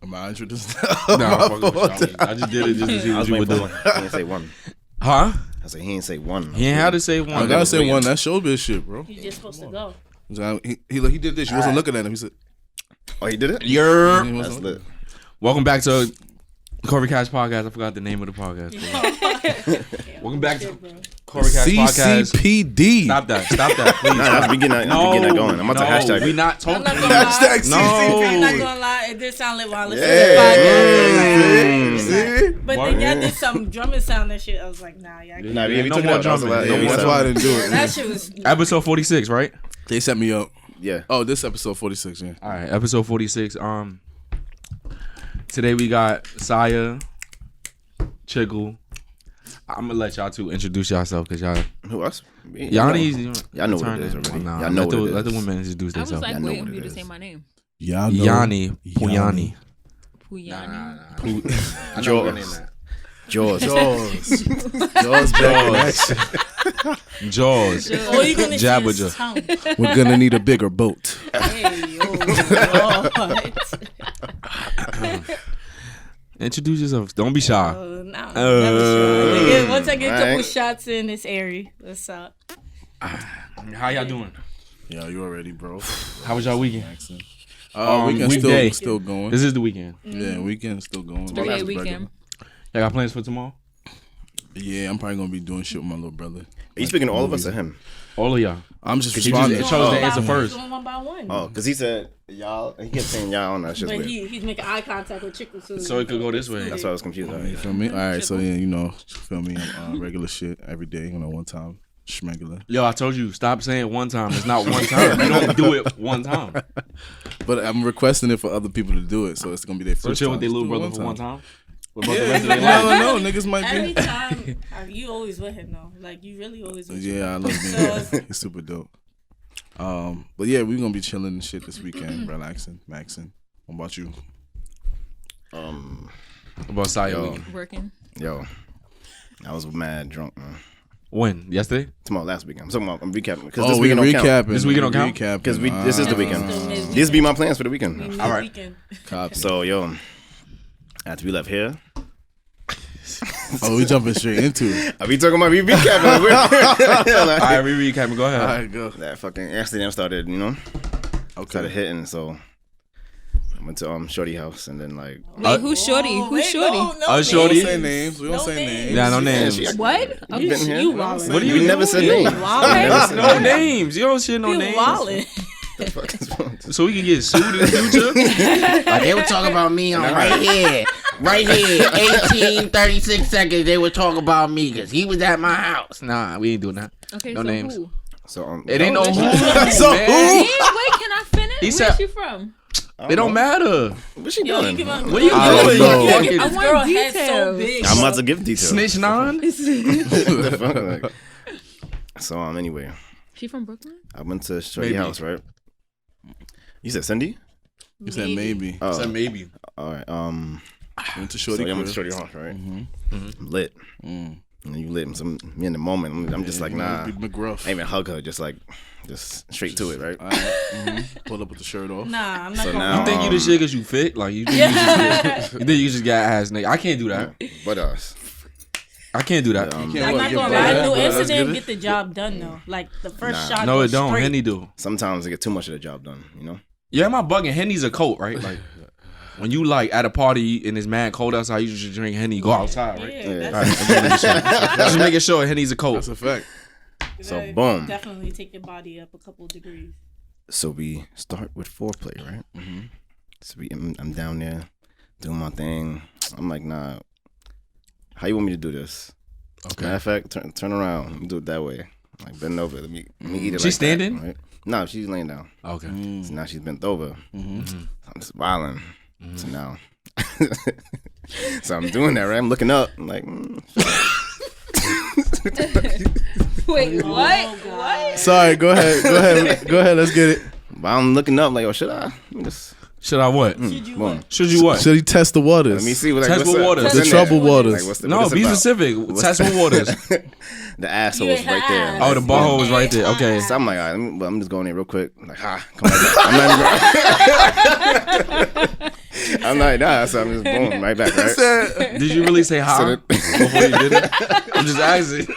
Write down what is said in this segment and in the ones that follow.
Am I introduced? I just did it just to see what you would do. He didn't say one. Huh? I said he didn't say one. He ain't had to say one. I gotta say one. That's showbiz shit, bro. You just supposed to go. He did this. You wasn't looking at him. He said, Oh, he did it? You're That's lit. welcome back to Cory Cash Podcast. I forgot the name of the podcast. Welcome back to Cory Cash Podcast. CCPD. Stop that, please. Nah, we getting that going. I'm about to hashtag we it. not talking. Hashtag No. I'm not gonna lie, it did sound like while I listened to the podcast. But then y'all did some drumming sound and shit. I was like, nah, y'all can't. Nah, we No took it more out. That was drumming. like- No yeah, more That's why I didn't do it. That shit was. Episode 46, right? They set me up. Yeah. Oh, this episode 46. Yeah. All right, episode 46. Today we got Saya, Chickle. I'm gonna let y'all two introduce yourself because Who else? y'all need. Y'all know what it is already. Nah, Y'all know what it let the is. women introduce I was themselves. like know waiting what for you it to is. say my name. Y'all know Yanni Puyani. Puyani. I know her name that. Jaws. Jaws back in action. Jaws. All you gonna Jab see with is tongue. We're gonna need a bigger boat. Hey, yo, Lord. Introduce yourself. Don't be shy. Nah, never sure. Nigga, once I get a couple Alright. shots in, it's airy. What's up? How y'all doing? Yo, you already, bro. How was y'all weekend? Accent. Weekday. Weekend still going. This is the weekend. Yeah, weekend still going. 3-day weekend. Y'all got plans for tomorrow? Yeah, I'm probably gonna be doing shit with my little brother. Are you speaking to all of us or him? All of y'all. I'm just Cause you responding. just chose the Oh. answer first. Going one by one. Oh, because he said y'all. He kept saying y'all on that shit. But Weird. he's making eye contact with Chickle too. So it could go this way. That's why I was confused. You Alright. feel me? All right, so yeah, you know, feel me? Regular shit every day. One time, schmegular. Yo, I told you, stop saying one time. It's not one time. You don't do it one time. But I'm requesting it for other people to do it, so it's gonna be their So first chill time. with their little Just do it brother for one time. What about the Yeah, rest you of their life? never know. Niggas might Every be. time, you always with him though. Like you really always with him. Yeah, I love being So here. It's super dope. But yeah, we're gonna be chilling and shit this weekend, relaxing, maxing. What about you? What about Saya Yo. weekend? Working. Yo, I was mad drunk, man. When? Yesterday? Tomorrow, last weekend. I'm talking about. I'm recapping because Oh, this we weekend don't count. recapping. This weekend don't count? Recapping. Because this is the weekend. Still mid-weekend. These be my plans for the weekend. All right. Weekend. Copy. So yo, after we left here, Oh, we jumping straight into it. I be talking about recapping. All Like, right, recap. Go ahead. All right, go. that fucking Amsterdam started, started hitting. So I went to Shorty house and then like Wait, who's Shorty? Oh, Who's wait, Shorty? no Shorty. We don't say names. We don't No say names. names. Yeah, no names. she- What? you been here. You wildin'. What are you We never said doing? names. Wildin'. No names. You don't share no You names. wildin'. So we can get sued in the future. Like they were talking about me on right here. 18:36 seconds. They were talking about me because he was at my house. Nah, we ain't doing that. Okay, No so names. who? So It ain't no who. So man. Yeah, wait, can I finish? He Where's said- she from? It don't matter. What's she Yo, doing? you give What are you I doing? don't know. You I fucking this want girl head so details. big. I'm about to give details. snitch non? The fuck, like- so anyway, She from Brooklyn? I went to Shorty Maybe. house, right? You said Cindy? You said maybe. Oh, Said maybe. all right. Went to So Shorty. yeah, I went to crib. Shorty house, right? Mm-hmm. I'm lit. Mm. And you lit. So me in the moment, I'm just like, nah. Big McGruff. I even hug her, just straight to it, right? All right. Pull up with the shirt off. Nah, I'm not So gonna now- You think you the shit because you fit? Like you think you just got ass nigga? I can't do that. But I can't do that. Can't I'm what, not get gonna better, lie. but New let's incident get get the job done though. Like the first Nah. shot. No, goes it don't. straight. Henny do. sometimes I get too much of the job done, Yeah, am I bugging? Henny's a coat, right? Like when you like at a party and it's mad cold outside, you just drink Henny, go outside, right? Yeah, Yeah. that's Just making sure Henny's a coat. That's a fact. So, that boom. Definitely take your body up a couple degrees. So we start with foreplay, right? So I'm down there doing my thing. I'm like, nah. How you want me to do this? Okay. Matter of fact, turn around. Let me do it that way. Like bend over. Let me eat it. She like standing? That, right? No, she's laying down. Okay. So now she's bent over. I'm just wilding. So now, so I'm doing that, right? I'm looking up. I'm like, Wait, Oh, what? What? Sorry, go ahead. Let's get it. but I'm looking up like, oh, should I? Let me just Should I what? Should you Boom. what? Should you what? Should he test the waters? Let me see what Test what's what up. waters. What's The in troubled there? waters. Like, what's No, what's be about? specific. What's Test what waters. The asshole You is ain't right her there. ass. Oh, the butthole was right there. Okay. So I'm like, all right, I'm just going in real quick. Like, ha, come on. I'm like, nah, so I'm just boom, right back, right? Did you really say hi before you did it? I'm just asking.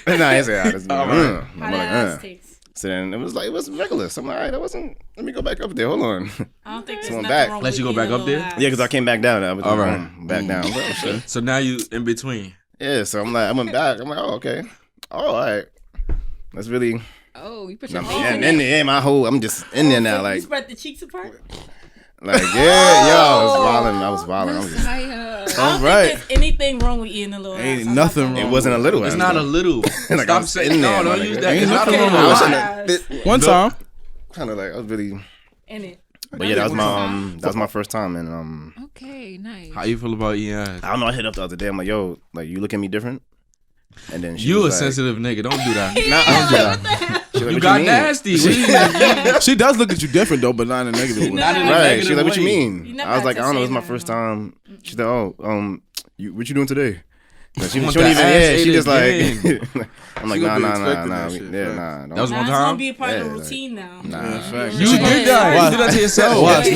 Nah, I ain't say that. It's, All right. I'm How like, that ass tastes. So then it was regular. So I'm like, all right, that wasn't. Let me go back up there. Hold on. I don't think there's Someone nothing back. wrong Let with you go eating back a up there? little ass. Yeah, because I came back down. I was All right. back down. Well, shit. So now you in between. Yeah, so I'm like, I went back. I'm like, oh, okay. Oh, all right. That's really. Oh, you put your I'm face in in it. there, I'm just in there now, You like, spread the cheeks apart? yeah, yo, I was wilding. I was just, Messiah. I don't All right. think there's anything wrong with eating a little Ain't ass. I'm nothing not gonna wrong. it wasn't a little. It's ass, not a though. little. Like, I Stop was saying in no. there, Don't my use nigga. that. Ain't It's nothing nothing wrong wrong with with that. that. One time. Kind of like I was really. in it. But yeah, that was my first time, and Okay, nice. How you feel about eating ass? I don't know. I hit up the other day. I'm like, yo, like you look at me different, and then she You a was like, sensitive nigga. Don't do that. She like, You what got mean? nasty. What do you mean? She does look at you different though, but not in a negative way. Not in a Right? negative She's like, what you way. You mean? never I was had like, to I don't know. say It's my that, first no. time. She's like, oh, what you doing today? Like, she want don't even. that ass Yeah, she ate just again. like. I'm like, She nah, gonna be nah, expecting nah, that nah. shit, Yeah, fact. nah. That was Nah, one it's gonna time. be a part of the Yeah, like- routine now. Nah. Yeah, fact. You did that. Watch. You did that to yourself. Watch. Yeah.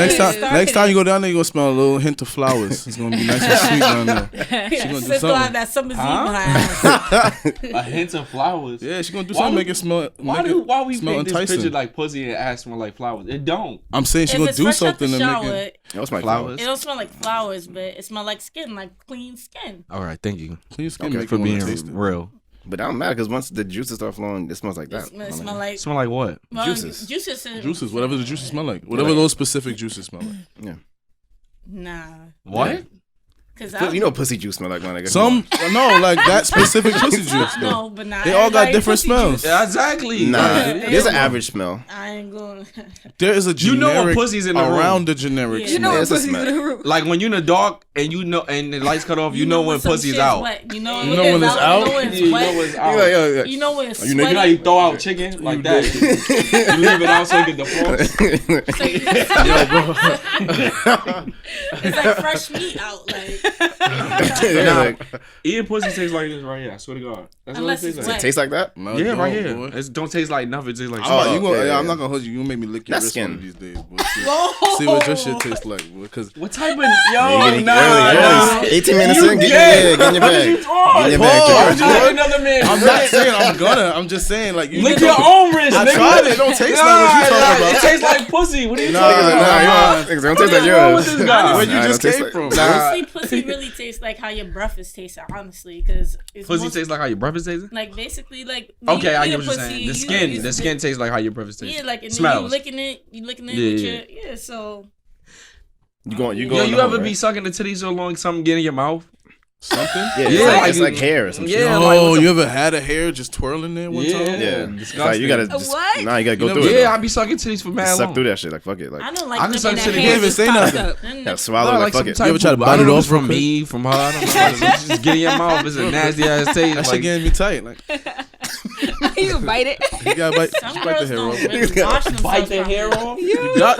Next time you go down there, you gonna smell a little hint of flowers. It's gonna be nice and sweet down there. She gonna do Sis gonna something. have that summer's Eve Huh? behind. A hint of flowers. Yeah, she gonna do Why something would- make it smell. Why we smell paint this enticing. picture like pussy and ass smell like flowers? It don't. I'm saying she If gonna it's do fresh out the something to shower, make it. That was my Flowers. it don't smell like flowers, but it smell like skin, like clean skin. All right, thank you Please Okay. make for it wanna being taste it. real. But I don't matter because once the juices start flowing, it smells like that. It smell like Smell like what? well, Juices. Juices, whatever the juices smell like, whatever those specific juices smell like. Nah, What? because You know, pussy juice smell like my nigga. Some no, like that specific pussy juice. Though. no, but not. They all got everybody different pussy smells. juice. Yeah, exactly. Nah, Like, there's an average smell. I ain't going. There is a You generic know when pussy's in the room. around the generic. Yeah. You know Yeah, what it's a pussy's in smell. the room. Like when you in the dark and you know and the lights cut off, you know when some pussy's shit's out. Wet. You know You know when it's out? You know when Yeah, it's you wet. know it's You out. like, yo, You know when it's Are you You know how sweaty. you throw out chicken like that. You leave it out so you get the fork. So you- it's like fresh meat out. Like yeah, like, Eating pussy tastes like this right here. I swear to God. That's Unless what it it's tastes wet. like. tastes like that? No, Yeah, don't, right here. boy. It don't taste like nothing. It tastes like Oh, shit. you gonna? yeah, Yeah, I'm yeah. not gonna hold you. You gonna make me lick your That's wrist one skin. of these days. Boy. See what your shit tastes like. Because What type of Yeah, yo? Nah, nah. 18 minutes You in, get gay. in your What bag. you Get on? in your Pause. bag. You lick another man. I'm not saying I'm gonna. I'm just saying like you Lick know- your own wrist, I nigga. tried it. It don't taste like what you talking It about. tastes like pussy. What are you Nah, talking Niggas about? like, nah, niggas don't taste like What's wrong with yours. this guy? Where you Nah, just it don't came taste from? Nah. honestly, pussy really tastes like how your breath is tasting. Honestly, because Pussy tastes like how your breath is tasting? like basically like Okay, I eat get a what you're pussy, saying. you- The skin tastes like how your breath is tasting. Yeah, like and then Smells. you licking it Yeah, with yeah. your So You going Yo, in you the ever hole, be right? sucking the titty so long something get in your mouth? Something. Yeah, Yeah, it's like hair or some shit. Yeah, Oh, like what the- you ever had a hair just twirling there one time? Yeah, Yeah, It's disgusting. like you gotta just, What? Nah, you gotta go You through never- it. Yeah, I though. be sucking titties for mad Just long. suck through that shit. Like fuck it. Like I don't like I can looking suck at shit You again. can't even hair say just popped nothing. up. Mm. yeah, swallow No, it. like Like fuck some it. type You ever try to of- bite I don't it know off from real me, from her. I don't know. Just get in your mouth. It's a nasty ass taste. That shit Like, getting me tight. Like You can bite it. you gotta bite, Some just bite the girls hair don't off. really wash themselves bite the properly. hair off.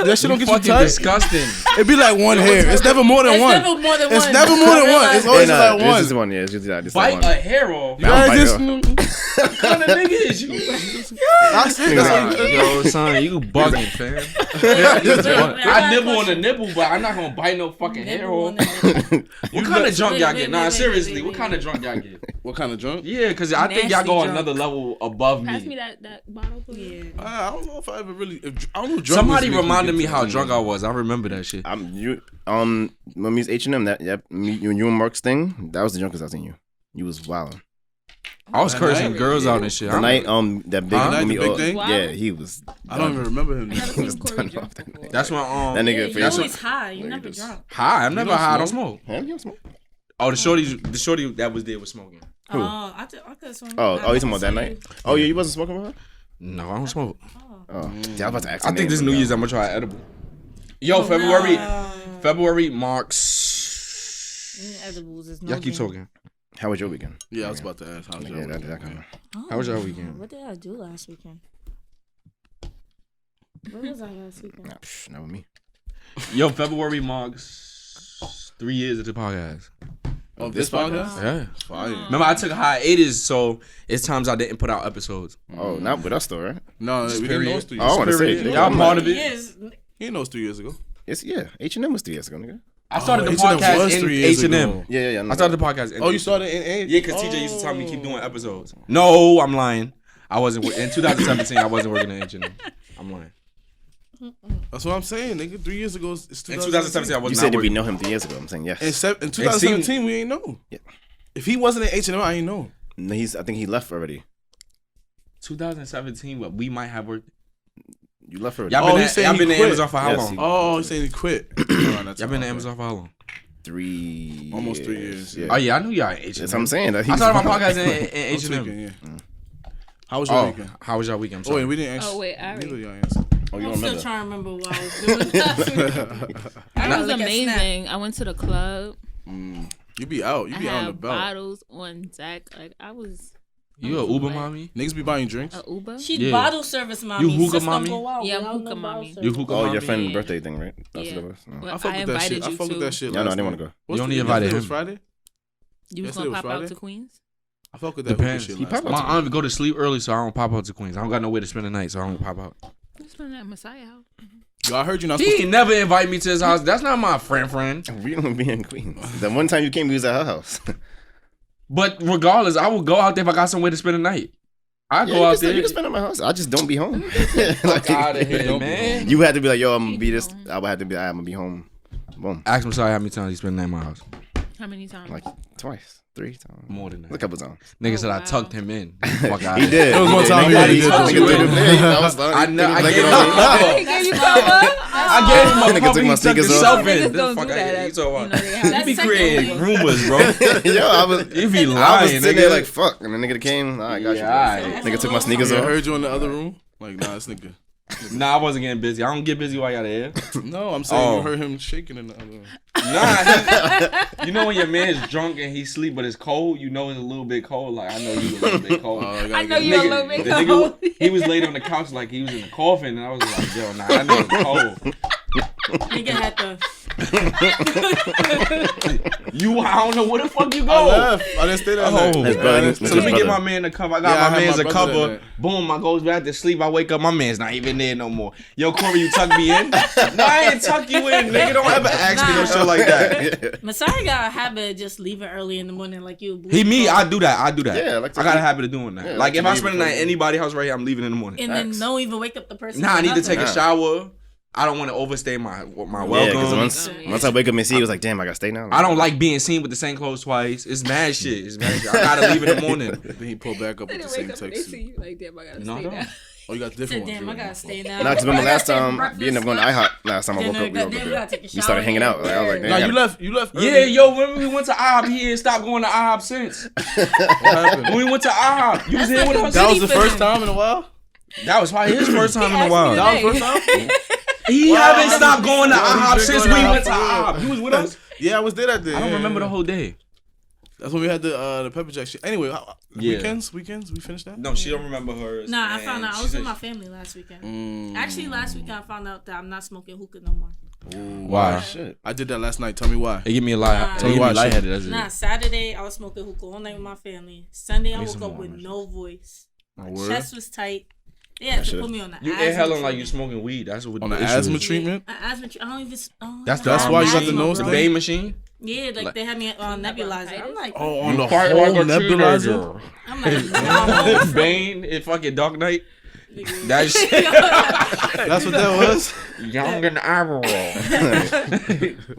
That shit don't get you Fucking tight. disgusting. It be like one hair. It's never more than It's one. never more than It's one. never more than one. It's Yeah, always nah, like it's one. just one. Yeah, it's just that. Just Bite that a one. hair off. Nah, Guys, bite just What kind of nigga is you? I said Nah, that's yo, son, you bugging, fam. I nibble on the nipple, but I'm not gonna bite no fucking hair Nibble on off. the nipple. What kind of drunk y'all wait, get? Nah, wait, seriously, wait, what wait, kind of wait. drunk y'all get? what kind of drunk? Yeah, because I think y'all Nasty go drunk. another level above Pass me me. that bottle, please. Yeah. I don't know if I ever really. I don't know. Somebody reminded me how drunk I was. I remember that shit. When we was H&M, that you and Mark's thing, that was the drunkest I seen you. You was wilding. I was That cursing night? girls out and shit. The night, that big, Huh? when The we big thing? yeah, he was. I don't even remember him. He was Cory done drunk off that before. night. That's when That nigga, You're that's always high. You're Like, never just- drunk. high. I'm never don't high. I don't smoke? smoke. Him? You don't smoke? Oh, the shorty that was there was smoking. Who? Oh, I could have sworn. Oh, I you talking about that night? Oh, yeah, you wasn't smoking with her? No, I don't smoke. Oh, yeah, I was about to ask. I her think name, this but New no. Year's I'm gonna try edible. Yo, February marks. Edibles is no Y'all keep game. talking. How was your weekend? Yeah, I was about to ask. How's Yeah, your that kind of. Oh, How was your weekend? What did I do last weekend? Where was I last weekend? Nah, not with me. Yo, February marks 3 years of the podcast. Of this podcast? Yeah. Fire. Remember, I took hiatus, so it's times I didn't put out episodes. Oh, not with us though, right? No, we didn't know it's 3 Oh, I years. want to say Period. Y'all part of it. Yes. He didn't know it's 3 years ago. It's H&M was 3 years ago, nigga. I started the H&M was podcast 3 in years H&M. ago. Yeah. I started the podcast in Oh, you started in 8? Yeah, because TJ used to tell me to keep doing episodes. No, I'm lying. I wasn't in 2017. I wasn't working at H&M. I'm lying. That's what I'm saying, nigga. 3 years ago, it's In 2017, I You was said not that we working. know him 3 years ago. I'm saying yes. In 2017, we ain't know. Yeah. If he wasn't in H&M, I ain't know. No, I think he left already. 2017, what we might have worked. You left already. Y'all Oh, been he's saying y'all he been to quit. Amazon for how Yes, long? he- Oh, he's saying he quit. Y'all been to Amazon for how long? 3 Almost 3 years, Yeah. Oh yeah, I knew y'all at H&M. That's what I'm saying. That I started my podcast in This H&M. weekend, yeah. How was your Oh, weekend? how was y'all weekend? I'm Oh, sorry. and we didn't answer. Oh, wait, Ari. Neither of y'all answered. Oh, you I'm don't still remember? trying to remember what I was doing last week. It was Look at amazing. I went to the club. You be out. You I be out on the had belt. bottles on deck. Like I was. You a Uber mommy? Niggas be buying drinks. A Uber. She Yeah. bottle service mommy. You hookah Sis don't mommy? go out Yeah, without hookah no bottle mommy. service. You hookah Oh, mommy? your friend's Yeah. birthday thing, right? That's Yeah. what it was. No. Well, I fuck with that shit. invited I you fuck with to. that shit. Yeah, no, I last didn't want night. to go. What's You only the- invited yesterday was him. Friday? You was Yesterday gonna was pop out Friday? to Queens? I fuck with that hookah Depends. shit He last popped night. My aunt go to sleep early, so I don't pop out to Queens. I don't got no way to spend the night, so I don't pop out. You spent that Messiah house. Yo, I heard you not He supposed to. ain't never invite me to his house. That's not my friend. We don't be in Queens. The one time you came, we was at her house. But regardless, I will go out there if I got somewhere to spend the night. I go you out can still- there. You can spend at my house. I just don't be home. Fuck outta here, Don't be man. You had to be like, yo, I'm gonna be this. I would have to be. I'm gonna be home. Boom. Ask Messiah how many times he spent the night in my house. How many times? Like twice, 3 times, More than a that. couple times. Nigga Oh, said I wow. tucked him in. Fuck out He did. There was He one did. time Nigga, he he tucked tucked you you in. in. I was like, I know. I like, gave him you a know, cover. Gave you cover? I gave him a Nigga cover. took He my tucked sneakers himself off. in. Niggas The don't fuck do I that. hate you talking You about. know, they have You be That's creating second rumors, bro. Yo, I was. You be I was lying, sitting there nigga. like fuck, and the nigga came. I got Yeah, you. alright. Nigga took my sneakers I off. heard you in the other room. Like, nah, this nigga. Nah, I wasn't getting busy. I don't get busy while y'all there. No, I'm saying Oh. you heard him shaking in the other room. Nah, you know when your man's drunk and he sleep but it's cold, you know it's a little bit cold. Like I know you a little bit cold. I know you a little bit the cold. nigga, he was laid on the couch like he was in a coffin, and I was like, yo, nah, I know it's cold. Nigga had to. I don't know where the fuck you I go. left. I didn't stay that night. His I brother- didn't his stay So let me that get night. my man the cover. I Yeah, got I my had man's my a brother cover. that Boom, I goes back to sleep. I wake up, my man's not even there no more. Yo, Cory, you tuck me in? No, I ain't tuck you in, nigga. Don't ever ask me no shit like that. Messiah got a habit of just leaving early in the morning like you. I do that. Yeah, I like to I got a leave. habit of doing that. Yeah, I like like if to I leave spend the night before at you- anybody's house right here, I'm leaving in the morning. And then Facts. don't even wake up the person. Nah, I need to take a Nah. shower. I don't want to overstay my Yeah, welcome. because once I wake up and see, it was like, damn, I gotta stay now. I don't like being seen with the same clothes twice. It's mad shit. I gotta leave in the morning. Then he pulled back up They with the didn't same wake up and they text. see you like, damn, I gotta No, I stay don't. down. Oh, you got different Said, ones. damn, I really. gotta stay now. Nah, because remember last I gotta time, take we ended up going to IHOP last time I woke up. Then we gotta take a We shower. started hanging out. Like, I was like, Nah, damn. you left early. Yeah, yo, when we went to IHOP, he ain't stopped going to IHOP since. What happened? When we went to IHOP, you was here with us. That was the Goody first for him. time in a while? That was probably his first time in a asked while. me That was the first time? He haven't stopped going to Yo, he IHOP been since going we to went to IHOP. IHOP. You was with us? Yeah, I was there that day. I don't Yeah, remember yeah. the whole day. That's when we had the pepper jack shit. Anyway, Yeah. weekends, we finished that? No, she don't remember hers. Nah, I and found out. I she was said with my family last weekend. Mm. Actually, last weekend I found out that I'm not smoking hookah no more. Why? Shit. I did that last night. Tell me why. It give me a lie. Nah. It give me Why, lightheaded. That's Nah, it. Saturday I was smoking hookah all night with my family. Sunday I Make woke some up more, with man. no voice. My word. Chest was tight. They had to shit. put me on the You asthma inhaling like you treatment. smoking weed. That's what On the the issue asthma is. treatment? I don't even. That's That's why you got the asthma, nose The bro. thing? Bane machine. Yeah, like they had me on nebulizer. I'm like, Oh, on the Fight whole like a nebulizer? I'm like, no. Bane in fucking Dark Knight. That shit. That's what that was? Young and Admiral.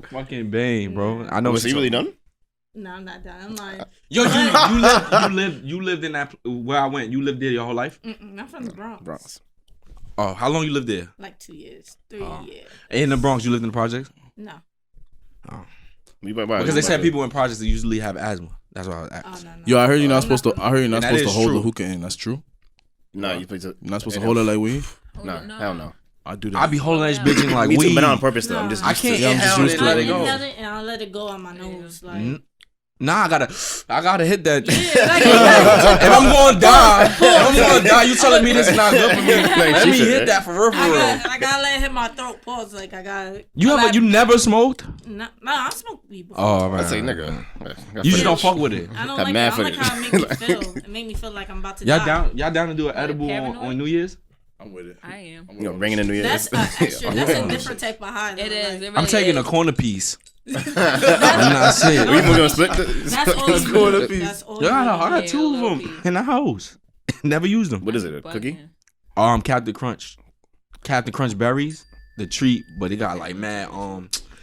Fucking Bane, bro. I know. Was he really done? No, I'm not done. I'm like, Yo, you lived in that where I went. You lived there your whole life. I'm from the Bronx. Bronx. Oh, how long you lived there? Like 2 years, 3 years. In the Bronx, you lived in the projects. No. Because they said people in projects that usually have asthma. That's why I was Oh, asking. no, no. Yo, I heard you're not I'm supposed to. I heard you're not And that supposed to is hold true. the hookah in. That's true. No, you played. You're not supposed to hold it like weed. Nah, hell no. I do that. I be holding that bitch in like Me too, weed. but not on purpose though. I'm Nah. just. I used to can't it. Yeah, I'm just inhale used it to and let it. it go. I inhale it and I let it go on my nose. Like, Mm. Nah, I gotta hit that. Like, If I'm gonna die, you telling me this is not good for me. Let me hit that for real, for real. I gotta let it hit my throat. Pause. Like I gotta. You never smoked? No, I smoked weed before. Oh, right. I say, nigga. You just don't fuck with it. I don't Got like it. mad I don't like footage. how it make me feel. It make me feel like I'm about to die. Y'all down to do an edible on New Year's? I'm with it. I am. You know, ringing in New Year's. That's extra. That's a different type of high. though, It is. like, It I'm really taking a is. corner piece. I'm not saying. We gonna split That's all you quarter need. piece. That's all Yeah, you I got need. two of little them piece. in the house. Never used them. What is it? A cookie? Captain Crunch berries, the treat, but it got like mad.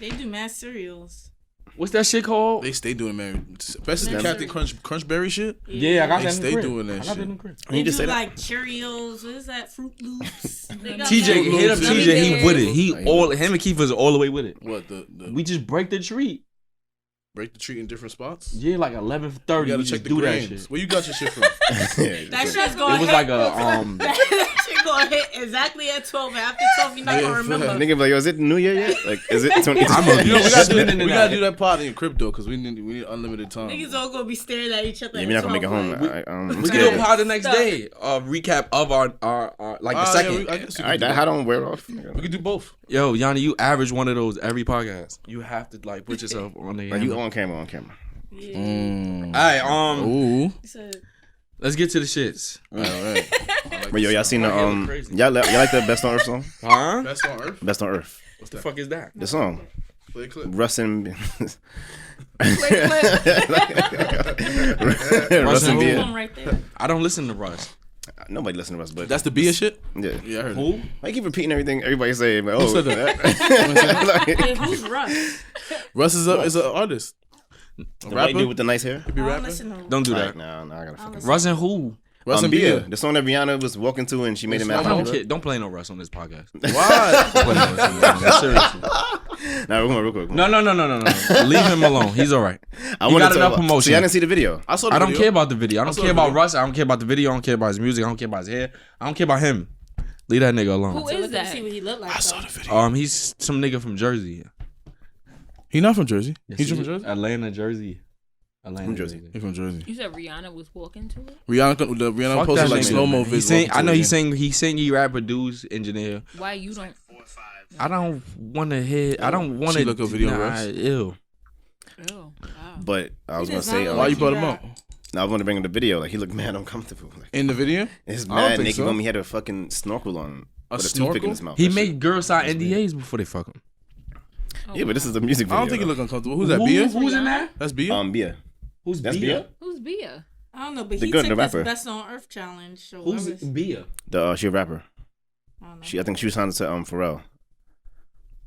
They do mad cereals. What's that shit called? They stay doing man, especially the That's Captain true. Crunch berry shit. Yeah, I got They that. stay in the crib. doing that I got shit. that in the crib. They You just do say that? like Cheerios. What is that? Fruit Loops. They got TJ, that. hit up Gummy TJ. He bears. with it. Him and Keith is all the way with it. What the We just break the treat. break the treat in different spots? Yeah, like 11:30. You gotta We check just the do that grams. shit. Where you got your shit from? That shit's going. It was like a That shit gonna hit exactly at 12. And after 12, you're not Yeah, gonna remember. Nigga be like, yo, is it New Year yet? Like, is it 20? I'm a- You know, we gotta do Spinning in we that. gotta do that part in crypto because we need unlimited time. Niggas all gonna be staring at each other. Yeah, at we're not gonna make it 12, home. like, I'm We can scared. do a pod the next Stop. day. Recap of our like the second. I guess we All right, could do that hat don't wear off. We could do both. Yo, Yanni, you average one of those every podcast. You have to like put yourself on the. Like, you on camera. yeah. All right, Ooh. He said, let's get to the shits. All right. But yo, y'all seen the My hair look crazy. y'all like the Best on Earth song? Huh? Best on earth. Best on Earth. What's The that? fuck is that? The song. Play a clip. Russ and Russ Russ and and Bia. boom right there. I don't listen to Russ. Nobody listen to Russ, but That's the Bia shit. yeah. Yeah, I heard it. Who? I keep repeating everything everybody say, but Who said that? Hey, who's Russ? Russ is an artist. A The white rapper. dude with the nice hair. He be I don't rapping. listen to Don't do All that. right, no, I gotta fucking. Russ and who? Russ and Bia, Bia. the song that Rihanna was walking to and she made him I mad don't popular. care. Don't play no Russ on this podcast. Why? Don't play no Russ on this podcast. Seriously. Nah, real quick. No. Leave him alone. He's all right. I You wanna got talk enough about- promotion. So y'all didn't see the video. I saw the I don't video. care about the video. I don't saw care the about video. Russ. I don't care about the video. I don't care about his music. I don't care about his hair. I don't care about him. Leave that nigga alone. Who So is look that? and see what he look like. I saw though. the video. He's some nigga from Jersey. He not from Jersey. Yes, He's he from is. Jersey. Atlanta, Jersey. Atlanta, From Jersey. He's from Jersey. You said Rihanna was walking to it? Rihanna Fuck posted that like nigga, slow mo man. He videos. sing, I know he sang he rap, produce, engineer. Why you don't? I don't want to hear. I don't want She to look a video, Russ? Ew. Oh, wow. But I was He gonna does say, not Why look you brought him rap. up I was gonna bring him the video. Like he looked mad uncomfortable. Like, in the video? it's I don't mad think naked so. when he had a fucking snorkel on. A with a toothpick in snorkel? his mouth. He That made shit- girls sign NDAs before they fuck him. Yeah, but this is a music video. I don't think he though. look uncomfortable. Who's that? Bia? Who's in that? That's Bia. Bia. Who's That's Bia? Bia. Who's Bia? I don't know, but The he good- took the this rapper. Best on Earth challenge. So Who's whoever's- Bia? She a rapper. I don't know. I think she was signed to Pharrell.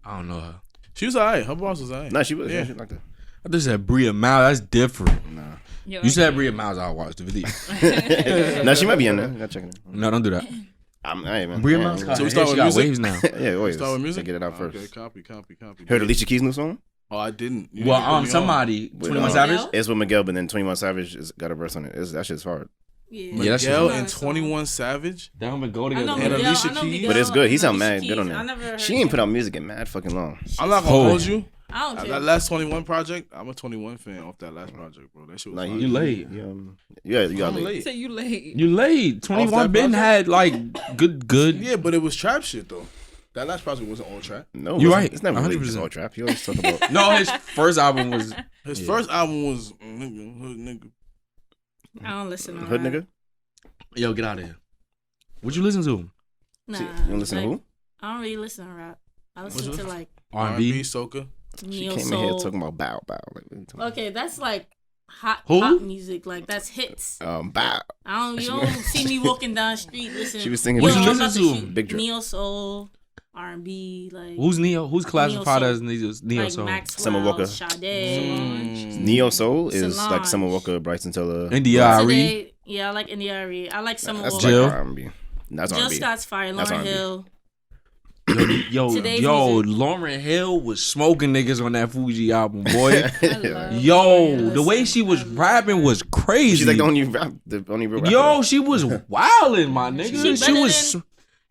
I don't know her. She was alright. Her boss was alright. No, she was. Yeah. Yeah, she like that. I just said Bria Miles. That's different. Nah. Yo, You said Bria Miles. I'll watch the video. No, she might be in there. Gotta check it. No, don't do that. Hey, man. Bria Yeah, Miles. yeah. So we She start with got music? waves now. Yeah, always. Start with music. Get it out Okay, first. copy. Heard Alicia Keys' new song? Oh, I didn't. You Well, didn't put me on. somebody, With, 21 Savage. Miguel? It's with Miguel, but then 21 Savage has got a verse on it. That shit's hard. Yeah, Yeah, that's Miguel just- and 21 Savage. That don't go I together. know And Miguel. Alicia I know Keys. Miguel. But it's good. He I know sound Alicia mad good on Keys. I there. never heard She ain't put him. out music in mad fucking long. I'm not gonna Oh. hold you. I don't care. That last 21 project, I'm a 21 fan off that last project, bro. That shit was Like, fire. You late. Yeah, you got I'm late. late. Say you late. You late. 21 that been project? had like good. Yeah, but it was trap shit though. That last project wasn't all trap. No, You it's- right. It's never really 100%. just all trap. You always talk about. No, his first album was. His Yeah. first album was nigga, hood nigga. I don't listen to Hood rap. nigga? Yo, get out of here. What you listen to? Nah, You don't listen to like, who? I don't really listen to rap. I listen What's to it? like R&B. soca. She neo came in here soul. talking about bow. Like, what are you talking Okay, that's like hot Who? pop music. Like that's hits. about? Bow. I don't. You don't see me walking down the street listening. She was singing. What you I'm listen about to? shoot Big Drip. Neo soul, R&B, like Who's Neo? Who's classified Soul. as Neo like Soul? Maxwell, Summer Walker. Sade. Neo Soul is Solange. like Summer Walker, Bryson Tiller. NDRE. Today, yeah, I like India. I like Summer That's Walker. Jill. like R&B. That's Jill R&B. Scott's fire. That's Lauren R&B. Hill. Yo, Today's yo, music. Lauren Hill was smoking niggas on that Fuji album, boy. I love Yo, Lauren. the way she was rapping was crazy. She's like the only real rapper. Yo, she was wildin', my nigga. She She better was. than-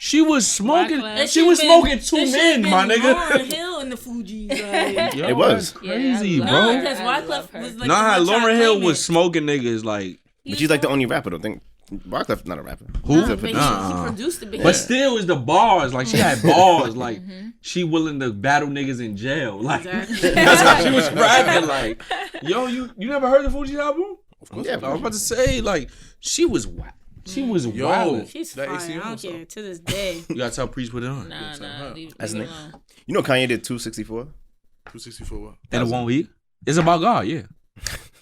She was smoking. That She was smoking two men, my nigga. Lauryn Hill in the Fugees. Like, Yo, It was. that's crazy, Yeah, I bro. love no, her. because I love Wyclef her. was like. Nah, the one trying Lauryn to Hill claim was it. smoking niggas like. But she's like the only rapper. Don't think Wyclef not a rapper. Who? Nah, but Nah. he produced the bit. But still, is the bars like she had bars like she willing to battle niggas in jail like Exactly. that's how she was rapping like yo you never heard the Fuji album? Of course. Yeah, I was about to say like she was wild. She was Yo. wild. She's That fine. ACM I don't was care to this day. You gotta tell Priest put it on. Nah, leave That's it Nick. alone. You know Kanye did 264. 264 what? In 1 week. It's about God, yeah.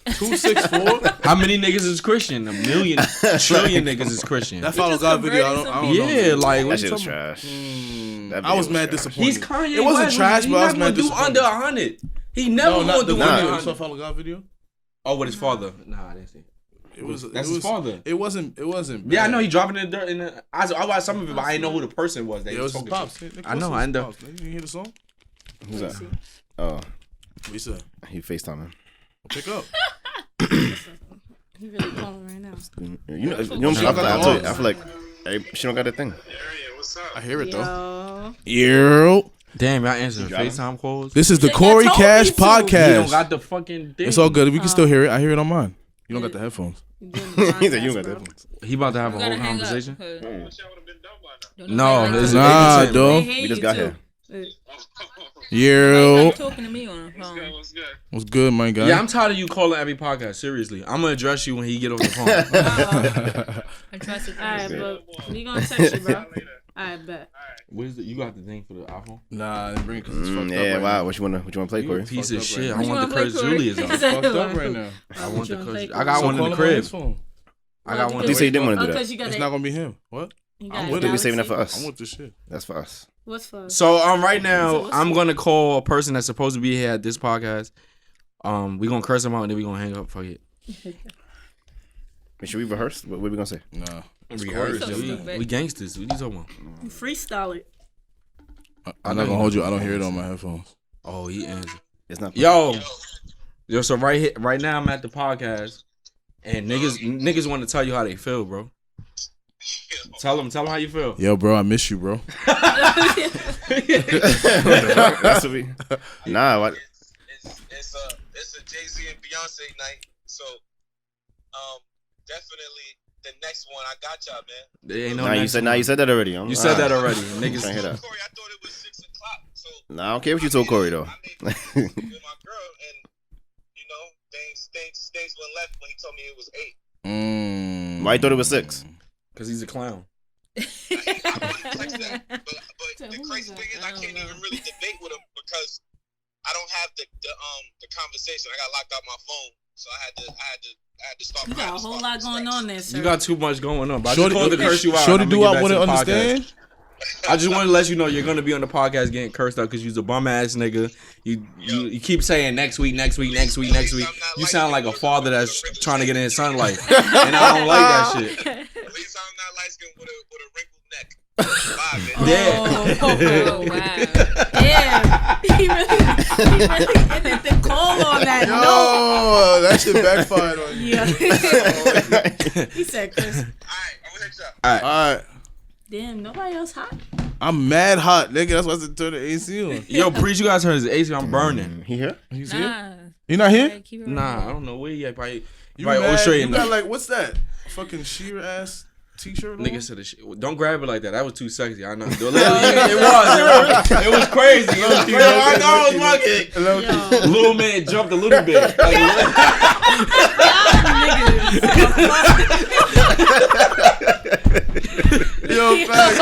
264. How many niggas is Christian? A million, trillion niggas is Christian. That Follow God video. I don't know. Yeah, like what That you shit was talking about? trash. Mm, That I was video mad was disappointed. He's Kanye. It wasn't West. trash, He but I was not mad gonna do disappointed. under 100. He never No, gonna not the do one. under You 100. saw Follow God video? Oh, with his father? Nah, I didn't see. It was. That's it his was, father. It wasn't. It wasn't. Yeah, I bad. know he dropping it in the dirt. I watched some of it, but I didn't know who the person was. That Yeah, he it was was his talking pops. to. Nick I know, Wilson I was know. his pops. You didn't hear the song? Who's that? Oh, What you said? he FaceTiming. Pick up. He really calling right now. You know I feel like she don't got that thing. I hear it though. Yo. Yo. Damn, y'all answering FaceTime calls. This is the Shit, Cory I told Cash you to. You don't podcast. got the fucking thing. It's all good. We can still hear it. I hear it on mine. You don't got the headphones. He said you don't got that. He about to have a You whole gotta hang up. conversation. 'cause don't No, nobody it's like Nah, They dog. hate We just you got too. here. Yo. Nobody talking to me on the phone. What's good, my guy? Yeah, I'm tired of you calling every podcast. Seriously, I'm gonna address you when he get off the phone. I trust it. Alright, but we gonna text you, bro. Alright, bet. Where's the? You got the thing for the iPhone? Nah, I didn't bring it because it's fucked up. Yeah, right wow. now. What you wanna play, You a Corey? piece of Fucked up shit. right I now. want the You wanna Curse play Julius Corey? on. It's fucked up right now. I want the you wanna Curse. play I got So one in call the him on his crib. phone. I got one. He said he didn't want to do Because that. you got It's it. not gonna be him. What? You I'm got with it. it. They be saving that Galaxy. for I'm us. with this shit. That's for us. What's for? So right now what's I'm up? gonna call a person that's supposed to be here at this podcast. We gonna curse him out and then we gonna hang up. Fuck it. Should we rehearse? What we gonna say? Nah. Rehearse. so We stupid. gangsters. What you talking about? Freestyle it. I'm not gonna hold you. I don't hear it on my headphones. Oh, he answered. It's not. Yo. So right now I'm at the podcast, and niggas want to tell you how they feel, bro. Tell them how you feel. Yo, bro, I miss you, bro. That's what we. Nah. What? It's a Jay-Z and Beyonce night, so definitely the next one I got y'all, man. They ain't no. Nah, you next said. one. Nah, you said that already. You said that already. Trying to hear Niggas. that. Corey, I thought it was 6 o'clock, so Nah, I don't care what you told Corey though. I made with my girl, and you know things went left when he told me it was 8. Why you thought it was 6? Cause he's a clown. I wouldn't text that, but So the who crazy is thing is that? I can't even really debate with him because I don't have the conversation. I got locked out my phone, so I had to stop. You got a whole lot going on there, sir. You got too much going on. But I Shorty, just wanted to curse you out. Shorty I'm do gonna I get want to back the podcast. understand? I just want to let you know you're gonna be on the podcast getting cursed out because you're a bum ass nigga. You keep saying next week. You sound like a father that's trying to get in his son life, and I don't like that shit. At least I'm not light skinned with a wrinkled neck. Bye, man. Yeah. Oh, wow. Yeah, he really ended the call on that note. Oh, that shit backfired on you. Yeah. He said, Chris, All right, I'm gonna hit y'all. All right. damn, nobody else hot? I'm mad hot, nigga. That's why I said turn the AC on. Yo, Preach, you guys heard his AC. I'm burning. He here? He's here? Nah. You not here? Okay, keep it Nah, I right. don't know where he at. Probably You right mad? straight You in got the like, what's that? Fucking sheer ass t-shirt on? nigga said the shit. Don't grab it like that. That was too sexy. I know. It was crazy. It was crazy. I know it was fucking. Yo, Little man jumped a little bit. Like, Yo, fact.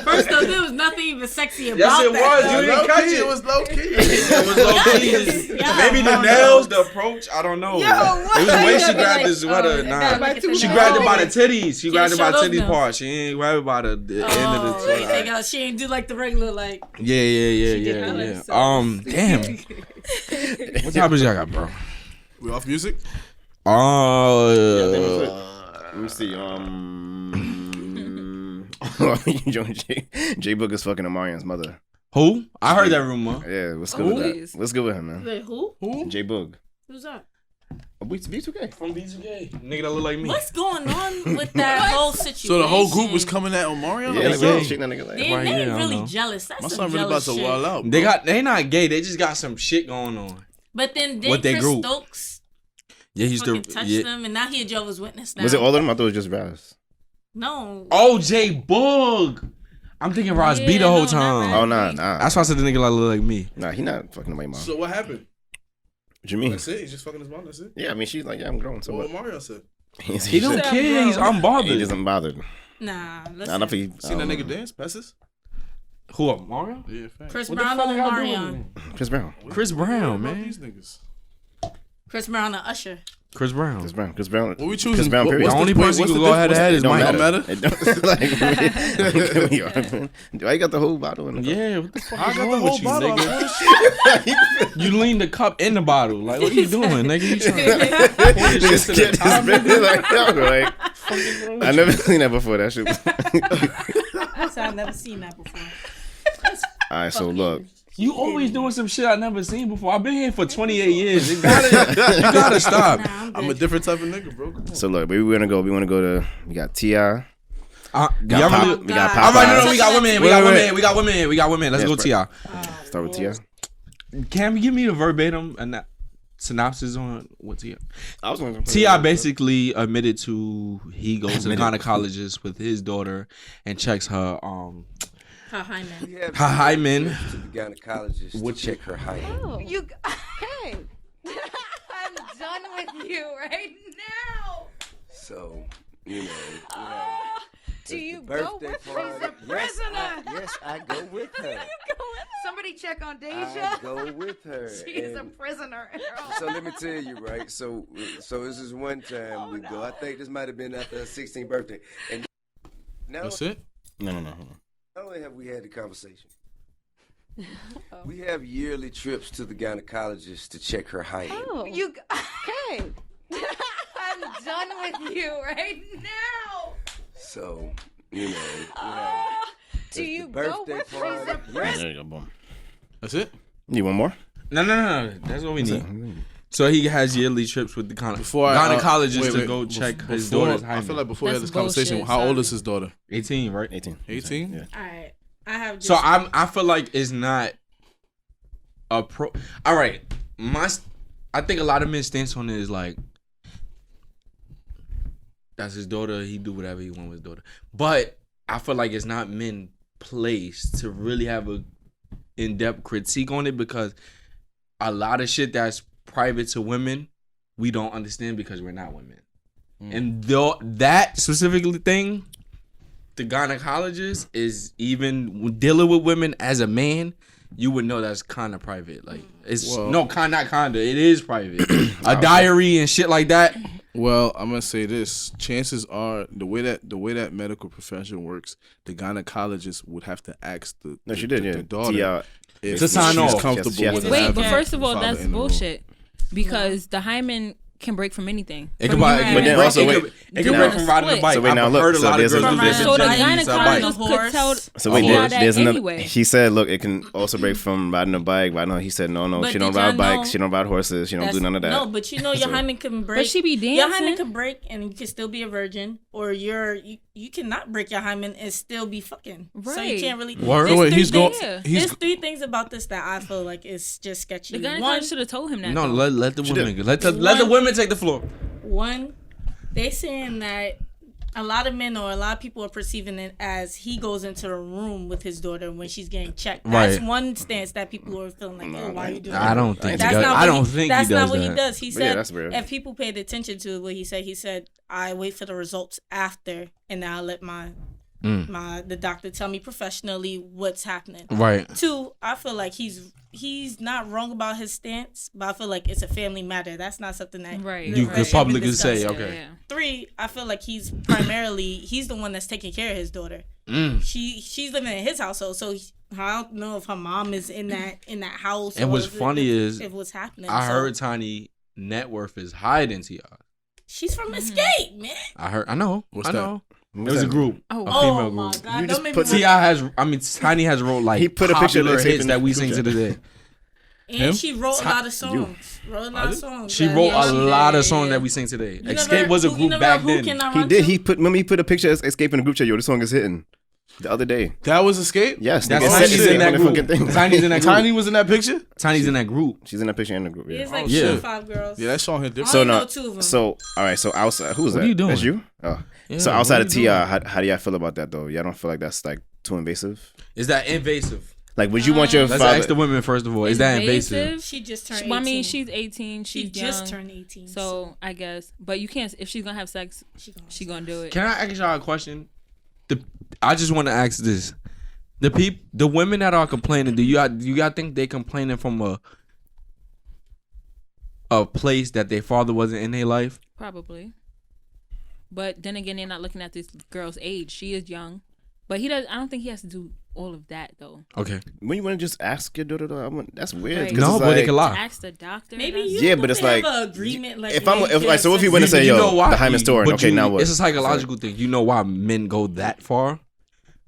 First off, there was nothing even sexy about yes, it that. was. though. You didn't catch it. It was low key. It was low key. Yeah. Maybe the nails, the approach. I don't know. Yo, it was the way she grabbed his sweater. oh, Nah, look at the she nails. grabbed it by the titties. She grabbed it by the show those titties nails. part. She ain't grab it by the end of the Oh, you sweater. think she ain't do like the regular, like, Yeah. did how it sounds. Damn. What topics y'all got, bro? We off music? Let me see. J Book is fucking Omarian's mother. Who? I heard that rumor. Yeah, what's good Who with is? that? What's good with him, man? wait, who? Who? J Boog. Who's that? B2K. From B2K. Nigga that look like me. What's going on with that whole situation? So the whole group was coming at Omarion? Yeah, Like, they yo, was shooting that nigga like. They Right here, I don't really know. jealous. That's my some son really about jealous to shit. wild out. They not gay. They just got some shit going on. But then What did they Chris group? Stokes Yeah, he's fucking the touch yeah. them, and now he a Jehovah's Witness now. Was it all of them? I thought it was just Raz. No. OJ Boog. I'm thinking Ross B the Yeah, whole no, not time. Raz. Oh, nah. That's why I said the nigga like look like me. Nah, he not fucking nobody, mom. So what happened? What you mean? That's it. He's just fucking his mom. That's it. Yeah, I mean, she's like, yeah, I'm grown. So So what what? Omarion said. He don't said, care. He's bro. He unbothered. doesn't bother. Nah, I listen. don't think he. Seen that nigga dance? Passes? Who up, Mario? Yeah, fact. Chris What the Brown fuck or they got Marion? Chris Brown. Chris Brown, man. These niggas. Chris Brown or Usher? Chris Brown. Chris Brown. Chris Brown. What we Chris choosing? Brown, period. The only person who can go head to head is It don't Mike. matter. Matter? It don't, like, I got the whole bottle in the cup. Yeah, what the fuck I is got the wrong whole with you, bottle. nigga? You lean the cup in the bottle. Like, what are you doing, nigga? You trying to Niggas to the get top, this bitch like, yo, like, I never seen that before. That shit. I've never seen that before. All right, so look. You always doing some shit I never seen before. I've been here for 28 years. You gotta stop. Nah, I'm a different type of nigga, bro. Come on. So look, we want to go. We want to go to. We got T.I. Y'all Got Pop. really- We got God. Pop. All right, no, we got women. We Wait, got wait, women. We got women. We got women. Let's Yes, go, bro. T.I. Start with T.I. Can you give me the verbatim and synopsis on what T.I. I was going to T.I. basically admitted to he goes to the gynecologist with his daughter and checks her Her hymen. We have her hymen. to the gynecologist to check her height. You, hey, I'm done with you right now. So, you know, Do you birthday go with party. her? She's a prisoner. Yes, I go with her. Somebody check on I Deja. go with her. She's a And prisoner. so let me tell you, right? So this is one time we go. I think this might have been after her 16th birthday. And now, That's it? No. Hold on. not only have we had the conversation, we have yearly trips to the gynecologist to check her height. You, hey, I'm done with you right now. So, you know, we have Do you the go birthday with her? party. She's a Yes. There you go. Boom. That's it? You want more? No. That's what we need. So he has yearly trips with the gynecologist to go check his daughter's hymen. I feel like before we had That's this conversation, bullshit, how old son. is his daughter? 18, right? 18. 18? Yeah. All right. I have just, So I feel like it's not a pro. All right, I think a lot of men's stance on it is like that's his daughter. He do whatever he want with his daughter. But I feel like it's not men's place to really have a in-depth critique on it because a lot of shit that's private to women we don't understand because we're not women. And though that specifically thing, the gynecologist is even dealing with women as a man, you would know that's kind of private. Like it's Well- not kinda. It is private. A diary and shit like that. Well, I'm gonna say this. Chances are the way that medical profession works, the gynecologist would have to ask the No, she did. the Yeah. daughter T.I. if To sign she's off. comfortable She has with to- Wait, having but first of all, the father that's in the room. bullshit. Because the hymen can break from anything. It From could, urine. But then break, also, it wait. could, it could Doing break a from riding a split. bike. So wait, now I've look, heard a so lot of there's girls a- do this. So the and use a bike. gynecologist could tell. So wait, all that there's another. anyway. He said, "Look, it can also break from riding a bike." But no, he said, "No, But she don't did y'all ride bikes. know- She don't ride horses. She don't do none of that." No, but you know your So- hymen can break. But she be Your hymen dancing. can break and you can still be a virgin, or you cannot break your hymen and still be fucking. So you Right. can't really. Word. There's So wait, three he's going. things- He's There's three things about this that I feel like is just sketchy. The One, gynecologist should have told him that. No, though. let the She women did. go. Let the women take the floor. they saying that a lot of men or a lot of people are perceiving it as he goes into the room with his daughter when she's getting checked. That's Right. one stance that people are feeling like, oh, why are you doing I that? don't think he That's does. not I what don't think that's he not does what that. he does. He But yeah, said, that's weird. if people paid attention to what he said, I wait for the results after, and then I let the doctor tell me professionally what's happening. Right. Two, I feel like he's not wrong about his stance, but I feel like it's a family matter. That's not something that Right. You that could should be publicly say, discussed. okay. Yeah. Three, I feel like he's the one that's taking care of his daughter. She's living in his household, so I don't know if her mom is in that house. And or what's if- funny is if what's happening. I So, heard Tiny net worth is higher than T.I. she's from Escape, man. I know. What's I that? know. It was a group. Oh. A Oh female my group. god! You just Don't make put me Tiny has wrote like He put a picture of popular that tape hits in that the we group sing to chat. the day. And she wrote a lot of songs. She wrote a lot of songs that we sing today. Escape was a group back then. He did. Remember he put a picture of Escape in the group chat. Yo, this song is hitting. The other day. That was Escape? Yes. That's nigga, Tiny's in that group. Tiny's in that group. Tiny was in that picture? Tiny's in that group. She's in that picture in the group. Yeah. It's like yeah. 5 girls. Yeah, that song hit different. So know no. 2 of them. So all right. So outside, who's that? What are you doing? That's you. Oh. Yeah, So outside what of are you Ti, doing? how do y'all feel about that though? Y'all don't feel like that's like too invasive? Is that invasive? Like, would you want your Let's father? ask the women first of all. Is that invasive? She just turned 18. Well, I mean, she's 18. She's She just young, turned 18. So I guess, but you can't. If she's gonna have sex, she gonna do it. Can I ask y'all a question? I just want to ask this: the women that are complaining, do y'all think they complaining from a place that their father wasn't in their life? Probably. But then again, they're not looking at this girl's age. She is young, but he does. I don't think he has to do all of that though. Okay. When you want to just ask your daughter, though, that's weird. Right. 'cause No, it's but they like- can lie. Ask the doctor. Maybe that's- you Yeah, don't but it's they like have an agreement. Like if I'm yeah, if like so if you sex- went to say You know yo why? the hymen story, But okay, now what? It's a psychological thing. You know why men go that far?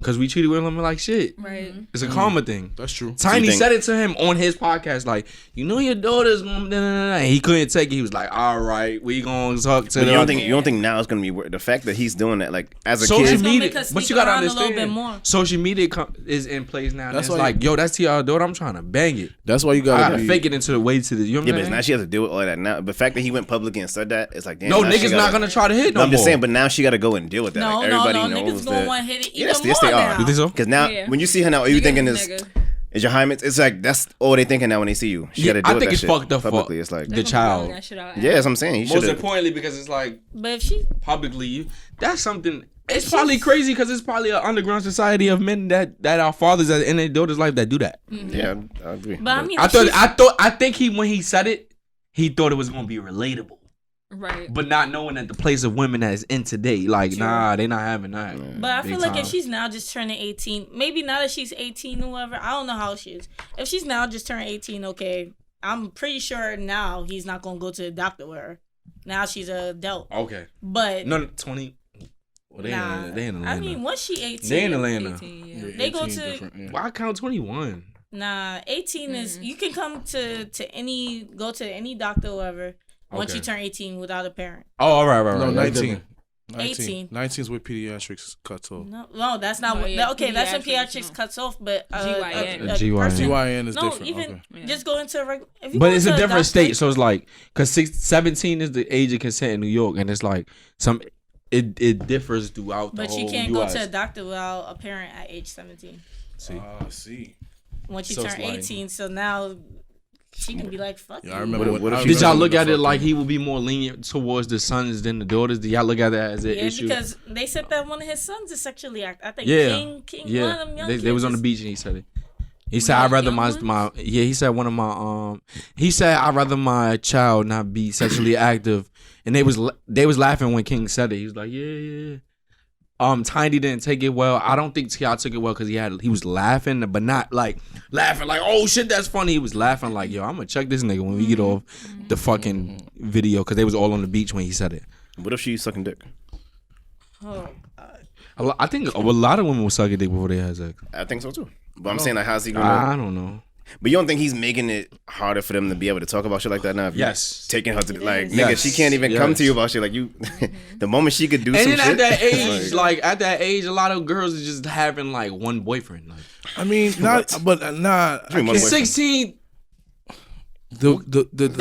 Because we treated women like shit. Right. It's a karma thing. That's true. Tiny think- said it to him on his podcast, like, you know your daughter's gonna. And he couldn't take it. He was like, all right, we gonna talk to But them. you don't think now it's gonna be the fact that he's doing that like as a Social kid? gonna media, make us but you sneak gotta around a little understand, bit more. social media is in place now. That's That's why like, yo, that's T.R. daughter. I'm trying to bang it. That's why you I gotta gotta be, fake it into the way to the. You know Yeah, what but I'm now saying? she has to deal with all that now. The fact that he went public and said that, it's like damn. No, now she niggas gotta- not gonna try to hit no I'm just more. saying, but now she got to go and deal with that. No, like, no, everybody no. knows Niggas gonna that. want to hit it even Yes, more yes, they now. are. You think so? Because now, Yeah. when you see her now, all you Nigga thinking is is nigga. your hymen. It's like that's all they thinking now when they see you. She Yeah, got to deal I with think that it's shit fucked up for publicly. It's like the child. That shit out. yeah, that's what I'm saying. He Most should. importantly, because it's like But if she, publicly, that's something. It's probably crazy because it's probably an underground society of men that are fathers that in their daughter's life that do that. Yeah, I agree. but I mean, I think when he said it, he thought it was gonna be relatable, Right. but not knowing that the place of women that is in today, like nah, they not having that. But I Big feel like time. if she's now just turning 18, maybe now that she's 18 or whatever, I don't know how she is. If she's now just turning 18, okay, I'm pretty sure now he's not gonna go to the doctor with her. Now she's an adult. Okay, But no 20. Well, they nah, in Atlanta. I mean, once she 18, They in Atlanta. 18, yeah. They go 18 to- different, yeah. Why count 21? nah, 18 is you can come to any go to any doctor or whatever once Okay. you turn 18 without a parent. Oh, all right. No, That's 19. different. 18. 19 is with pediatrics cuts off. No, that's not Oh, what. yeah, okay, that's when pediatrics, pediatrics no. cuts off, but GYN. a GYN. person- GYN is No, different. even Okay. Yeah. just go into a regular. But it's a different state, so it's like because 17 is the age of consent in New York, and it's like it differs throughout the But whole you can't US. go to a doctor without a parent at age 17. See, See. Once you So it's turn like- 18, so now she can be like, fuck Yeah, I you. remember. What if I she- did y'all remember look the at it fuck- like he would be more lenient towards the sons than the daughters? Did y'all look at that as an Yeah, issue? because they said that one of his sons is sexually active. I think Yeah, King yeah. one of them young They was kids on the is- beach and he said it. He said, Young- "I'd rather young my ones? yeah." He said one of my He said, "I'd rather my child not be sexually active." And they was laughing when King said it. He was like, "Yeah." Tiny didn't take it well. I don't think T.I. took it well because he was laughing, but not like laughing like, "Oh shit, that's funny." He was laughing like, "Yo, I'm gonna check this nigga when we get off the fucking video," because they was all on the beach when he said it. What if she's sucking dick? Oh, I think a lot of women will suck a dick before they have sex. I think so too. But I'm saying like, how's he gonna? I don't know. But you don't think he's making it harder for them to be able to talk about shit like that now? If you're Yes. taking her to like, is. nigga, Yes. she can't even come Yes. to you about shit like you. The moment she could do And some then shit, at that age, like, a lot of girls are just having like one boyfriend. Like I mean, not, but nah. I mean, one can't- boyfriend? 16. The depends.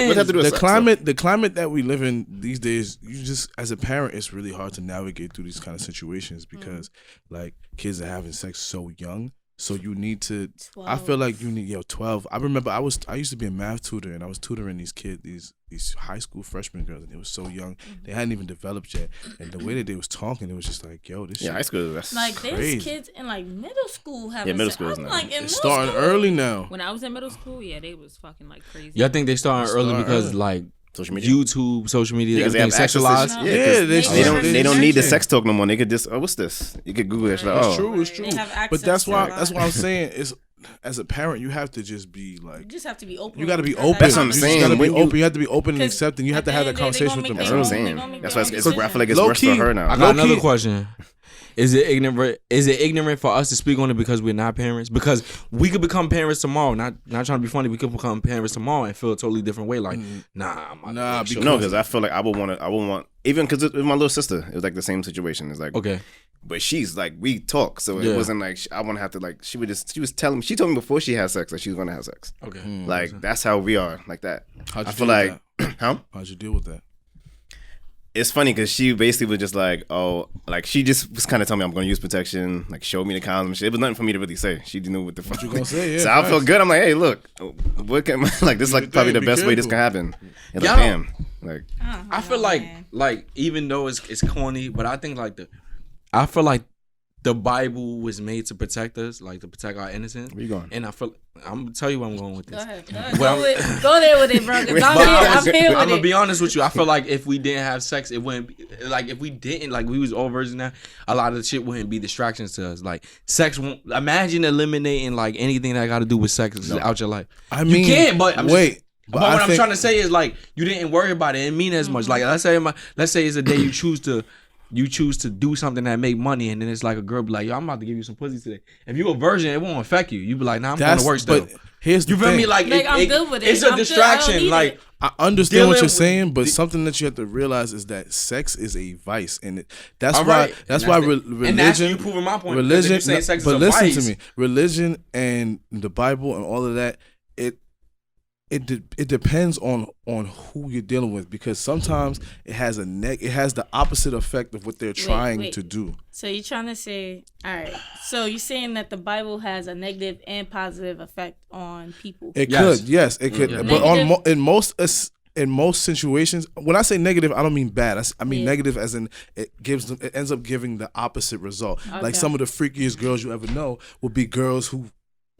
what have to do with the sex, climate that we live in these days, you just as a parent, it's really hard to navigate through these kind of situations because like kids are having sex so young. So you need to. I feel like you need 12. I remember I used to be a math tutor and I was tutoring these kids, these high school freshman girls, and they were so young. They hadn't even developed yet, and the way that they was talking, it was just like, yo, this yeah, shit. high school. That's like crazy. there's kids in like middle school having middle sex. school is I'm nice. like, in It's middle starting school, early now. When I was in middle school, yeah, they was fucking like crazy. Y'all think they starting early Starting because early. like social media. YouTube, social media, Because they everything have access to sexualized? shit. No. Yeah, 'cause Yeah, they don't need the Yeah. sex talk no more. They could just what's this? You could Google that shit. Like, It's oh, true, it's Right. true. They have But access that's to why a lot. that's what I'm saying is, as a parent, you have to just be you like, just have to be open. you got to be with that open. That's what I'm You saying. just gotta be When you- open. You have to be open and 'Cause accepting. You have at to the have end that of the day, they conversation gonna with them. make that's their what I'm own- saying. they gonna make That's their why own it's decision. I feel like it's Low worse key. for her now. I got Low another key- question. Is it ignorant? Is it ignorant for us to speak on it because we're not parents? Because we could become parents tomorrow. Not trying to be funny. We could become parents tomorrow and feel a totally different way. Like, nah, because I feel like I would want even because with my little sister, it was like the same situation. It's like okay. But she's like, we talk, so it wasn't like I want to have to like. She was telling me. She told me before she had sex that she was gonna have sex. Okay, like that's how we are, like that. How'd you I feel deal like, with huh? How'd you deal with that? It's funny because she basically was just like, oh, like she just was kind of telling me I'm gonna use protection, like show me the condoms and shit. It was nothing for me to really say. She knew what the fuck you gonna say. Yeah, so I felt good. I'm like, hey, look, what can like this is like probably the best way this can happen. And like, damn, like I feel like even though it's corny, but I think I feel like the Bible was made to protect us, like to protect our innocence. Where you going? And I feel I'm gonna tell you where I'm going with this. Go ahead. Go there with it, bro. I'm here with it. I'm gonna be honest with you. I feel like if we didn't have sex, it wouldn't be like if we didn't, like we was all virgins now, a lot of the shit wouldn't be distractions to us. Like sex won't imagine eliminating like anything that got to do with sex out your life. I mean, you can't, but wait. But what I'm trying to say is like you didn't worry about it. It didn't mean as much. Like let's say it's a day you choose to do something that make money, and then it's like a girl be like, yo, I'm about to give you some pussy today. If you a virgin, it won't affect you. You be like, nah, I'm going to work still. But here's the you feel thing. me? Like I'm good with it. It's a distraction. Like I understand what you're saying, but something that you have to realize is that sex is a vice, and that's why religion. And that's you proving my point. Religion, you saying sex but is a listen vice. to me. Religion and the Bible and all of that. It depends on who you're dealing with, because sometimes it has the opposite effect of what they're trying to do. So you're trying to say, all right. So you're saying that the Bible has a negative and positive effect on people. It could, yes, it could. Yeah. But in most situations, when I say negative, I don't mean bad. I mean negative as in it ends up giving the opposite result. Okay. Like some of the freakiest girls you ever know will be girls who.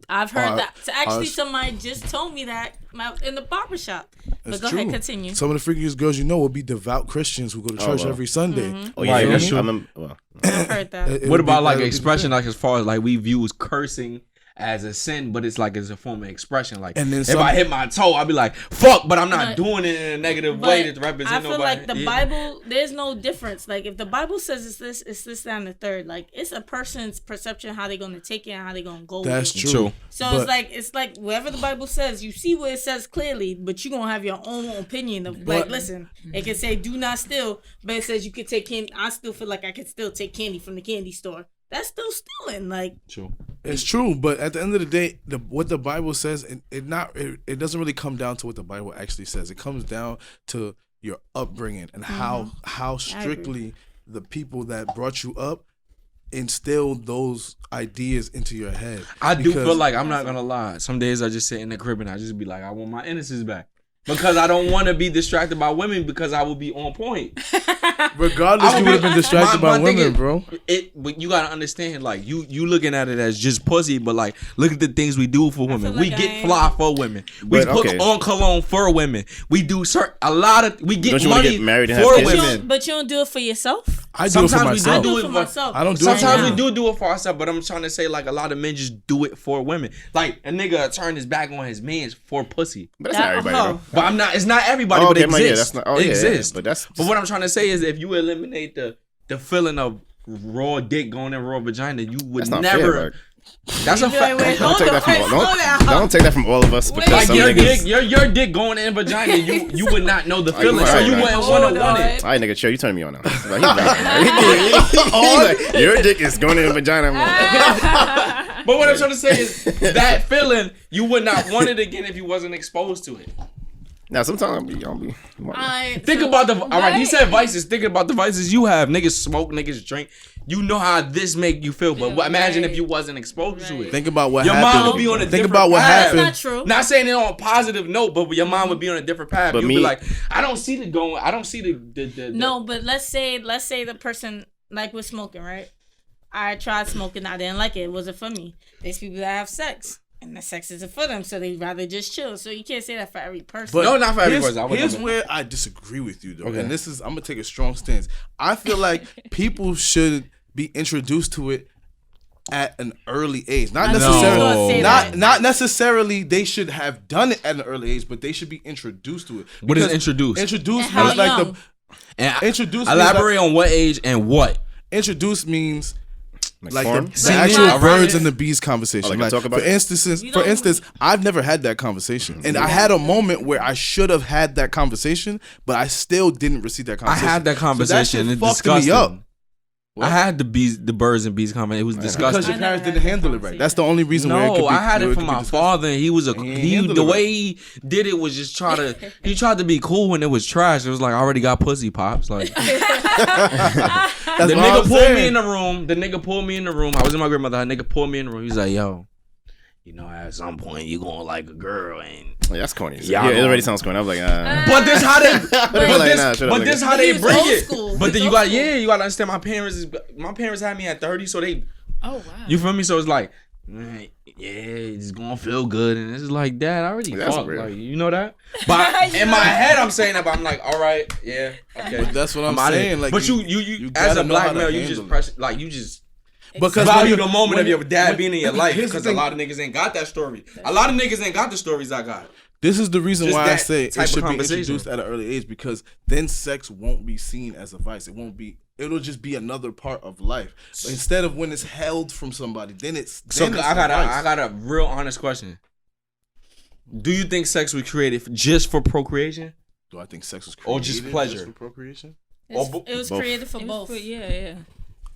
I've heard that. So actually, somebody just told me that in the barbershop. But go ahead, continue. Some of the freakiest girls you know will be devout Christians who go to church every Sunday. Mm-hmm. Oh yeah, that's true. I've heard that. What about like expression, like as far as like we view as cursing as a sin, but it's like as a form of expression. Like, and then if I hit my toe, I'd be like, "Fuck," but I'm not doing it in a negative way to represent nobody. I feel like the Bible, there's no difference. Like, if the Bible says it's this, that, and the third. Like, it's a person's perception how they're gonna take it and how they're gonna go. That's with it. true. So it's like whatever the Bible says, you see what it says clearly, but you're gonna have your own opinion of like, listen, it can say do not steal, but it says you could take candy. I still feel like I could still take candy from the candy store. That's still stealing. Like, true. It's true, but at the end of the day, what the Bible says, it doesn't really come down to what the Bible actually says. It comes down to your upbringing and how strictly the people that brought you up instilled those ideas into your head. I do feel like, I'm not gonna lie, some days I just sit in the crib and I just be like, I want my innocence back. Because I don't want to be distracted by women, because I will be on point. Regardless, you would have been distracted by women, bro. But you gotta understand, like you looking at it as just pussy, but like look at the things we do for women. We get fly for women. We put on cologne for women. We do a lot of. We get money for women. But you don't do it for yourself. I do it for myself. I do it for myself. I don't do it. Sometimes we do it for ourselves, but I'm trying to say like a lot of men just do it for women. Like a nigga turn his back on his mans for pussy. But that's not everybody, bro. But I'm not. It's not everybody, but it exists. It exists. But what I'm trying to say is, if you eliminate the feeling of raw dick going in raw vagina, you would never. That's a fact. Don't take that from all of us. Like your dick going in vagina, you would not know the feeling, so you wouldn't want it. All right, nigga, chill. You turning me on now. Your dick is going in the vagina. But what I'm trying to say is, that feeling, you would not want it again if you wasn't exposed to it. Now, sometimes I'll be. Think about all right, he said vices. Think about the vices you have. Niggas smoke, niggas drink. You know how this make you feel, but imagine if you wasn't exposed to it. Think about what your happened. Your mind would be on a different path. That's not true. Not saying it on a positive note, but your mind would be on a different path. You'd be like, I don't see the No, but let's say the person like was smoking, right? I tried smoking, I didn't like it. It wasn't for me. There's people that have sex, and the sex isn't for them, so they'd rather just chill. So you can't say that for every person. But no, not for every person. Here's where I disagree with you, though. Okay. And I'm gonna take a strong stance. I feel like people should be introduced to it at an early age. Not necessarily they should have done it at an early age, but they should be introduced to it. What is introduced? Introduced means like elaborate on what age and what. Introduce means like form? the actual Alright. birds and the bees conversation. Oh, like like talk about for it? instance, I've never had that conversation, and I had a moment where I should have had that conversation, but I still didn't receive that I conversation. had that conversation. So that It's shit fucked disgusting. me up. I had the birds and bees comment. It was Because disgusting. your I parents never didn't had that handle it right. That's the only reason where it could No, be. I had where it could from be my discussed. father, and he was And he handled the it way he did it was just he tried to be cool when it was trash. It was like I already got pussy pops. Like That's the what nigga I'm pulled saying. me in the room. The nigga pulled me in the room. I was in my grandmother. That nigga pulled me in the room. He's like, yo, you know, at some point you gonna like a girl, and Yeah, that's corny. Yeah, Yeah, I it know. already sounds corny. I was like, but this how they, Like, nah, shut up, but nigga. this how But they he was bring old it. school. But He then you was got old school. you gotta understand. My parents had me at 30, so they, Oh wow. you feel me? So it's like, man, yeah, it's gonna feel good, and it's like, Dad, I already That's fucked. real. Like, you know that? But in my head, I'm saying that, but I'm like, all right, yeah, okay. But that's what I'm outta saying. here. Like, but you as gotta a know how black to male, you handle just it. press, like, you just because value when the you- moment when of your you- dad when- being in your life, here's the because a thing. lot of niggas ain't got that story. A lot of niggas ain't got the stories I got. This is the reason Just why I that say type it of should be conversation. introduced at an early age, because then sex won't be seen as a vice. It won't be. It'll just be another part of life. But instead of when it's held from somebody, then it's. So then it's I got a vice. I got a real honest question. Do you think sex was created just for procreation? Do I think sex was Or created just pleasure? for procreation? It was Both. created for It was both. for- yeah.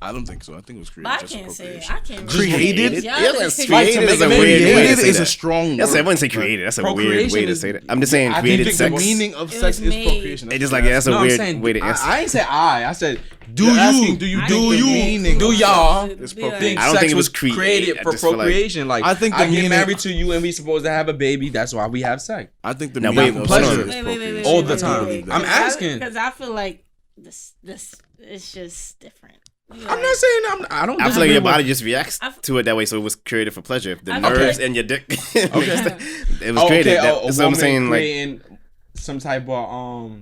I don't think so. I think it was created But I just can't for say it. procreation. I can't Created? Yeah, that's Like, created to is a make it weird way to Created say is a that. strong That's word. I wouldn't say created. That's a weird Procreation way to is- say that. I'm just saying I created think sex. The meaning of It sex was is made. procreation. It's just like that's a No, I'm weird saying way to answer. I ain't say I said do You're you asking, do you think the meaning do of y'all sex is think procreation? I don't sex think it was was created. created I for just feel like- procreation? Like I think the I get meaning- married to you and we supposed to have a baby. That's why we have sex. I think the Now, meaning wait, of hold sex on. is Wait, procreation. All the I do time. believe that. I'm asking. Because I feel like this it's just different. I'm not saying I don't. I feel like disagree your with- body just reacts I f- to it that way, so it was created for pleasure. The I feel nerves like- and your dick. Okay. It was created. a That's what I'm woman saying. Like, creating some type of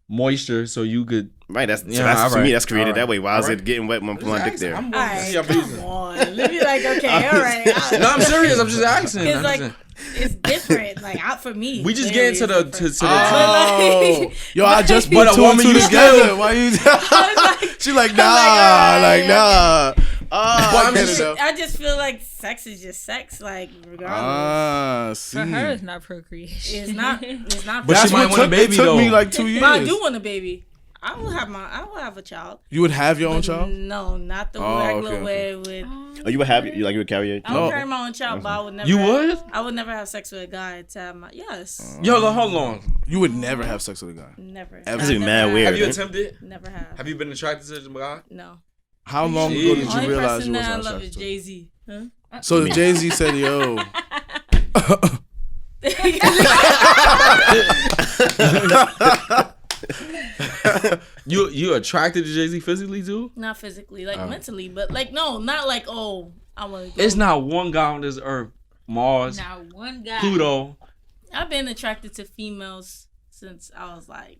moisture so you could. right. That's Yeah, so that's to alright, me. That's created that alright, way. Why is alright. it getting wet when I put my dick there? I'm All willing to see right, your views. come on. Let me like, okay, all right. No, I'm serious. I'm just asking. It's I'm like just- it's different. Like out for me. we just clearly get into it's the different. Oh, yo, I just But put a two and woman two you together. still- Why you? like- She like I'm nah, like, like nah. But I I'm get just- it though. I just feel like sex is just sex. Like regardless, Ah, see. For her, it's not procreation. it's not. It's not. But she That's might what want a took, baby, it took me though. like 2 years. But I do want a baby. I will have a child. You would have your own But child? No, not the Oh, regular okay, way with. Oh, you would have you would carry it. I would No. carry my own child, but I would never. You would? I would never have sex with a guy to have my. Yes, Yo, hold on. You would never have sex with a guy. never. Ever. I This is never mad have. weird. Have you man. attempted? Never have. Have you been attracted to the guy? No. How long ago Jeez. did you Only realize person you that I wasn't love is attracted to? Jay Z. Huh? So Jay Z said, "Yo, You attracted to Jay Z physically too? Not physically, like mentally, but like no, not like oh, I want to. It's not one guy on this earth. Mars, Not one guy. Pluto. I've been attracted to females since I was like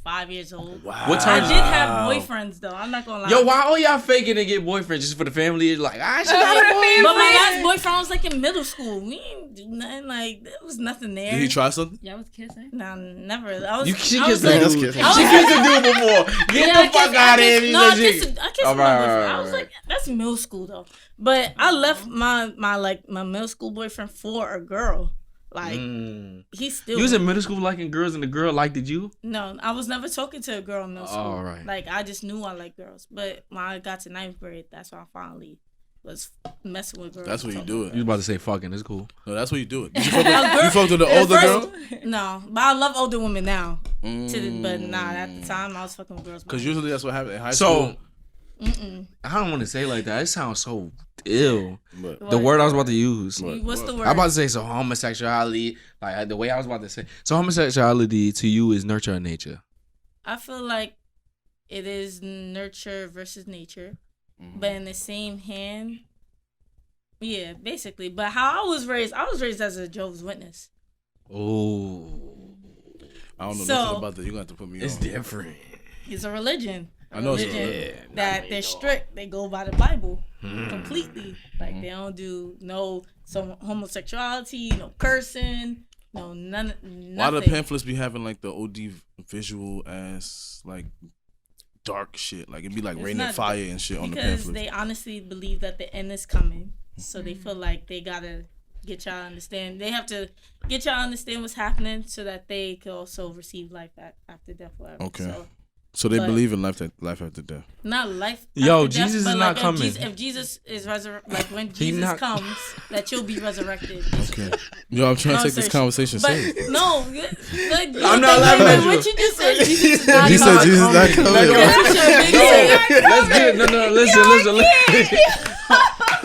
5 years old. wow." What I time? did have boyfriends though. I'm not gonna lie. Yo, why all y'all faking and get boyfriends just for the family? It's like, she got a boyfriend. But my last boyfriend was like in middle school. We ain't do nothing. Like there was nothing there. Did he try something? Y'all was kissing? Nah, never. I was. She I kissed was the like, That's dude. kissing. She kissed the dude before. Get Yeah, the fuck out of here. No, I She- kissed All my right, boyfriend. all I right, was all like, that's middle school though. But I left my middle school boyfriend for a girl. Like he still. You was in middle school liking girls and the girl liked you? No, I was never talking to a girl in middle school. All right. Like I just knew I liked girls. But when I got to 9th grade, that's when I finally was messing with girls. That's when you do You it. was about to say fucking. It's cool. No, that's what you do it. Did you fucked with the older girl? No, but I love older women now. Mm. But nah, at the time I was fucking with girls. Because usually that's what happens in high school. So, I don't want to say like that. It sounds so ill. But The word I was about to use. What's the word? I'm about to say so homosexuality, like the way I was about to say. So homosexuality to you is nurture or nature. I feel like it is nurture versus nature, but in the same hand, yeah, basically. But how I was raised as a Jehovah's Witness. Oh, I don't know So- nothing about that. You're going to have to put me it's on. different. It's a religion. I know it's a religion religion. that they're strict. They go by the Bible completely. Like they don't do some homosexuality, no cursing, no nothing. Why do pamphlets be having like the OD visual ass like dark shit. Like it'd be like It's rain not and fire and shit on the because pamphlets. they honestly believe that the end is coming, so they feel like they gotta get y'all understand. They have to get y'all understand what's happening so that they can also receive life after death. Whatever. Okay. So they believe in life after death. Not life. Yo, after death, Jesus but is like not coming. If Jesus is resurrected, like when Jesus comes, that you'll be resurrected. Okay. Yo, I'm trying to take this conversation serious. But no, I'm not laughing at you. What you just said, Jesus is not You said coming. Jesus is not coming. Let's get listen. Wait.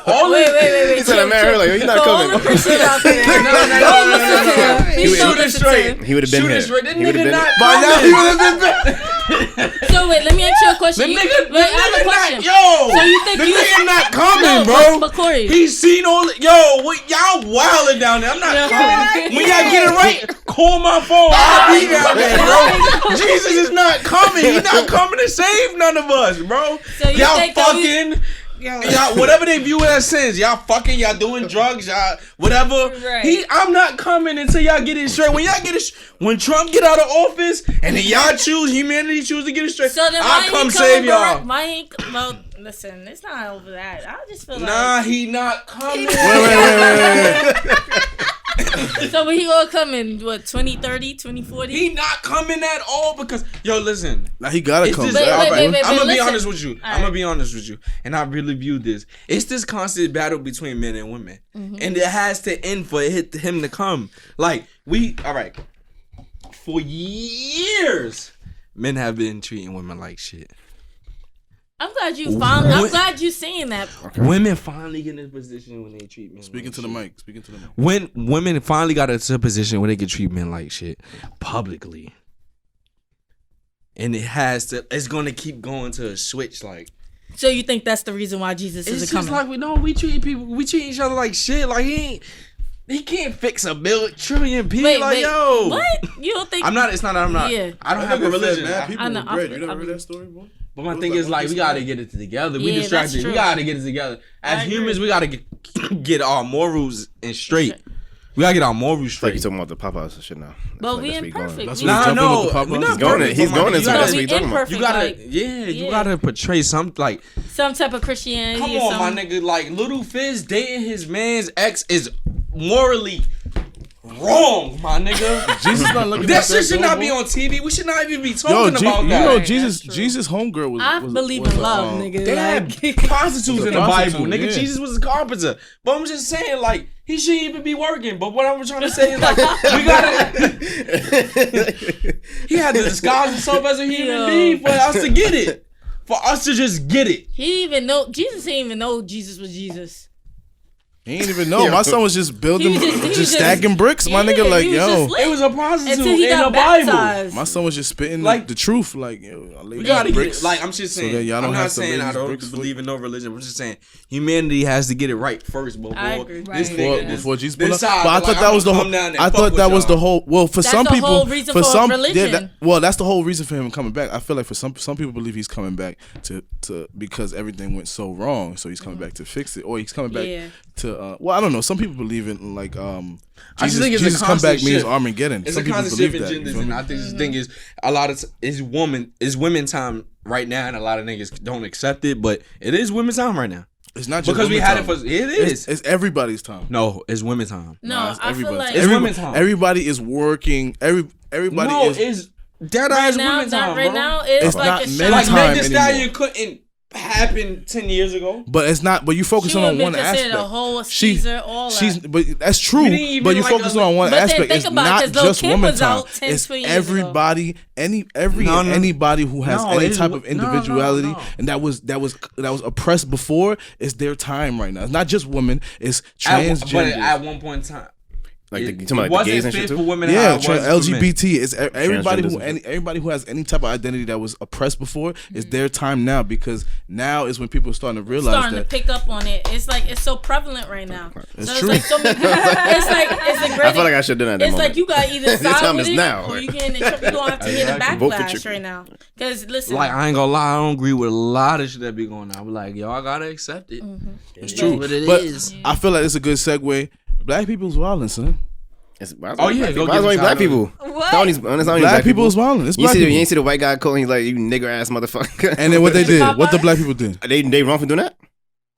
He said, "Man, her like, you're not For all the coming." Christians out there, No. listen to him. Please don't Shoot it listen to straight. him. He would have been Shoot here. it straight. That He would've nigga been not here. coming. By now he would have been. So wait, let me ask you a question. The You- nigga, wait, I have a question. yo. So you think the you nigga not coming, No, bro? But Cory, He's seen all. Yo, y'all wilding down there. I'm not Yeah. coming. When y'all get it right, call my phone. I'll be down there, bro. Jesus is not coming. He's not coming to save none of us, bro. So you y'all think that fucking. Y'all, whatever they view it as sins, y'all fucking, y'all doing drugs, y'all whatever. Right. I'm not coming until y'all get it straight. When y'all get it, when Trump get out of office and then y'all humanity choose to get it straight, so then why I'll ain't come he save coming, y'all. Why ain't? Well, listen, it's not over that. I just feel Nah, like. he not coming. Wait. So when he all coming? What 2030, 2040? He not coming at all because yo, listen. Now he gotta It's come this, back. wait, I'm gonna be listen. honest with you. All I'm gonna right. be honest with you, and I really view this. It's this constant battle between men and women, Mm-hmm. and it has to end for him to come. Like all right, for years, men have been treating women like shit. I'm glad you found. I'm glad you saying that. Women finally get in a position when they treat men. Speaking like to the shit. mic. Speaking to the mic. When women finally got into a position where they can treat men like shit publicly. And it's gonna keep going to a switch like. So you think that's the reason why Jesus It's isn't just coming? like we treat each other like shit. Like he can't fix $1 trillion people. Wait, yo, what? You don't think? I'm not. Yeah. I don't have a religion. People I know, with bread. I- You never I- heard that story, boy? But my thing is like we gotta get it together. We Yeah, distracted. that's We true. gotta get it together. As I agree. humans, we gotta get our morals in straight. We gotta get our morals It's like you straight. talking about the Popeyes and shit now. But we imperfect. That's We- what Nah, jumping no, with the Popeyes? we not He's going perfect, he's but going my- into you that's gotta- what you talking about. imperfect. You gotta, like, you yeah. gotta portray some like. some type of Christianity. Come or on, my something. nigga. Like Little Fizz dating his man's ex is morally wrong, my nigga. Jesus not looking That at shit should though, not boy. be on TV. We should not even be Yo, talking about you that. know That's Jesus. true. Jesus' homegirl was. I was believe was in a, love, nigga. They had Like, prostitutes Was a in the Bible, prostitute, nigga. yeah. Jesus was a carpenter. But I'm just saying, like, he shouldn't even be working. But what I'm trying to say is, like, we gotta. He had to disguise himself as a human Yo. being for us to get it. For us to just get it. he didn't even know. Jesus didn't even know Jesus was Jesus. He didn't even know. My son was just building, He was just, just- stacking bricks. My Yeah, nigga, like, he was yo. just lit It was a prostitute until he in got the Bible. baptized. My son was just spitting Like- the truth. Like, yo, I laid We gotta these get bricks. it. Like I'm just so saying. that y'all don't I'm have not to saying lay I these don't bricks for- believe in no religion. I'm just saying humanity has to get it right first before I agree. this Right. nigga. Before Jesus. this But side, I like, thought that I'ma was the come whole. down and I fuck thought with that was the y'all. whole. Well, for That's some the people, whole reason for some, religion. well, that's the whole reason for him coming back. I feel like for some people believe he's coming back to because everything went so wrong, so he's coming back to fix it, or he's coming back Yeah. to. Well, I don't know. Some people believe in like I just Jesus. think it's a Jesus come back constant means shift. Armageddon. It's Some a people constant believe shift in that. you genders, feel and me? I think this thing is a lot of it's women time right now, and a lot of niggas don't accept it, but it is women's time right now It's not just because we women's had it time. for it is. It's everybody's time. No, it's women's time. No, It's I feel everybody's like It's women's time. Everybody is working. Everybody No, is. it's dead right eyes now, women's time, right bro. now, it's It's like not a men's shot. Like time Megan Thee anymore. Stallion couldn't happen 10 years ago. But it's not. But you focusing She on would one be considered aspect. a whole She- Caesar, all She's, that. but that's true. We didn't even But you like focusing a- on one But then aspect. think It's about it, not 'cause Lil' just Kim woman was time. out 10, It's 20 years ago. everybody, No. anybody who has No, any it's type wo- of individuality, no. and that was oppressed before. It's their time right now. It's not just women. It's But transgender. at one point in time, Like it, you talking it about the gays wasn't and shit fit too? for women. Yeah, how it was for men. LGBT is everybody who Transgenderism. everybody who has any type of identity that was oppressed before. It's their time now, because now is when people are starting to realize Starting to that. pick up on it. It's like it's so prevalent right now. It's so true. It's like so many. it's a great. I feel like I should have done that. It's like you got either Your side time with is it, now. or you gonna have to hear the Vote for backlash chicken. right now. Because listen, Like I ain't gonna lie, I don't agree with a lot of shit that be going on. I'm like, yo, I gotta accept it. It's It true, is what it but is. I feel like it's a good segue. Black people's wilding, son. Oh yeah, go why get is only black people? What? Black people is wilding. It's black people. You ain't see the white guy calling like you nigger ass motherfucker. And then what they did? What the black people did? They wrong for doing that?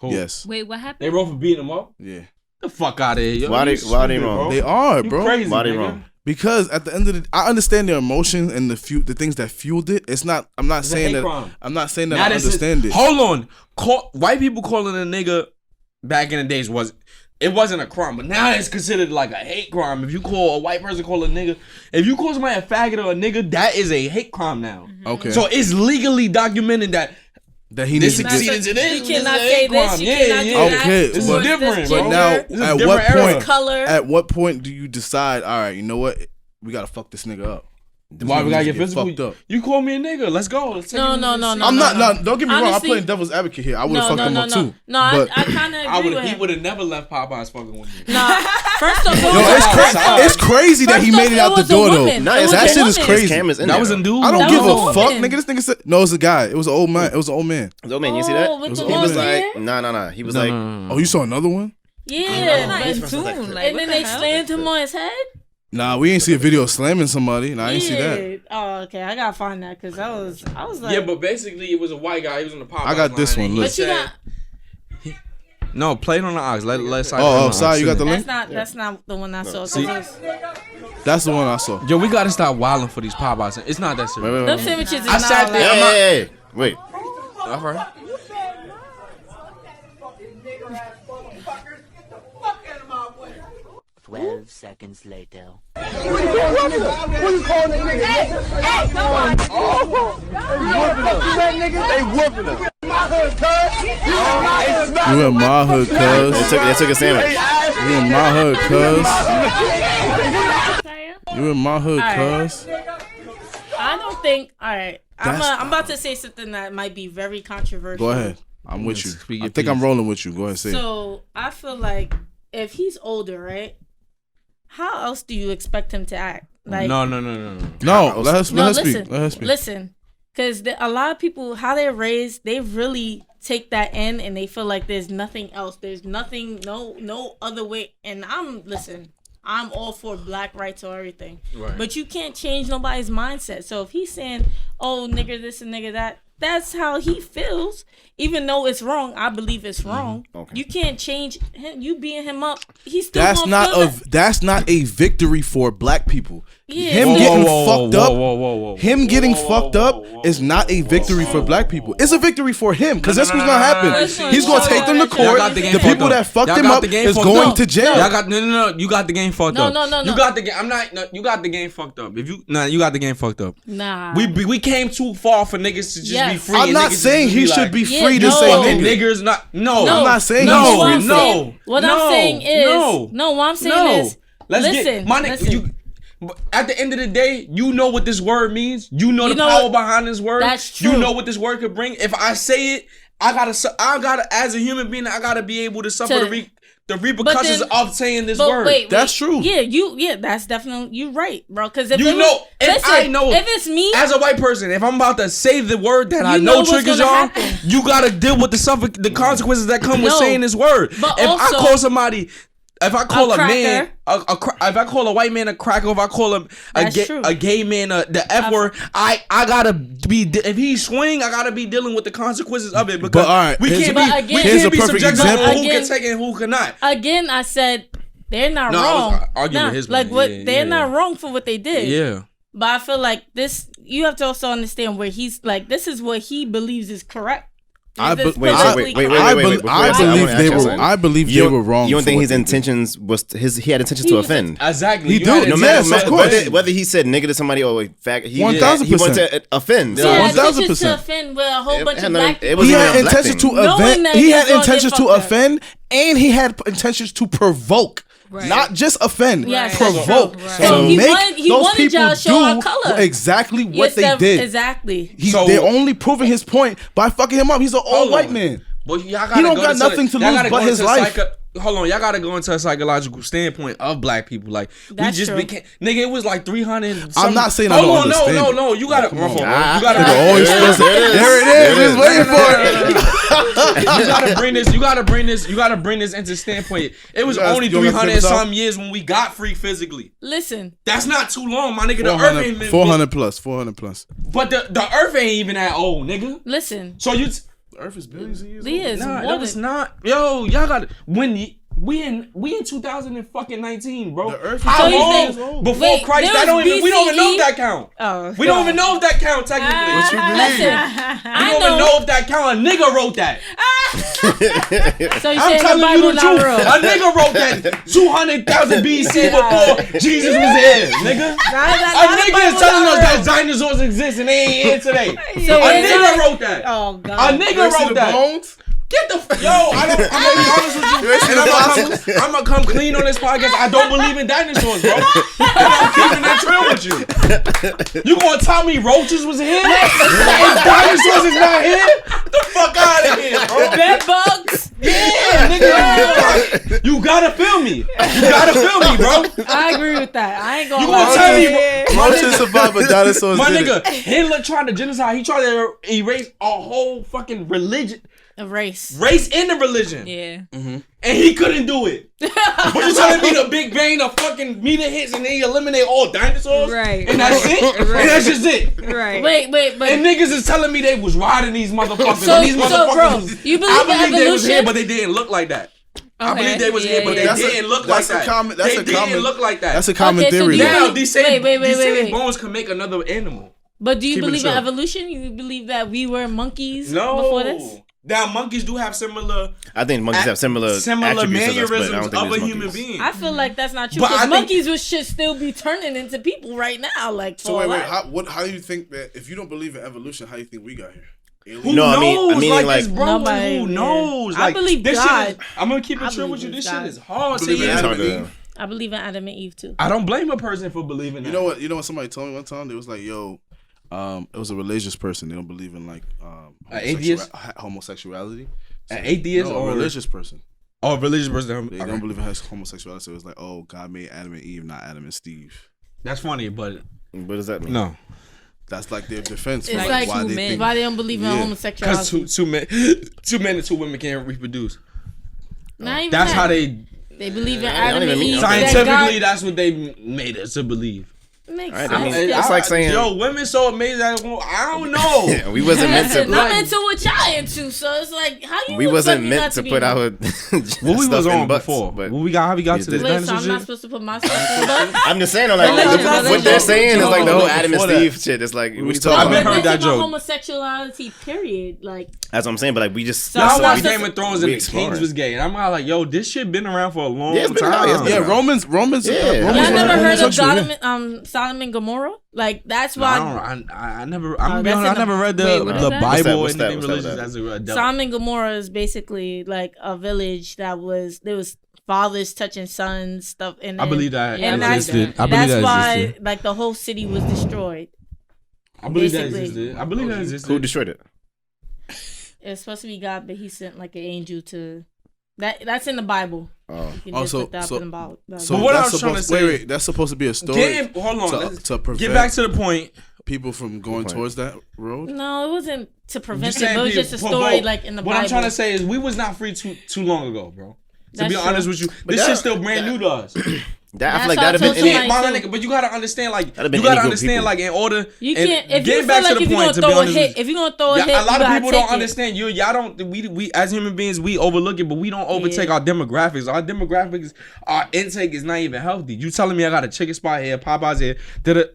Cool. Yes. Wait, what happened? They wrong for beating them up. Yeah. The fuck out of here. Yo. Why they wrong? They are, You bro. crazy, Why they nigga. wrong? Because at the end of the, I understand their emotions and the things that fueled it. It's not. I'm not It's a saying hate that. crime. I'm not saying that Now I this understand it. Hold on. White people calling a nigga back in the days wasn't a crime, but now it's considered like a hate crime. If you call a white person call a nigga, if you call somebody a faggot or a nigga, that is a hate crime now. Okay. So it's legally documented that he this needs to succeeded to this. You cannot This is a say hate this. crime. You Yeah, cannot do yeah. that. Okay, This is towards different, this bro. But now, gender, It's a at different what era. point? color. At what point do you decide? All right, you know what? We gotta fuck this nigga up. Why we gotta get fucked physical? up? You call me a nigga. Let's go. Let's take No, it no, easy. no, no. I'm not. No, don't get me wrong. I'm Honestly- playing devil's advocate here. I would have No, fucked no, him no, up no. too. No, But I kind of agree with He him. would have never left Popeyes fucking with me. Nah, first of all, yo, it's crazy that he made it out the door though. No, It was that a shit is woman. crazy. His cameras in That there, was a though. dude. I don't That give was a a fuck, woman. nigga. This nigga said no. It was a guy. It was an old man. It was an old man. Oh man, you see that? Oh, with It the was He was long hair? like, nah. He was No, like, no, no, no. Oh, you saw another one? Yeah, Not in but- tune. Like, and what then the they hell? slammed him on his head. Nah, we ain't see a video slamming somebody. Nah, I ain't see that. Yeah. Oh, okay. I gotta find that because I was like, Yeah, but basically it was a white guy. He was on the Popeyes. I got this line, one, and look. he but you said- got. No, play it on the ox. Let's. Oh, sorry, you got the link? That's not the one I saw. See? That's the one I saw. Yo, we gotta stop wilding for these Popeyes. It's not that serious. Them sandwiches is I not sat there- like- hey, wait. All right. 12 seconds later. You in my hood, cuz. They took a sandwich. You in my hood, cuz. You in my hood, Alright. cuz. I don't think. All right, I'm That's- about to say something that might be very controversial. Go ahead. I'm with you. Speak I your think I'm piece. rolling with you. Go ahead, say it. So I feel like if he's older, right? How else do you expect him to act? Like No. No, let her no, speak. listen, Let her speak. listen, because a lot of people, how they're raised, they really take that in and they feel like there's nothing else. There's nothing, no other way. And I'm all for black rights or everything. Right. But you can't change nobody's mindset. So if he's saying, "Oh, nigger this and nigger that," that's how he feels. Even though it's wrong, I believe it's wrong. Okay. You can't change him. You beating him up. He's still. That's gonna not feel a that. that's not a victory for black people. Yeah. Him Whoa, getting whoa, fucked whoa, up. whoa, whoa, whoa. Him getting Whoa, fucked whoa, up whoa, is not a victory for black people. It's a victory for him because that's what's no, gonna no, happen. no, He's gonna take them to Y'all court. got the game The fucked people up. that fucked Y'all him got up the game is fucked going up. to jail. Y'all got no. You got the game fucked No, up. no, no, You no. got the game. I'm not. No, you got the game fucked up. If you you got the game fucked up. Nah. We came too far for niggas to just Yes. be free. I'm and not niggas saying just he like, should be Yeah, free to no. say fucking nigga. niggers. Not no. I'm not saying no. he's what I'm free. saying, what I'm saying is, no. what I'm saying No. is, Let's listen, get my nigga. listen. You. At the end of the day, you know what this word means. You know You the know power what- behind this word. That's You true. know what this word could bring. If I say it, I gotta as a human being, I gotta be able to suffer the repercussions then- of saying this But word. wait, That's true. Yeah, that's definitely you right, bro. Because if You it was, know, if I know- if it's me, As a white person, if I'm about to say the word that I You know know what's triggers gonna y'all, happen. you gotta deal with the consequences that come with No. saying this word. But if I also- call somebody, if I call a man, cracker. if I call a white man a cracker, if I call him That's true. a gay man the F word, I gotta be. If he swing, I gotta be dealing with the consequences of it because But, all right, we here's can't a- be. But again- we here's can't a be perfect subjective on example. who can Again- take it and who cannot. again, I said they're not No, I was wrong. arguing with his man. like what Yeah, they're yeah. not wrong for what they did. Yeah. But I feel like this. You have to also understand where he's like. This is what he believes is correct. I This is be- wait, politically wait, correct. I wait, believe before I say, I they wanna ask you were. something. I believe You they don't- were wrong. You don't for think what his they did. intentions was he had intentions He to was- offend? Exactly. He You do. had No it. matter- Yes, of course. Whether he said nigga to somebody or fag, he 1000%. wanted to offend. Yeah, So, 1000%. to offend with a whole It bunch had of nothing- black it people. wasn't He even had a black intentions thing. to Knowing offend. that He he's had gonna intentions get to fucked up. offend, and he had intentions to provoke. Right. Not just offend, Yes, provoke. that's And true. So he make wanted- he those wanted people y'all to show our do color. exactly what Yes, they that- did. Exactly. They're only proving his point by fucking him up. He's an old Hold white on. man. But y'all He don't got nothing to y'all lose gotta but go his into life. hold on, y'all gotta go into a psychological standpoint of black people. Like That's we just true. became, nigga. It was like 300. I'm not saying I don't understand no. You gotta, Come on. you There gotta, it is. Just waiting for it. you gotta bring this into standpoint. It was only 300 and some years when we got free physically. Listen, That's not too long, my nigga. The earth ain't been 400 plus. But the earth ain't even that old, nigga. listen. So you. The earth is billions of years old. Leah's Nah, more no, it's than not. Yo, y'all got we in 2019, bro. The earth is How billions long years old. before Wait, Christ? there That was don't even, we don't even know BCE? if that count. Oh, We don't even know if that count technically. What you mean? Listen, We I don't even know. know if that count. A nigga wrote that. So you I'm saying the telling you Bible the not truth. real? A nigga wrote that 200,000 BC before Jesus was here, nigga. A nigga is telling us that dinosaurs exist and they ain't here today. So A it's nigga not- wrote that. Oh A God. nigga wrote that. Bones? Get the yo! I'm gonna be honest with you. And I'm gonna come clean on this podcast. I don't believe in dinosaurs, bro. And I'm keeping that trail with you. You gonna tell me roaches was here? And dinosaurs is not here? Get the fuck out of here, bro. Bed bugs. Yeah, nigga. You gotta feel me. You gotta feel me, bro. I agree with that. I ain't gonna. You gonna lie. tell me, Roaches survived, but dinosaurs my did nigga, Hitler tried to genocide. He tried to erase a whole fucking religion, A race. race in the religion. Yeah. And he couldn't do it. But you telling me the Big Bang, the fucking meter hits and they eliminate all dinosaurs? Right. And that's it? And that's just it? Right. Wait, but And niggas is telling me they was riding these motherfuckers. So- and these so, motherfuckers bro, was, you believe I in believe they was here, evolution? but they didn't look like that. I Okay. believe they was here, but Yeah, they yeah. didn't look like that. That's They a didn't common look like that. That's a common Okay, so theory. do you though. Now, believe- these same, wait. these same bones can make another animal. But do you Keep it believe in chill. evolution? You believe that we were monkeys No. before this? Now, monkeys do have similar I think monkeys have similar attributes to us, but I mannerisms don't think of a there's human monkeys. being. I feel like that's not true But I because think- monkeys should still be turning into people right now. Like, So for wait, a lot. how do you think that if you don't believe in evolution, how do you think we got here? Who Aliens? No, I knows? mean, like, like- this, bro. Nobody, Who man. knows? I Like, believe this God. shit is, I'm gonna keep I it true with believe you. This in shit God. is hard. Believe See, in It's Adam hard and to. Eve. I believe in Adam and Eve too. I don't blame a person for believing that. You know what somebody told me one time? They was like, yo, it was a religious person. They don't believe in like atheist? homosexuality. An atheist No, or a religious person. Oh, a religious person. They don't believe in homosexuality. So it was like, oh, God made Adam and Eve, not Adam and Steve. That's funny, but What does that mean? no. That's like their defense. It's for like why two they men. think. Why they don't believe in Yeah. Because homosexuality? two men and two women can't reproduce. Not even That's that. how they They believe in don't Adam even and mean Eve. that. that scientifically. God- That's what they made us to believe. Makes Right, sense. I mean, Yeah. it's like saying Yo, women so amazing. I don't know. we wasn't meant to. Listen, I'm into what y'all into, so it's like, how you? We expect wasn't me meant not to be put one? our What we stuff was in on butts, before? but What we got? How we got we to this did. Wait, so dinosaur I'm not shit? supposed to put my stuff in butt? I'm just saying, like Religion, what religion. they're saying is like the whole No, Adam and before that. Steve shit. It's like we talking talking. I've been about- heard that That's about joke. homosexuality, period. Like, That's what I'm saying. But like we just. So That's I'm why not Game supposed of Thrones we and the Kings exploring. was gay. And I'm like, yo, this shit been around for a long Yeah, it's been time. around, it's been Yeah, around. Romans. Yeah. Romans Y'all y'all were never heard of homosexual, Sodom and Gomorrah? Like, that's No, why I never. I'm gonna be that's honest, in I never read Wait, what is the that? Bible or What's that? anything What's that? religious as a adult. Sodom and Gomorrah is basically like a village that there was fathers touching sons, stuff. And I then- believe that and existed. that's, I believe that's that why existed. like the whole city was destroyed. I believe that basically. existed. I believe that existed. Who destroyed it? It's supposed to be God, but he sent like an angel to that's in the Bible. Oh, You can Oh, just so- look that up so- in the Bible. So But what I that's was trying to supposed, say- wait, that's supposed to be a story Hold on. let's to prevent get back to the point. people from going point. towards that road. No, it wasn't to prevent Just it, but it was saying just a people- story but like in the what Bible. I'm trying to say is we was not free too long ago, bro. To That's be honest true. with you, But this that- shit's still brand new to us. that I That's feel like how I that'd have told been any. somebody- My nigga, but you gotta understand, like, That'd have been you gotta any group of understand, people. like, in order. You and can't if you getting feel back like to the if you're point, gonna to be throw a honest hit, with if you're gonna throw a yeah, hit, a lot you of gotta people take don't it. understand. Y'all don't. We as human beings, we overlook it, but we don't overtake Yeah. our demographics. Our demographics, our intake is not even healthy. You telling me I got a chicken spot here, Popeyes here,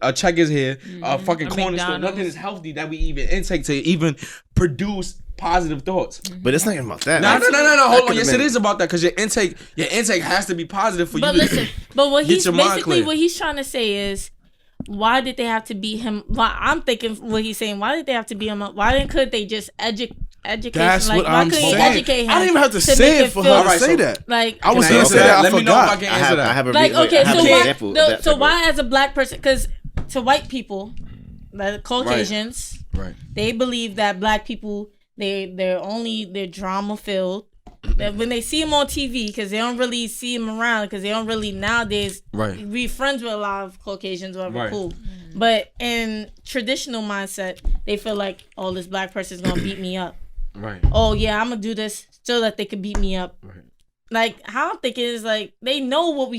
a Checkers here, a fucking A corner store. McDonald's. Nothing is healthy that we even intake to even produce positive thoughts. But it's not even about that. No. That Hold on. could've Yes, been- it is about that because your intake has to be positive for But you. listen, but what Get he's your mind basically clear. what he's trying to say is, why did they have to beat him? Why I'm thinking what he's saying. Why did they have to beat him up? Why didn't could they just educate? That's Like, what why I'm couldn't he saying. educate him? I didn't even have to make say it for feel- her Alright, to say so- that. Like, I was Can I gonna answer say that. I Let me know if I forgot. can I answer have, that. I have a like wait, okay, I have so an why? example of that So type of- why, as a black person, because to white people, the Caucasians, Right. they believe that black people they're drama filled, that when they see him on TV, because they don't really see him around, because they don't really nowadays be friends with a lot of Caucasians, whatever, cool. But in traditional mindset, they feel like, oh, this black person's gonna beat me up. Right. Oh yeah, I'm gonna do this so that they can beat me up. Right. Like how I'm thinking is like they know what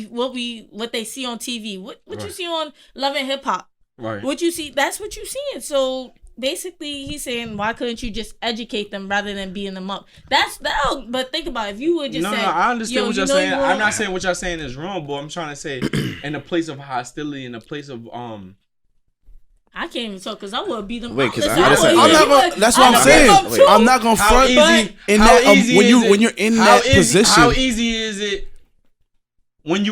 they see on TV. What you see on Love and Hip Hop. Right. What you see, that's what you seeing. So basically, he's saying, why couldn't you just educate them rather than beating them up? But think about it. If you would just say, I understand what you're saying. I'm not saying what you're saying is wrong, but I'm trying to say, in a place of hostility, in a place of I can't even talk because I would beat them. Wait, because I'm not gonna. That's what I'm saying. I'm not gonna front in that when you're in that position. How easy is it when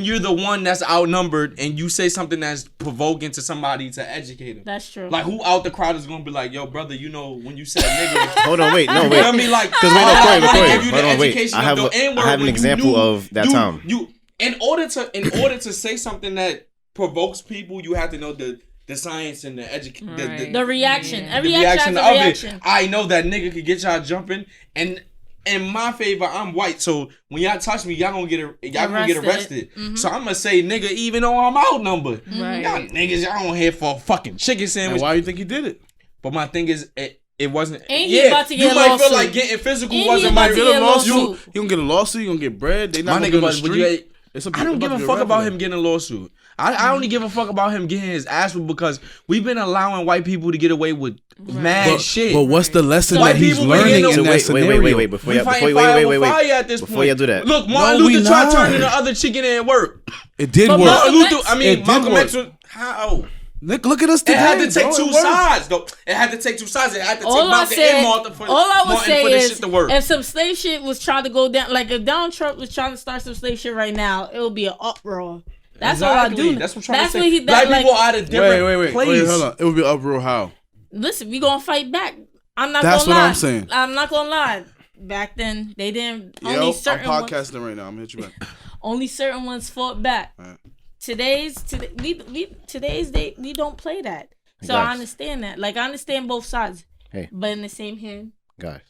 you're the one that's outnumbered and you say something that's provoking to somebody to educate them? That's true. Like who out the crowd is gonna be like, yo, brother, you know when you said nigga. Hold on, wait, no, wait. You know what I mean? Like, because hold on, wait. I have an example of that time. In order to say something that provokes people, you have to know the science and the the reaction. Every reaction of it. I know that nigga could get y'all jumping, and in my favor, I'm white, so when y'all touch me, y'all gonna get arrested. Mm-hmm. So I'm gonna say nigga, even though I'm outnumbered. Right. Y'all niggas, y'all on here for a fucking chicken sandwich. And why you think he did it? But my thing is, it wasn't. And he about to get you might feel like getting physical wasn't my get a lawsuit. You gonna get a lawsuit. You gonna get bread. They not gonna go to the street. I don't give a fuck about him getting a lawsuit. I only give a fuck about him getting his ass whipped because we've been allowing white people to get away with mad shit. But what's the lesson that he's learning in that scenario? Wait. Before you do that. Look, Martin Luther tried turning the other chicken and it worked. It did work. Malcolm X. How? Look at us today. It had to take two sides, though. It had to take two sides. It had to take Malcolm and Martin for this shit to work. If some slave shit was trying to go down, like if Donald Trump was trying to start some slave shit right now, it would be an uproar. That's what I do. That's what I'm trying to say. Black people are at a different place. Wait, hold on. It would be an uproar how? Listen, we gonna fight back. I'm not That's gonna lie. That's what I'm saying. I'm not gonna lie. Back then, they didn't. I'm podcasting right now. I'm gonna hit you back. Only certain ones fought back. Right. Today's day, we don't play that. So guys, I understand that. Like I understand both sides. Hey, but in the same hand, guys,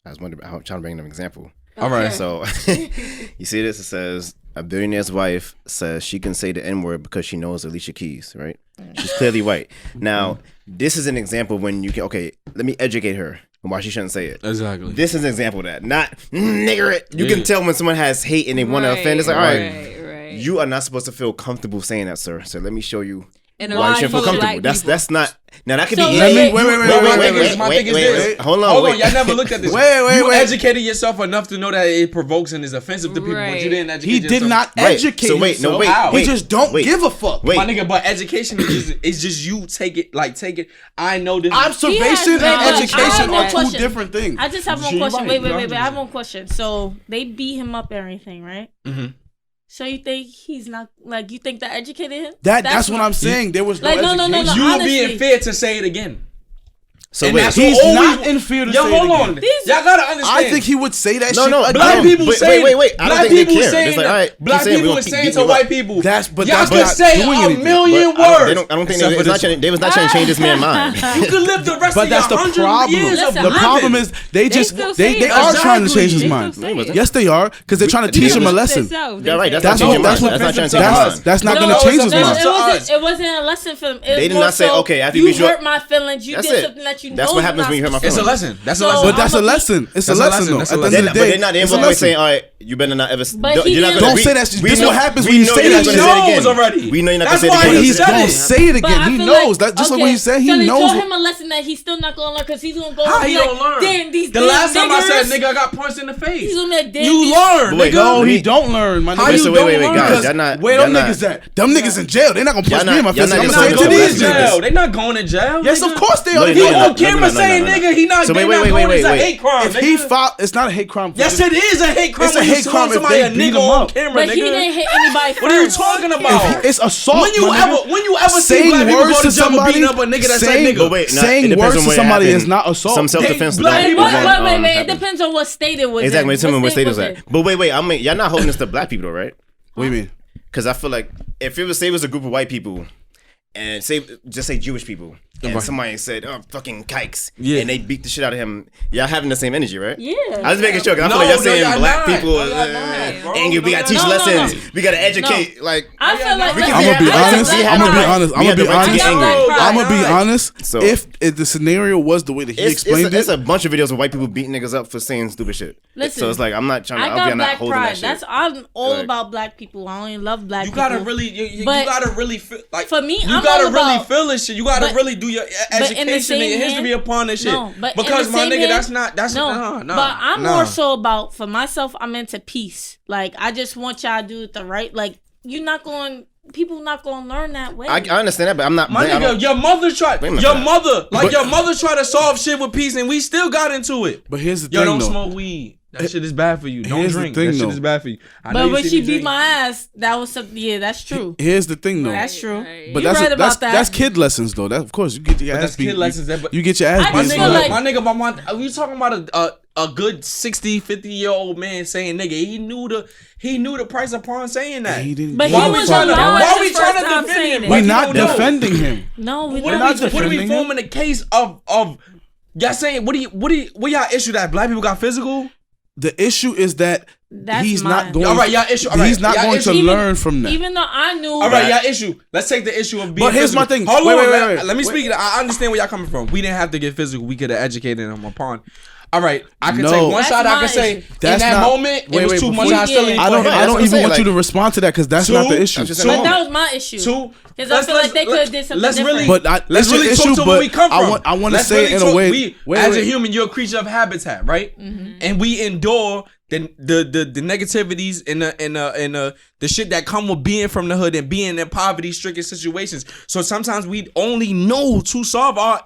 I was wondering. I'm trying to bring an example. All right. So you see this? It says a billionaire's wife says she can say the N-word because she knows Alicia Keys, right? She's clearly white. Now, this is an example when you can, let me educate her on why she shouldn't say it. Exactly. This is an example of that. Not nigger it. You can tell when someone has hate and they want to offend. It's like, all right, you are not supposed to feel comfortable saying that, sir. So let me show you why you shouldn't feel comfortable. That's not. Now that could be easy. Wait. Hold on. Y'all never looked at this. You educated yourself enough to know that it provokes and is offensive to people, but you didn't educate yourself. He did not educate himself. He just don't give a fuck. My nigga, but education is just you take it. I know this. Observation and education are two different things. I just have one question. Wait. I have one question. So they beat him up and everything, right? Mm-hmm. So you think he's not you think that educated him? That's what I'm saying. There was no education. No. You were being fair to say it again. So wait, he's not in fear to say it again. Hold on. Y'all gotta understand. I think he would say that shit again. Black people saying. Wait. I don't think they care. Black people are saying to white people. Y'all can say a million words. I don't think they was not trying to change this man's mind. You could live the rest of your 100 years of living. The problem is they are trying to change his mind. Yes, they are, because they're trying to teach him a lesson. Yeah, right. That's not going to change his mind. It wasn't a lesson for them. They did not say, okay, after you hurt my feelings. You did something that you know. That's what happens when you hurt my feelings. It's a lesson. But that's a lesson. It's a lesson, though. At the end of the day, they're not always saying, all right, you better not ever. Don't say that. This is what happens when you say that shit. He knows already. We know you're not going to say it again. He's going to say it again. He knows. Just like when you said, he knows. So taught him a lesson that he's still not going to learn because he's going to go. How he don't learn? The last time I said nigga, I got punched in the face. He's going to be like, you learn, nigga. No, he don't learn, my nigga. Wait, guys. Where them niggas at? Them niggas in jail. They're not going to punch me in my face. I'm going to say it to these niggas. They're not going to jail. Yes, of course they are. He on camera saying nigga, he not going. It's a hate crime. If he fought, it's not a hate crime. Yes, it is a hate crime. It's a hate crime if they beat him up. But he didn't hit anybody first. What are you talking about? It's assault. When you ever see black people go to jail beating up a nigga that's like nigga? Saying words to somebody is not assault. Some self-defense. Wait. It depends on what state it was. Exactly. Tell me what state it was at. But wait. I mean, y'all not holding this to black people, though, right? What do you mean? Because I feel like if it was, say it was a group of white people, and just say Jewish people, and somebody said, "Oh, fucking kikes," and they beat the shit out of him. Y'all having the same energy, right? Yeah. I was making sure because I feel like y'all saying black people angry. We gotta teach lessons. We gotta educate. Like I feel like I'm gonna be honest. I'm gonna be honest. So if the scenario was the way that he explained it's a bunch of videos of white people beating niggas up for saying stupid shit. Listen, so it's like I'm not trying to. I got I'm not black holding pride. that shit. I'm all about black people. I only love black people. You gotta really, you gotta really feel like for me. You I'm gotta all really about, feel this shit. You gotta really do your education and history upon this shit. No, but because my nigga, that's no. But I'm more so about for myself. I'm into peace. Like I just want y'all to do it the right. Like you're not going. People not gonna learn that way. I understand that, but I'm not. My nigga, your mother tried to solve shit with peace, and we still got into it. But here's the thing, thing, don't smoke weed. That shit is bad for you. Don't drink. That shit is bad for you. But when she beat my ass, that was something. Yeah, that's true. Here's the thing, though. That's true. But you're right about that. That's kid lessons, though. That of course you get your ass beat. Kid lessons. You get your ass beat. My nigga, we talking about a good 60, 50-year-old man saying nigga. He knew the price upon saying that. He didn't. But why we trying to defend him? We're not defending him. No, we're not defending him. What are we forming a case of? Y'all saying what y'all issue that black people got physical? The issue is that he's not going. All right, y'all issue. All right, he's not going to learn from that. Even though I knew. All right, y'all issue. Let's take the issue of being. But here's physical. my thing. Hold on, wait. Let me speak. I understand where y'all coming from. We didn't have to get physical. We could have educated him upon. All right, I can take one shot. I can say in that moment it was too much hostility. I don't even want you to respond to that because that's not the issue. But that was my issue. Because I feel like they could have did something different. Let's really talk to where we come from. I want to say it in a way. As a human, you're a creature of habitat, right? And we endure the negativities and the shit that come with being from the hood and being in poverty-stricken situations. So sometimes we only know to solve our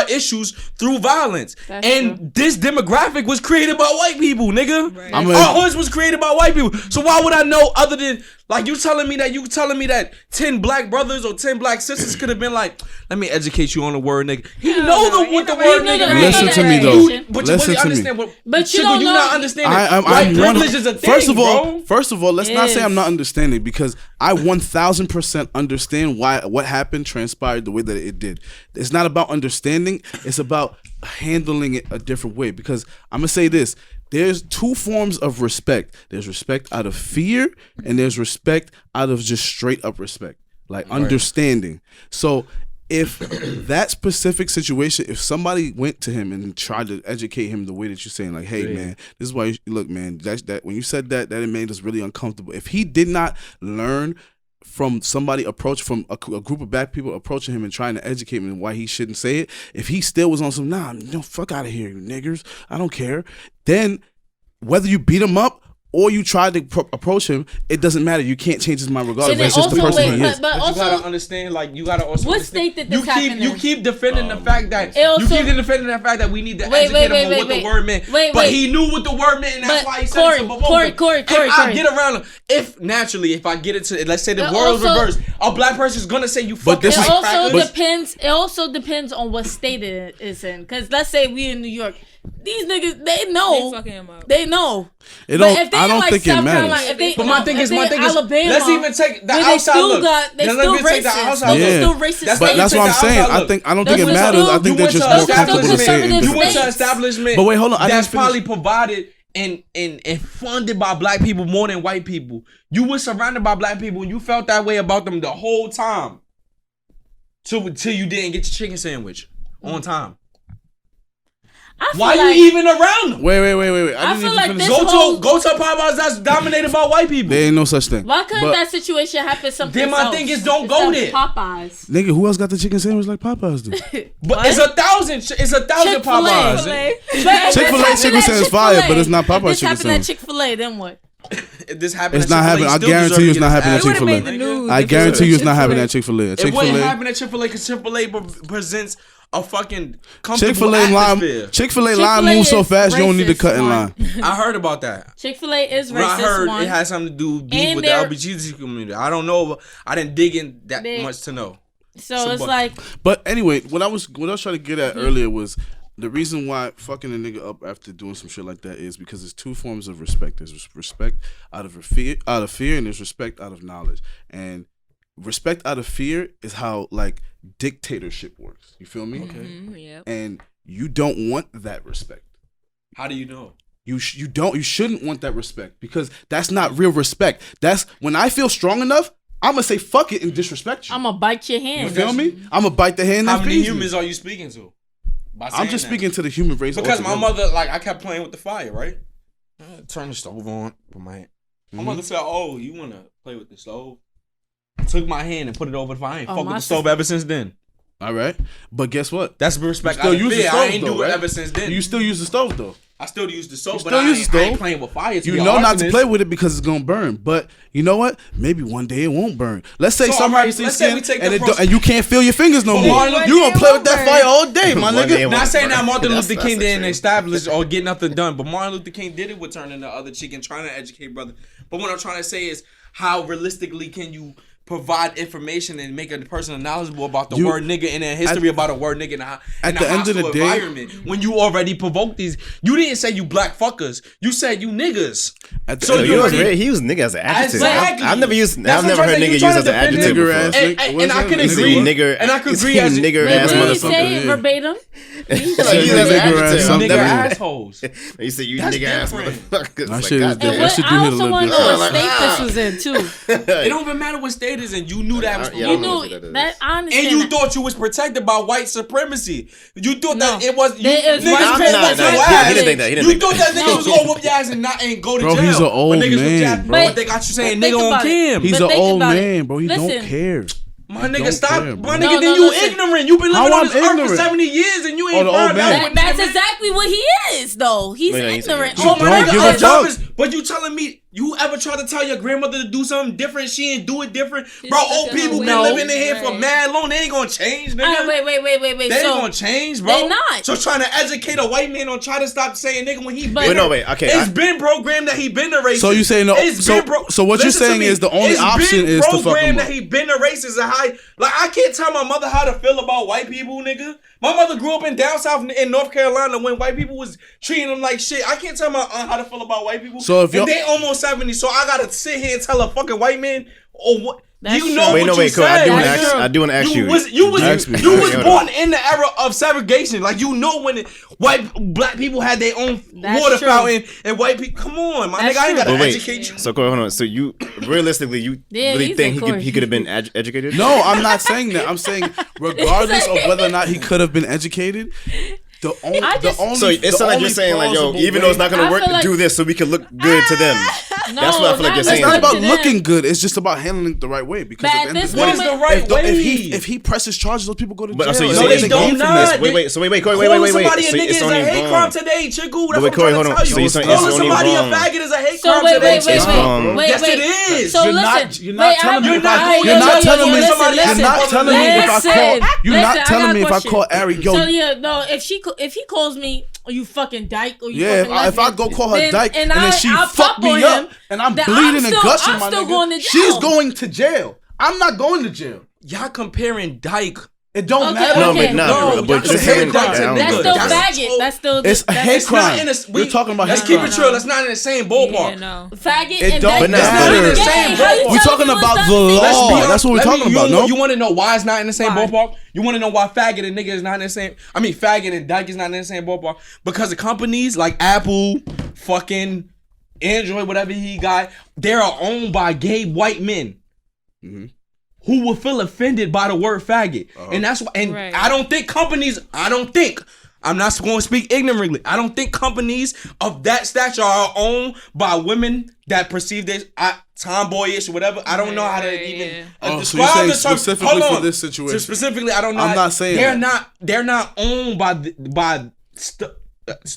issues through violence. And this demographic was created by white people, nigga. Right. Our hoods was created by white people. So why would I know other than like you telling me that 10 black brothers or 10 black sisters could have been like, let me educate you on the word, nigga. He know what the word nigga means. Listen to me though. Listen to me. But you don't know. Not understanding. White privilege is a thing, First of all, let's not say I'm not understanding because I 1000% understand what happened transpired the way that it did. It's not about understanding. It's about handling it a different way because I'm gonna say this. There's two forms of respect. There's respect out of fear and there's respect out of just straight up respect, like understanding. So if that specific situation, if somebody went to him and tried to educate him the way that you're saying, like, hey, man, this is why look, man, that when you said that it made us really uncomfortable. If he did not learn from somebody from a group of black people approaching him and trying to educate him and why he shouldn't say it, if he still was on some, no, fuck out of here, you niggers, I don't care, then whether you beat him up or you tried to approach him, it doesn't matter. You can't change his mind regardless. It's just the person he is. But you gotta understand, you gotta also what state did this happen You keep defending the fact that we need to educate him on what the word meant. But he knew what the word meant, and that's why he said it. Corey. I get around him. If I get into it, let's say the world's reversed, a black person's gonna say you fucking white crackers. It also depends on what state it is in. Because let's say we in New York. These niggas, they know. They know. I don't think it matters. But my thing is, Alabama, let's even take the outside look. They still racist. Still racist. But that's what I'm saying. I don't think it matters. I think they're just more comfortable to say it. You went to establishment. But wait, hold on. That's probably provided and funded by black people more than white people. You were surrounded by black people and you felt that way about them the whole time. Till you didn't get your chicken sandwich on time. Why you even around them? Wait. I feel like this go to Popeyes that's dominated by white people. There ain't no such thing. Why couldn't that situation happen someplace else? Then my thing is don't go there. Popeyes. Nigga, who else got the chicken sandwich like Popeyes do? But it's 1,000 Popeyes. Chick-fil-A chicken sandwich is fire, but it's not Popeyes chicken sandwich. This happened at Chick-fil-A, then what? This happened. It's not happening. I guarantee you, it's not happening at Chick-fil-A. I guarantee you, it's not happening at Chick-fil-A. It wouldn't happen at Chick-fil-A because Chick-fil-A presents a fucking comfortable atmosphere. Chick-fil-A line moves so fast you don't need to cut in line. I heard about that. Chick-fil-A is racist. I heard it has something to do with the LGBT community. I don't know. I didn't dig in that much to know. So it's like. But anyway, what I was trying to get at earlier was the reason why fucking a nigga up after doing some shit like that is because there's two forms of respect. There's respect out of fear, and there's respect out of knowledge. And respect out of fear is how like dictatorship works. You feel me? Okay. Yep. And you don't want that respect. How do you know? You shouldn't want that respect because that's not real respect. That's when I feel strong enough, I'm gonna say fuck it and disrespect you. I'm gonna bite your hand. You feel me? I'm gonna bite the hand. How that many feeds humans me. are you speaking to? I'm just speaking to the human race. Because altogether. my mother, like, I kept playing with the fire, right? Turn the stove on. Put my hand. My mother said, "Oh, you wanna play with the stove?" Took my hand and put it over the fire. I ain't fuck with the stove ever since then. All right, but guess what? That's respect. You still use the stove, I ain't though, do it right? ever since then. You still use the stove though. I still use the stove, but still I use ain't, the I ain't stove. playing with fire. You know not to play with it because it's gonna burn. But you know what? Maybe one day it won't burn. Let's say So, somebody alright, sees let's say skin we take and, the and you can't feel your fingers no But more. Martin Luther You gonna King play with that won't fire burn. all day, my One day nigga. it Not won't saying that burn. Martin That's- Luther that's King the didn't truth. establish or get nothing done, but Martin Luther King did it with turning the other cheek and trying to educate brother. But what I'm trying to say is, how realistically can you provide information and make a person knowledgeable about the word nigga and the history about a word nigga in a the end of the day- environment when you already provoked these? You didn't say you black fuckers. You said you niggas. So He used nigga as an adjective. Exactly. I've never That's heard what I'm nigga trying to used say. as an You trying to adjective defend Nigger ass. before. And I can He's agree. a nigger. And I can He's agree a as nigger Wait, ass did he motherfucker. say it yeah. verbatim? He He's said a you as an nigger ass adjective. I've nigga never- assholes. You said you That's nigga ass different. motherfucker. That Like, shit is God damn. different. That shit do I hit a also little want bit. to know Like, what state this was in too. It don't even matter what state it's in. You knew that was the Yeah, I You don't know law. what knew that is. that. I understand. And you that. thought you was protected by white supremacy. You thought that No. it was. You, It was niggas white was gonna supremacy. whoop your He ass. didn't think that. He didn't You think thought that that. niggas was gonna whoop your ass and go to Bro, jail. he's an old But niggas whoop your man, ass, bro. But they got you saying But nigga think on about it. Kim. He's But an think old about it. man, bro. He don't Listen. care. My He nigga, don't stop. care, My bro. nigga, No, then no, you listen. ignorant. You been How living on I'm this earth for ignorant? 70 years and you Oh, ain't the old found out man. what That's nigga exactly what he is, though. He's Wait, no, he's ignorant. ignorant. So my Don't nigga, give our a job fuck. is, but you telling me you ever try to tell your grandmother to do something different? She ain't do it different, bro. stuck Old in people her been ways. living in here for Right. mad long. They ain't gonna change, nigga. All right, wait. They ain't So gonna change, bro. they not. So trying to educate a white man on try to stop saying nigga when he But- been. Wait, no, wait, okay, It's been programmed that he been a racist. So you saying no? It's So been so what you're Listen to saying me. is the only It's option been is to fuck him programmed up. that he been a racist. And like I can't tell my mother how to feel about white people, nigga. My mother grew up in down south in North Carolina when white people was treating them like shit. I can't tell my aunt how to feel about white people. So if and you're- they almost 70, so I gotta sit here and tell a fucking white man or what? That's You true. know Wait, what no, you wait, Cory, said. I do wanna nigga. ask- I do wanna ask you. Ask me. You was Hold born in the era of segregation. Like you know when black people had their own That's water true. fountain and white people. Come on, my That's nigga, I ain't true. gotta But wait, educate you. so Cory, hold on. So you realistically, you Yeah, really he's think a Cory. he could have been educated? No, I'm not saying that. I'm saying regardless of whether or not he could have been educated, the only So it's not like you're saying like, yo, even though it's not gonna I work, feel like- do this so we can look good to them. No, That's what I feel like you're not saying. It's not Saying about to them. looking good. It's just about handling it the right way. Because But at at the end of this the day, What is the right way? if he presses charges, those people go to But jail. so you No, say they it's a don't game from not. this? Wait, so wait, Cory, wait. Calling somebody So a nigga it's is a only hate wrong. crime today, Chiku. That's But what Cory, I'm hold trying on. to So tell you're you. saying Calling it's only somebody a wrong. faggot is a hate So crime wait, today, wait, wait, It's Chiku. wrong. wait. Yes, wait. it is. So You're not- listen, you're not wait, telling me if I call- You're not telling me. listen, You're listen, not listen, telling me if I listen, call. You're listen, not I telling got me a if I question. call Ari, yo. So yeah, no. If he calls me, oh, you fucking dyke, or you Yeah, fucking if I go call her then- dyke and then I'll she fuck fucked me on up him, and I'm then bleeding and gushing, I'm my still nigga, going to jail. she's going to jail. I'm not going to jail. Y'all comparing dyke. It don't Okay, matter. No, okay. but nah, No, but that's you're a saying hate crime. that. That's still That's faggot. That's still It's a hate It's not crime. in the. We're talking about Let's hate keep crime. it true. That's not in the same ballpark. Yeah, no. faggot. It and don't that- matter. That's It's gay. not How you the We're telling talking me what's about done the to me? law. Let's be That's what we're honest. talking about, no? You want to know why it's not in the same Why? ballpark? You want to know why faggot and nigga is not in the same? I mean, faggot and dyke is not in the same ballpark because the companies like Apple, fucking Android, whatever he got, they are owned by gay white men. Who will feel offended by the word faggot. And that's why, and Right. I don't think I'm not going to speak ignorantly. I don't think companies of that stature are owned by women that perceive this tomboyish or whatever. I don't know how to Right, even yeah. Oh, so describe you're the saying term. specifically Hold for on. this situation. So specifically, I don't know. I'm not saying they're that. They're not owned by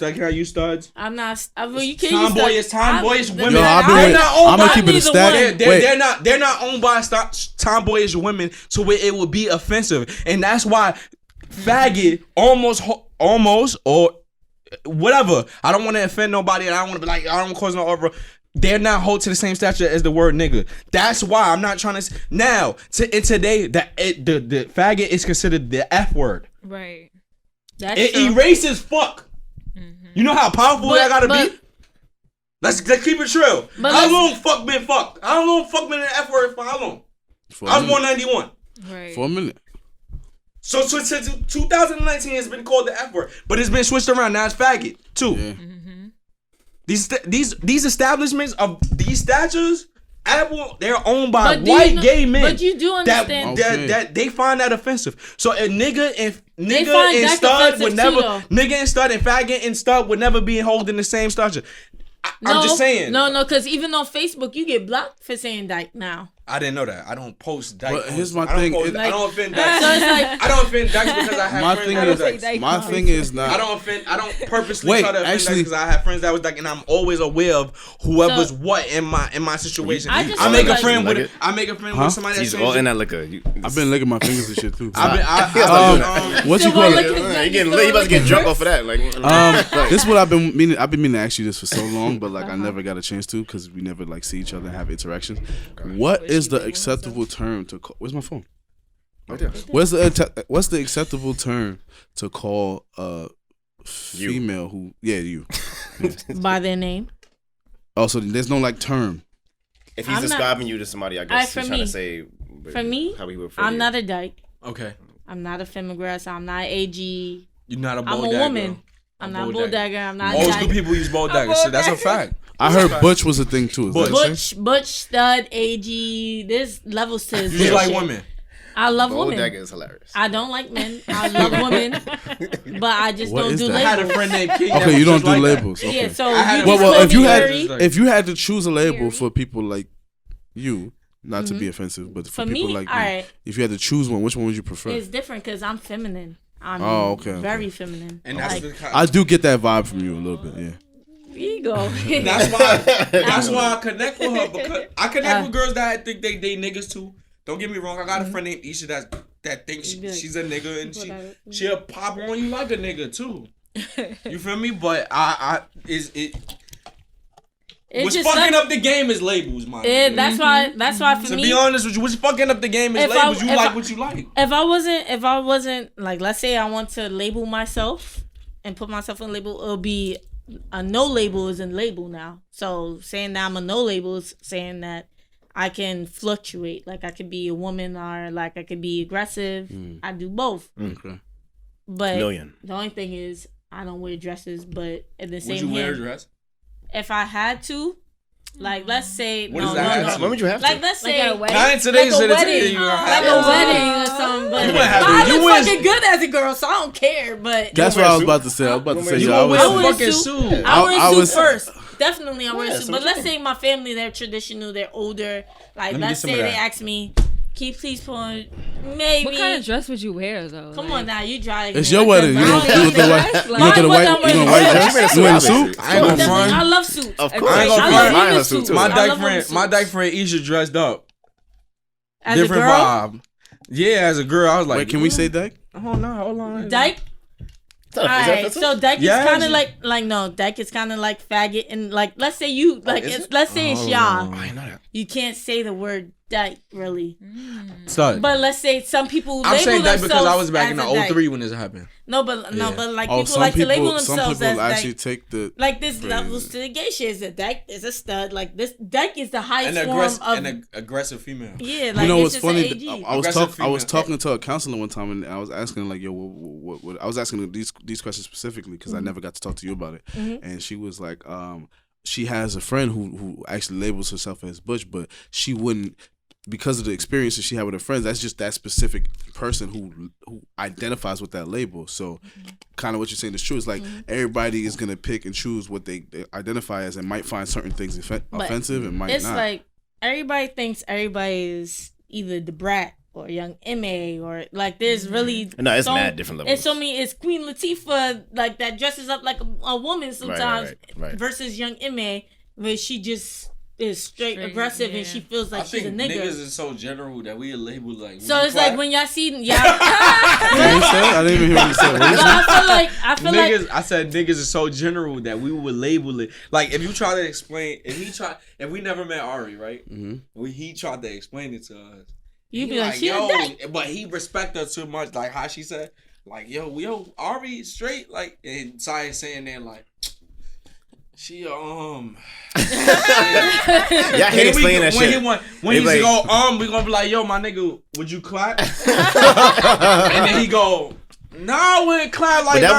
can I use studs? I'm not. I mean, you can't use Tomboyish that. women. Yo, I've been They're waiting. not owned I'm gonna by keep it a neither stack. one. They're not owned by tomboyish women to where it would be offensive, and that's why faggot almost or whatever. I don't want to offend nobody, and I don't want to be like I don't cause no over. They're not hold to the same stature as the word nigga. That's why I'm not trying to. Now, in today, the faggot is considered the F word. Right. That's It true. erases fuck. You know how powerful that gotta but- be? Let's keep it true. But How let's- long fuck been fucked? How long fuck been an F word for how long? I was born 91. Right. For a minute. So since 2019 has been called the F word, but it's been switched around. Now it's faggot too. Yeah. These establishments of these statues, Apple, they're owned by But do white you know- gay men. but you do understand- that they find that offensive. So a nigga and find and that stud offensive would too, never though. nigga and stud and faggot and stud would never be held in the same stature. I'm just saying. No, because even on Facebook, you get blocked for saying dyke now. I didn't know that. I don't post dyke. But here's my I don't thing, post- it- I don't offend dykes. So it's like, I don't offend dykes because I have My friends thing that was is, dykes. my thing is not. I don't purposely Wait, try to offend actually- because I have friends that was like, and I'm always aware of whoever's So- what in my situation. I just I feel make a like- friend Like with it? I make a friend Huh? with somebody that's He's all in that liquor. I've been licking my fingers and shit too. I've been What you Still call wanna it? lick his neck, He still about to wanna get lick drunk his off of that. Like, This is what I've been meaning. I've been meaning to ask you this for so long, but like I never got a chance to because we never like see each other and have interactions. What is the acceptable term to call? Where's my phone? right there. What's the acceptable term to call a female who? Yeah, you. by their name. Oh, so there's no like term. If he's I'm not- describing you to somebody, I guess for he's trying me- to say. For me, how he would. I'm not a dyke. Okay, I'm not a feminagress. I'm not AG. you're not a I'm bull a dagger. woman. I'm not a bull dagger. I'm not a Old school dyke. people use bull daggers. So that's a fact. I heard Butch was a thing too. Is that what you're saying? Butch, stud, AG. There's levels to this. You just like shit. women. I love Old women. dagger is hilarious. I don't like men. I love women, but I just What don't is do that? I had a labels. friend named King. that Okay, was you don't just do like that. labels. Okay. Yeah, so I had you a- just Well, call if you me had Cory. if you had to choose a label for people like you, not to be offensive, but for For people me, like alright. if you had to choose one, which one would you prefer? It's different because I'm feminine. I'm Oh, okay, very feminine. And that's like, the kind. I do get that vibe from you a little bit. Yeah. ego. That's why I connect with her because I connect with girls that I think they niggas too. Don't get me wrong. I got a friend named Isha that thinks be like, she's a nigga and whatever. she'll pop on you like a nigga too. You feel me? But I is it. It's What's just fucking like- up the game is labels, man. Yeah, that's why for To me, be honest with you, what's fucking up the game is If I- labels. You if like I- what you like. if I wasn't like, let's say I want to label myself and put myself in a label, it'll be a no label is in label now. So saying that I'm a no label is saying that I can fluctuate. Like I could be a woman or like I could be aggressive. I do both. Okay. But Million. the only thing is I don't wear dresses. But at the Would same you wear a hand, dress? if I had to, like let's say What no, does that no, have no. When would you have Like to? let's Like say at a wedding? Not in today's like a today, wedding, you gonna have like to- a wedding or something. But You wouldn't have to- I you look wouldn't- fucking good as a girl, so I don't care. But That's what I was about to say. I was about to say, You yo, gonna wear I a was, wear fucking suit. suit. I wear I a suit was- first. Definitely, I wear Yeah, a suit. so But what let's you say my family, they're traditional, they're older. Like Let me get let's some say of they that. ask me, "Can you please put on maybe?" What kind of dress would you wear though? Come Like, on now, you dry. it's your wedding. You gonna do the white? You Mine gonna the was white? not You gonna wearing white a dress? dress. You wearing a suit? I ain't gonna Definitely, front. I love suits. Of I course. ain't gonna I front. love Mine women's has suit suits. too. My I dyke love friend, women's my suits. dyke friend Isha dressed up. As Different a girl, vibe. Yeah, as a girl, I was like, Wait, can we say that? Hold on. dyke. Alright, so dyke is Yeah, kind of it's- like no, dyke is kind of like faggot and like let's say you like is it's it? let's say it's y'all. I know that. You can't say the word dyke really, Stud. but let's say some people I'm label saying that themselves because I was back in as the a dyke. 03 when this happened. No, but Yeah. like Oh, people like to label some themselves people as actually dyke. take the Like this phrase. levels to the gay shit. Is a dyke is a stud. Like this dyke is the highest An form of aggressive female. yeah. Like You know it's what's just funny? An AG. I was Aggressive I was female. talking to a counselor one time, and I was asking like, "Yo, what?" I was asking these questions specifically because I never got to talk to you about it, and she was like, she has a friend who actually labels herself as Butch, but she wouldn't. Because of the experiences she had with her friends, that's just that specific person who identifies with that label. So, kind of what you're saying is true. It's like everybody is gonna pick and choose what they identify as, and might find certain things offensive, and might It's not. like everybody thinks everybody is either the brat or young MA or like there's really No, it's mad different levels. It's so many. It's Queen Latifah like that dresses up like a woman sometimes right. versus young MA where she just is straight aggressive and yeah. she feels like I she's a think nigga. niggas is so general that we label like. So we it's like clap- when y'all see What you say? I didn't even hear what you said. What you So say? I feel like niggas, I said niggas is so general that we would label it. Like if you try to explain, if we never met Ari, right? Mm-hmm. He tried to explain it to us. you He be like she a dyke. but he respect her too much. Like how she said, like yo, Ari is straight. Like and Saya saying there like, She Y'all can't explain that shit. When he like, go we gonna be like, yo, my nigga, would you clap? And then he go, no, I wouldn't clap like that.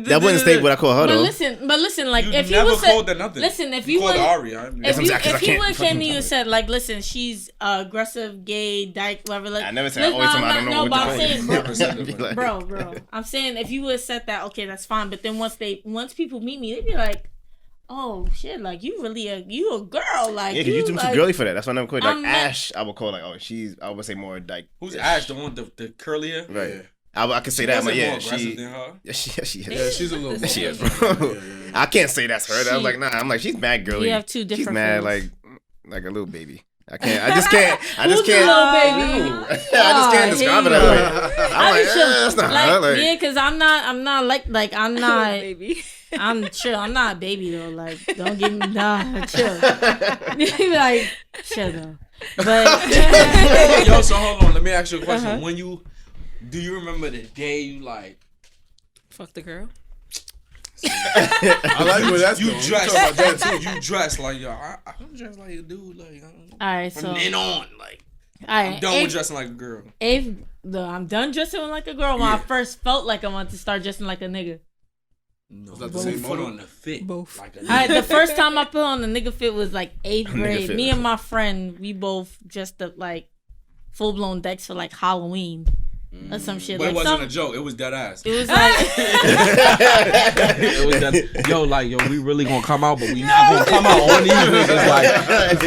That wouldn't state what I call her though. But listen, like you if never you would called that nothing. Listen, if you you would, Ari, if you would came to you and said like, listen, she's aggressive, gay, dyke, whatever. Like, I never said always I don't know what I'm to saying, bro, I'm saying if you would have said that, okay, that's fine. But then once people meet me, they'd be like, oh shit, like you a girl, like yeah, cause you too girly for that. That's why I never called like Ash. I would call like, oh, I would say more like. Who's Ash? The one with the curly hair? Right. Yeah. I could say that, but yeah, she is. Yeah, she's a little. She is, bro. I can't say that's her. I was like, nah. I'm like, she's mad girly. You have two different. She's mad like a little baby. I just can't. Little baby? I just can't describe it that way. I'm like, that's not her. Like, yeah, cause I'm not like I'm not baby. I'm chill. I'm not a baby though. Like, don't give me chill. Like, chill though. But yo, so hold on. Let me ask you a question. Do you remember the day you like fuck the girl? I like where that's going. You dress like yo. I'm dressed like a dude. Like all right, so from then on, like I'm done with dressing like a girl. I'm done dressing like a girl when I first felt like I wanted to start dressing like a nigga. No, the same put on the fit. Both. Like the first time I put on the nigga fit was like 8th grade. Me and my friend, we both dressed up like full blown decks for like Halloween. Or some shit. But like it wasn't a joke. It was dead ass. It was like it was dead. Yo, we really gonna come out, but we not gonna come out on these niggas like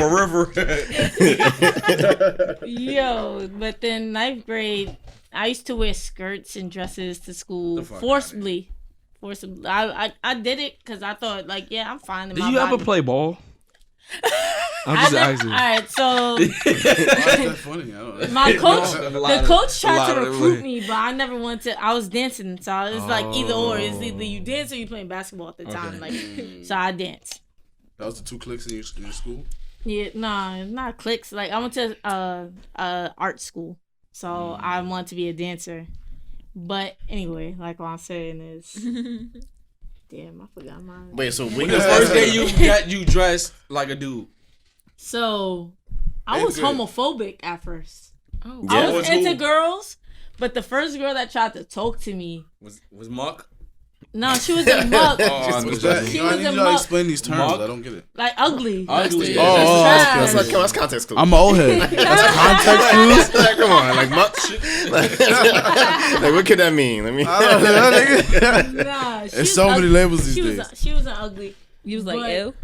forever. Yo, but then 9th grade, I used to wear skirts and dresses to school forcibly. I did it because I thought like, yeah, I'm fine. Did you ever play ball? I'm just asking. All right, so that's funny. I don't know. The coach tried to recruit me, but I never wanted to. I was dancing, so it's like either or. It's either you dance or you playing basketball at the time. Like, so I danced. That was the two cliques in your school. Yeah, nah, not cliques. Like I went to art school, so I wanted to be a dancer. But anyway, like what I'm saying is, damn, I forgot mine. Wait, so when the first day you dressed like a dude? So I was homophobic at first. Oh, yeah. I was into girls, but the first girl that tried to talk to me was Muck. No, she was a muck. She was a muck. Explain these terms. Muck? I don't get it. Like ugly. Ugly. That's context clues. I'm an old head. That's context clues. Like, come on, like muck. Like, what could that mean? Let me. Nah, there's so many labels these days. She was an ugly. You was like ill.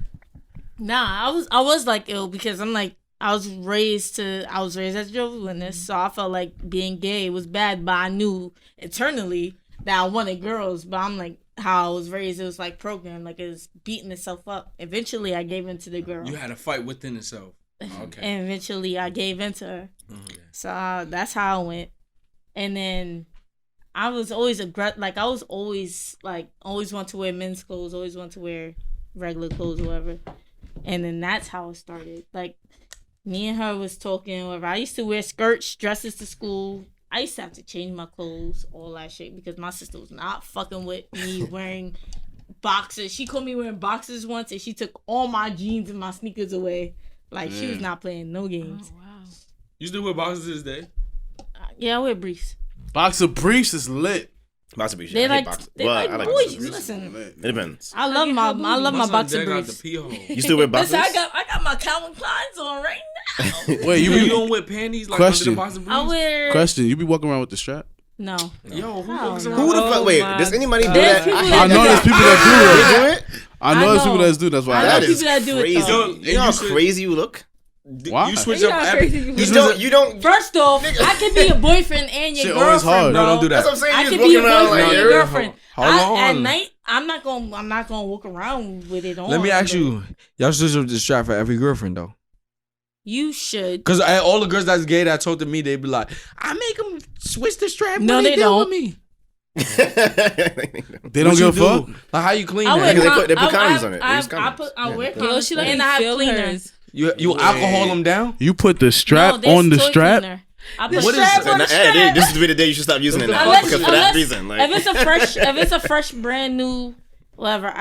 Nah, I was like ill because I'm like I was raised as a Jehovah's Witness, so I felt like being gay was bad, but I knew internally that I wanted girls, but I'm like, how I was raised, it was like programmed, like it was beating itself up. Eventually, I gave in to the girl. You had a fight within itself. Okay. And eventually, I gave in to her. Okay. So that's how I went. And then I was always always want to wear men's clothes, always want to wear regular clothes or whatever. And then that's how it started. Like, me and her was talking, whatever. I used to wear skirts, dresses to school. I used to have to change my clothes, all that shit, because my sister was not fucking with me wearing boxers. She caught me wearing boxers once, and she took all my jeans and my sneakers away. Like, she was not playing no games. Oh, wow. You still wear boxers to this day? Yeah, I wear briefs. Boxer briefs is lit. Boxer briefs. They like I like boys. Listen, it depends. I love my boxer briefs. You still wear boxers? Listen, I got my Calvin Kleins on right now. Wait, you don't wear panties like under the boxer briefs? I wear. Question: you be walking around with the strap? No. Yo, who the fuck? Wait, does anybody do that? I know there's people that do it. I know there's people that do. That's why. That is crazy. You know how crazy you look? Why? You switch up everything. You don't. First off, I can be your boyfriend and your girlfriend. Always hard. No, don't do that. That's what I'm saying. I can be your boyfriend and your girlfriend. Hold on. At night, I'm not gonna walk around with it on. Let me ask you. Y'all switch up the strap for every girlfriend though. You should. Because all the girls that's gay that talk to me, they be like, I make them switch the strap. No, they don't. With me. They don't give a fuck. Like, how you clean that? They put condoms on it. I wear condoms and I have cleaners. You alcohol them down? You put the strap on the strap? What is this? This is the day you should stop using it now. Because for that reason. Like. If it's a fresh brand new, whatever,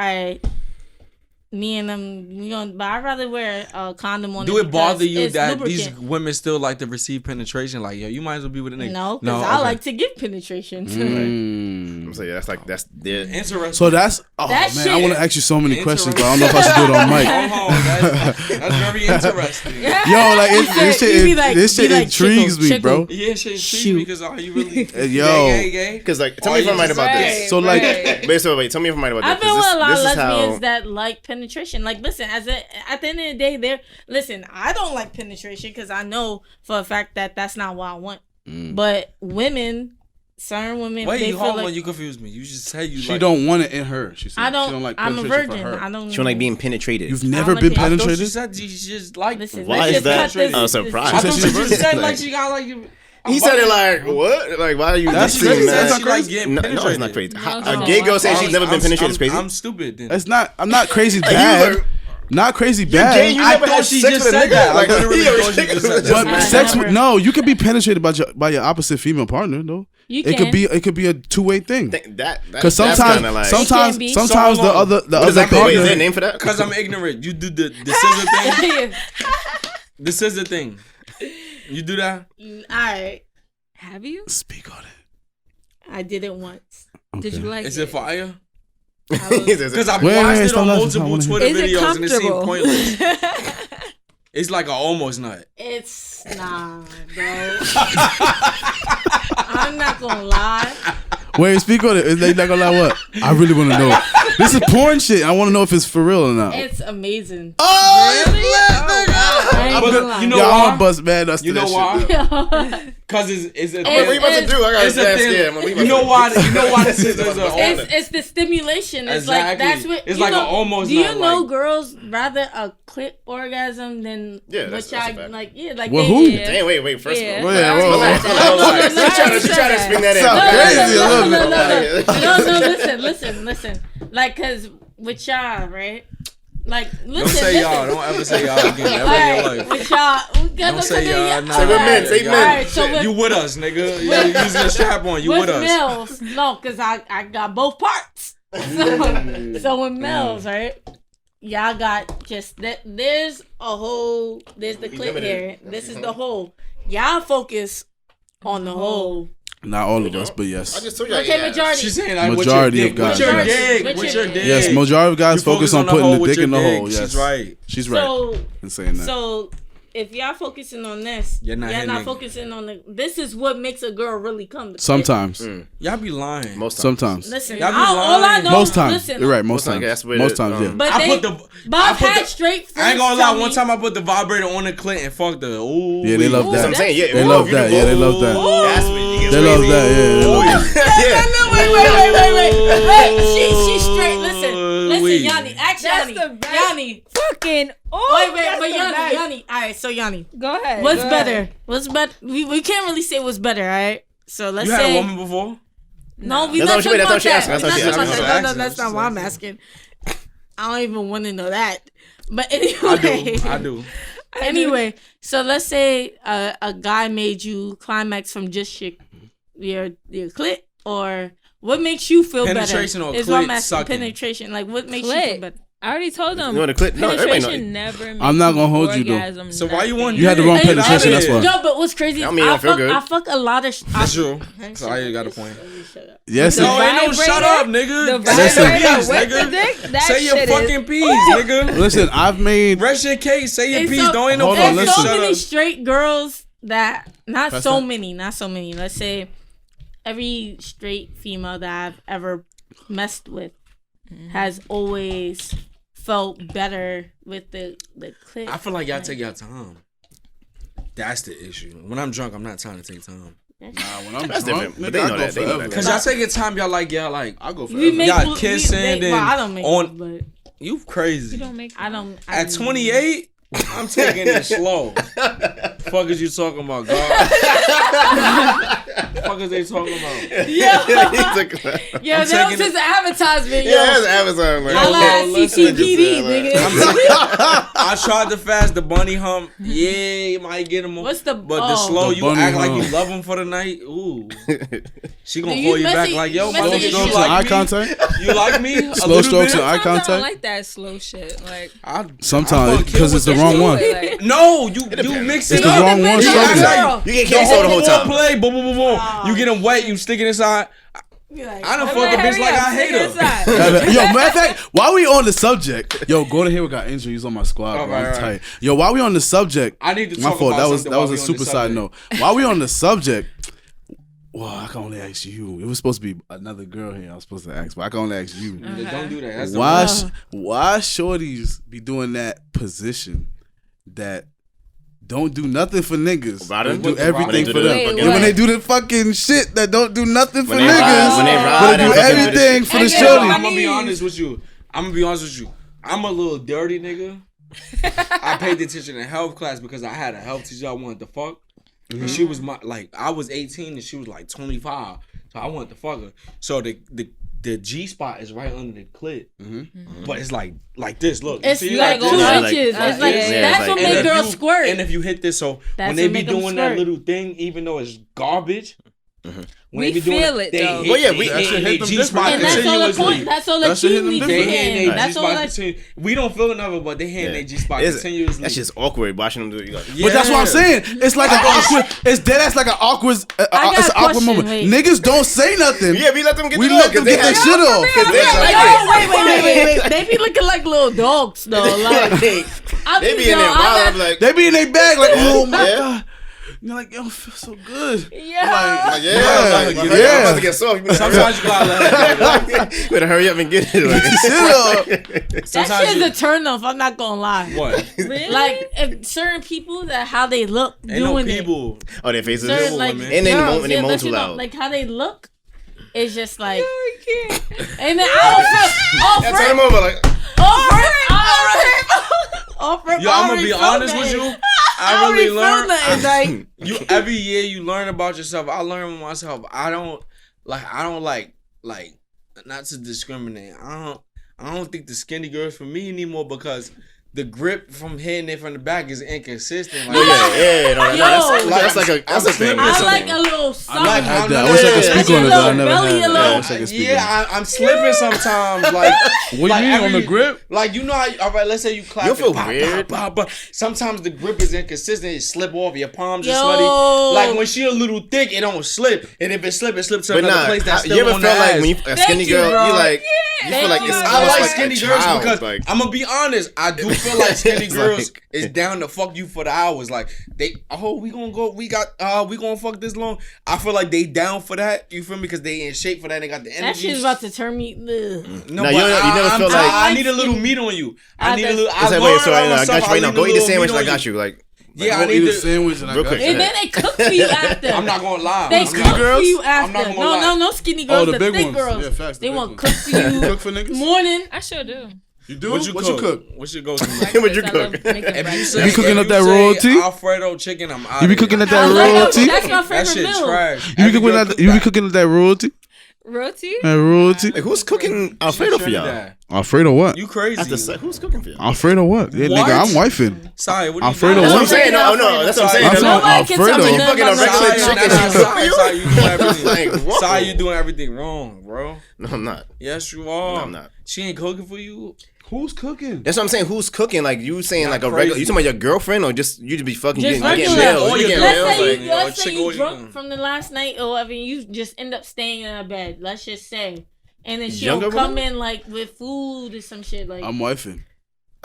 me and them, but I'd rather wear a condom on. Do it bother you that lubricant. these women still like to receive penetration? Like, yo, you might as well be with a nigga. No, because I like to give penetration. I'm saying that's their Interesting. So that's That man. shit- I want to ask you so many questions, but I don't know if I should do it on mic. Hold on, that's very interesting. Yo, like this shit intrigues me, bro. Yeah, shit intrigues me because are you really Yo. gay? because like tell me if I'm right about this. So like, Wait, tell me if I'm right about I've this. been with a lot of This is lesbians how. that like penetration. Like, listen, at the end of the day, listen. I don't like penetration because I know for a fact that that's not what I want. But women, certain women, Wait, they hold feel on, like you confused me. You just said you she like. don't want it in her. She said I she don't. don't like I'm a penetration virgin. for her. I don't. She don't like being penetrated. You've never been like- I thought you penetrated. said she just like. Listen, Why let's is just that? cut this- Oh, this- surprise. I She thought said you she just said like- like she got like. He said it like what? Like why are you? That's just saying crazy. that? That's not Like crazy. getting No, it's penetrated. not crazy. No, A gay girl saying she's never been penetrated is crazy. I'm stupid then. That's not. I'm not crazy you bad. like- Not crazy gay, bad. you I never thought had she sex just with a said nigga? that. I Like, literally he thought she just said But that. Nah, sex, never. no, you can be penetrated by your opposite female partner, though. You It can. could be a two-way thing. That Because that's kinda like, sometimes be. So the hold on. other what is that called? Wait, partner. is there a name for that? Because I'm ignorant. You do the scissor thing. The scissor thing. You do that? All right, Have you? Speak on it. I did it once. Did you like Is it fire? Because Because I've Wait, watched it stop on laughing. I multiple wanna hear. Twitter Is it videos and it seemed comfortable? pointless. It's like an almost nut. It's nah, bro. I'm not gonna lie. Wait, speak on it. Is they not gonna lie? What? I really want to know. This is porn shit. I want to know if it's for real or not. It's amazing. Oh, I ain't gonna lie. You know Yo, I why? want to bust mad us You to know that why? shit. Because it's a Wait, what you about to do? I got It's a that thing. scared. What you You know about to why? do? You know why the scissors are on? It's the stimulation. It's like Exactly. that's what It's you like know, an almost Do you nut, know like- girls rather a clip orgasm than Yeah, what that's a y'all fact. like? Yeah, like Well, they, who? Yeah. Damn, wait. First Yeah. of all, Wait, whoa. she trying to spring that in. Sound crazy a little bit. Listen. Like, cause with y'all, right? Like, listen. Don't say y'all. Don't ever say y'all again. Ever in your Alright, life. with y'all, we got Don't say y'all. Nah, Say with men, say y'all. men. Alright, so with, You with us, nigga. You're using the strap on. You with us. males, no, cause I got both parts. So with males, right? Y'all got just that. There's the clip here. This is the hole. Y'all focus on the hole. Not all of us, but I yes. just told you. Okay, majority. She's saying like, Majority with of your guys. dick. With your Majority. dick. With your dick. Yes, majority of guys You focus on the putting hole the with dick your in the dick. hole. Yes, She's right. She's right So in saying that. So if y'all focusing on this, You're not y'all hitting not it. focusing on the. This is what makes a girl really come. Sometimes, Y'all be lying. Most times. sometimes, Listen, Y'all be all I lying. know. most times. Listen, You're right. Most Most times, times, that's where most the, times, yeah. But I they, put the- Bob I put had the- straight. I ain't gonna friends lie. tell One me- time I put the vibrator on the clit and fucked the. Ooh. Yeah, they love That's what I'm that. saying. Yeah, They love that. Yeah, they love that. That's what you get. They love that. Yeah, they love that. Yeah. Wait. She straight. Listen, Wait. Yanni. Ask That's Yanni. the best. Yanni. Fucking. Oh, Wait, that's but the Yanni. best. Yanni. All right, so Yanni. Go ahead. What's go better? ahead. What's better? We can't really say what's better, all right? So let's You had say. a woman before? No, we That's not what she- talking that's about what she that. asked. That's what she We're not asked. talking That's about what that. No, that's not what I'm asking. I don't even want to know that. But anyway. I do. Anyway, so let's say a guy made you climax from just your clit, or what makes you feel Penetration better? or Is what I'm clit asking. sucking? Penetration, like what makes you Clit. feel better? I already told them. You want to clip? No, everybody know. Penetration never makes I'm not gonna you hold you, though. orgasm, So why you want You had the wrong dick? Get out penetration, of that's here. why. No, but what's crazy? I mean, you don't feel good. I fuck a lot of. That's true. So I got a point. Yes, The No, ain't no vibrator? shut up, nigga. The Say your vibrator piece, with the nigga. dick? That Say your shit is- fucking piece, nigga. listen, I've made. Rest your case. Say your It's piece. so- Don't ain't no Hold on, fucking There's so shut many up. straight girls that not That's so not- many. Let's say every straight female that I've ever messed with has always felt better with the clit. I feel like y'all take your time. That's the issue. When I'm drunk, I'm not trying to take time. Nah, when I'm That's drunk, different, but nigga, they I know go that, they know forever. that. Cause y'all take your time. Y'all like I go we forever. make Y'all bel- kissing well, I and don't make on- but You crazy. You don't make. I don't. At 28, I'm taking it slow. Fuck is you talking about, God? Fuck fuck is they talking about? Yo, that was his advertisement. Yo. Yeah, that's Amazon. I like CCPD, nigga. I tried to fast the bunny hump. Yeah, you might get him. What's the? But the slow, The you bunny act like hump. you love him for the night. Ooh, she gonna You call you back messy- like, yo, my messy nigga, as you shit. Strokes and eye like me? contact. You like me? A Slow little strokes bit? and eye Sometimes I don't contact. like that slow shit. Like, Sometimes fucking because it's the with wrong do one. it, like, No, you mix it It's the up. wrong one. depends You on act the Stroking. like girl. You get candy soda the whole time. Play, boom, boom, boom, boom. You get him wet, you stick it inside. I done fucked a bitch like I hate her. Yo, matter of fact, while we on the subject, yo, Gordon Hayward got injuries on my squad, bro. Alright, I'm tight. Yo, while we on the subject, I need to my talk fault. about That was something that was while a we on super this side subject. note. While we on the subject, well, I can only ask you. It was supposed to be another girl here. I was supposed to ask, but I can only ask you. Don't do that. That's the Why shorties be doing that position that don't do nothing for niggas, Ride but them? do everything They do for the them? fucking- And when they do the fucking shit that don't do nothing for When they niggas, ride- when they but ride they and do fucking do the everything shit. for the I get shorty. it. I'm gonna be honest with you. I'm a little dirty nigga. I paid attention in health class because I had a health teacher I wanted to fuck. And she was I was 18 and she was like 25. So I wanted to fuck her. So the G spot is right under the clit. But it's like this. Look. It's see, like 2 this? inches. Like, It's like yeah, that's it's what like- make if girls you- squirt. And if you hit this, so That's when they what be make 'em doing that squirt. little thing, even though it's garbage, when We they be doing feel it, they though. hit, Well, yeah, they we- hit, that shit and hit they them G different. spot And that's all the continuously. point. That's all That that shit you hit them be different. They hitting feeling. their That's all G-spot that. we don't feel another, but they hitting their G-spot continuously. That's just awkward watching them do it. You like, But that's what I'm saying. It's like an awkward. It's dead ass like an awkward. It's an awkward question, moment. wait. Niggas don't say nothing. yeah, we let them get We it let off, them 'cause get they that have- shit off. 'cause they like Yo, wait. They be looking like little dogs though. Like They be in there wild. I'm like, They be in their bag like, oh my Yeah. god. You're like, yo, I feel so good. yeah. like, yeah, Yeah, like, yeah. I'm about to get soft. You better Sometimes you gotta let it go. you better hurry up and get it. Like, Shit up. That Sometimes shit's you- a turn off. I'm not gonna lie. What? Like if certain people that how they look Ain't no doing it. people. oh, their faces. Certain like women. And they girls, moan- and they yeah, moan but too you know, loud. like how they look, it's just like. And then I don't feel. Yeah, turn them over. Like, Yo, I'm gonna be honest with you. I really learned. Like You every year you learn about yourself. I learn with myself. I don't like not to discriminate. I don't think the skinny girls for me anymore because the grip from hitting it from the back is inconsistent. Like, yeah. No, Yo. that's like a I'm thing. slipping I something. like a little something. Like, I I'm had that. I not- wish I could Yeah. speak on it, but I never Belly had a that. I little- wish I could speak on it. Yeah, I'm slipping sometimes. Like, What you like mean on the grip? Like you know, how, all right. Let's say you clap. You'll feel it, pop, weird. pop, pop, pop. Sometimes the grip is inconsistent. It slip off. Your palms are Yo. sweaty. Like when she a little thick, it don't slip. And if it slips to But another nah, place that's you still ever on the felt like ass. when you a skinny you, girl, bro. you like, you feel like Thank it's you. I almost like like skinny a girls child, because like, I'm gonna be honest. I do feel like skinny It's girls like- is down to fuck you for the hours. Like we gonna go. We gonna fuck this long. I feel like they down for that. You feel me? Because they in shape for that. They got the energy. That shit's about to turn me. Ugh. No, Nah, but you never I'm feel telling you, like- I need a little meat on you. I need a little. it's I like, wait, learned sorry, about I myself, got you right now. need Go a eat the little sandwich meat and I on got you. Like, Yeah, I Go need eat a to. sandwich and I Real got quick. you. And then they cook for you after. I'm not gonna lie. They I'm cook not- for you I'm after. not gonna lie. No skinny girls. Oh, the big thick ones. girls. Yeah, facts, the They big want ones. cook for you. Cook for niggas? Morning. I sure do. You do? What you cook? What you go to? What you I cook? love making If you breakfast. say, be cooking if up you that say royalty? Alfredo chicken, I'm out. You be cooking at that I like royalty? That's my That favorite shit meal. trash. You be Every cooking girl at cook you be that. cooking at that royalty? Roti? That royalty? Like, who's cooking Alfredo for y'all? Trinidad. Alfredo what? You crazy? Who's cooking for y'all? Alfredo what? Yeah, What? nigga, I'm wifing. Sorry, what are you Alfredo doing? That's what I'm what? saying. No, that's what I'm saying. I'm That's saying what- Nobody can tell Alfredo. me You nothing fucking a about regular that. chicken. Nah, She cook for sorry, you? sorry, you doing everything. Like, whoa. Sorry, you doing everything wrong, bro. No, I'm not. Yes, you are. No, I'm not. She ain't cooking for you. Who's cooking? That's what I'm saying. Who's cooking? Like, you saying like a Not regular? crazy. You talking about your girlfriend or just you just be fucking? Just You getting regular. meals? All You your getting Let's meals? say Like, you, Yo, let's say chick, you what you drunk doing? from the last night or whatever, you just end up staying in her bed. Let's just say, and then she Younger will come woman? in like with food or some shit like. I'm wifing.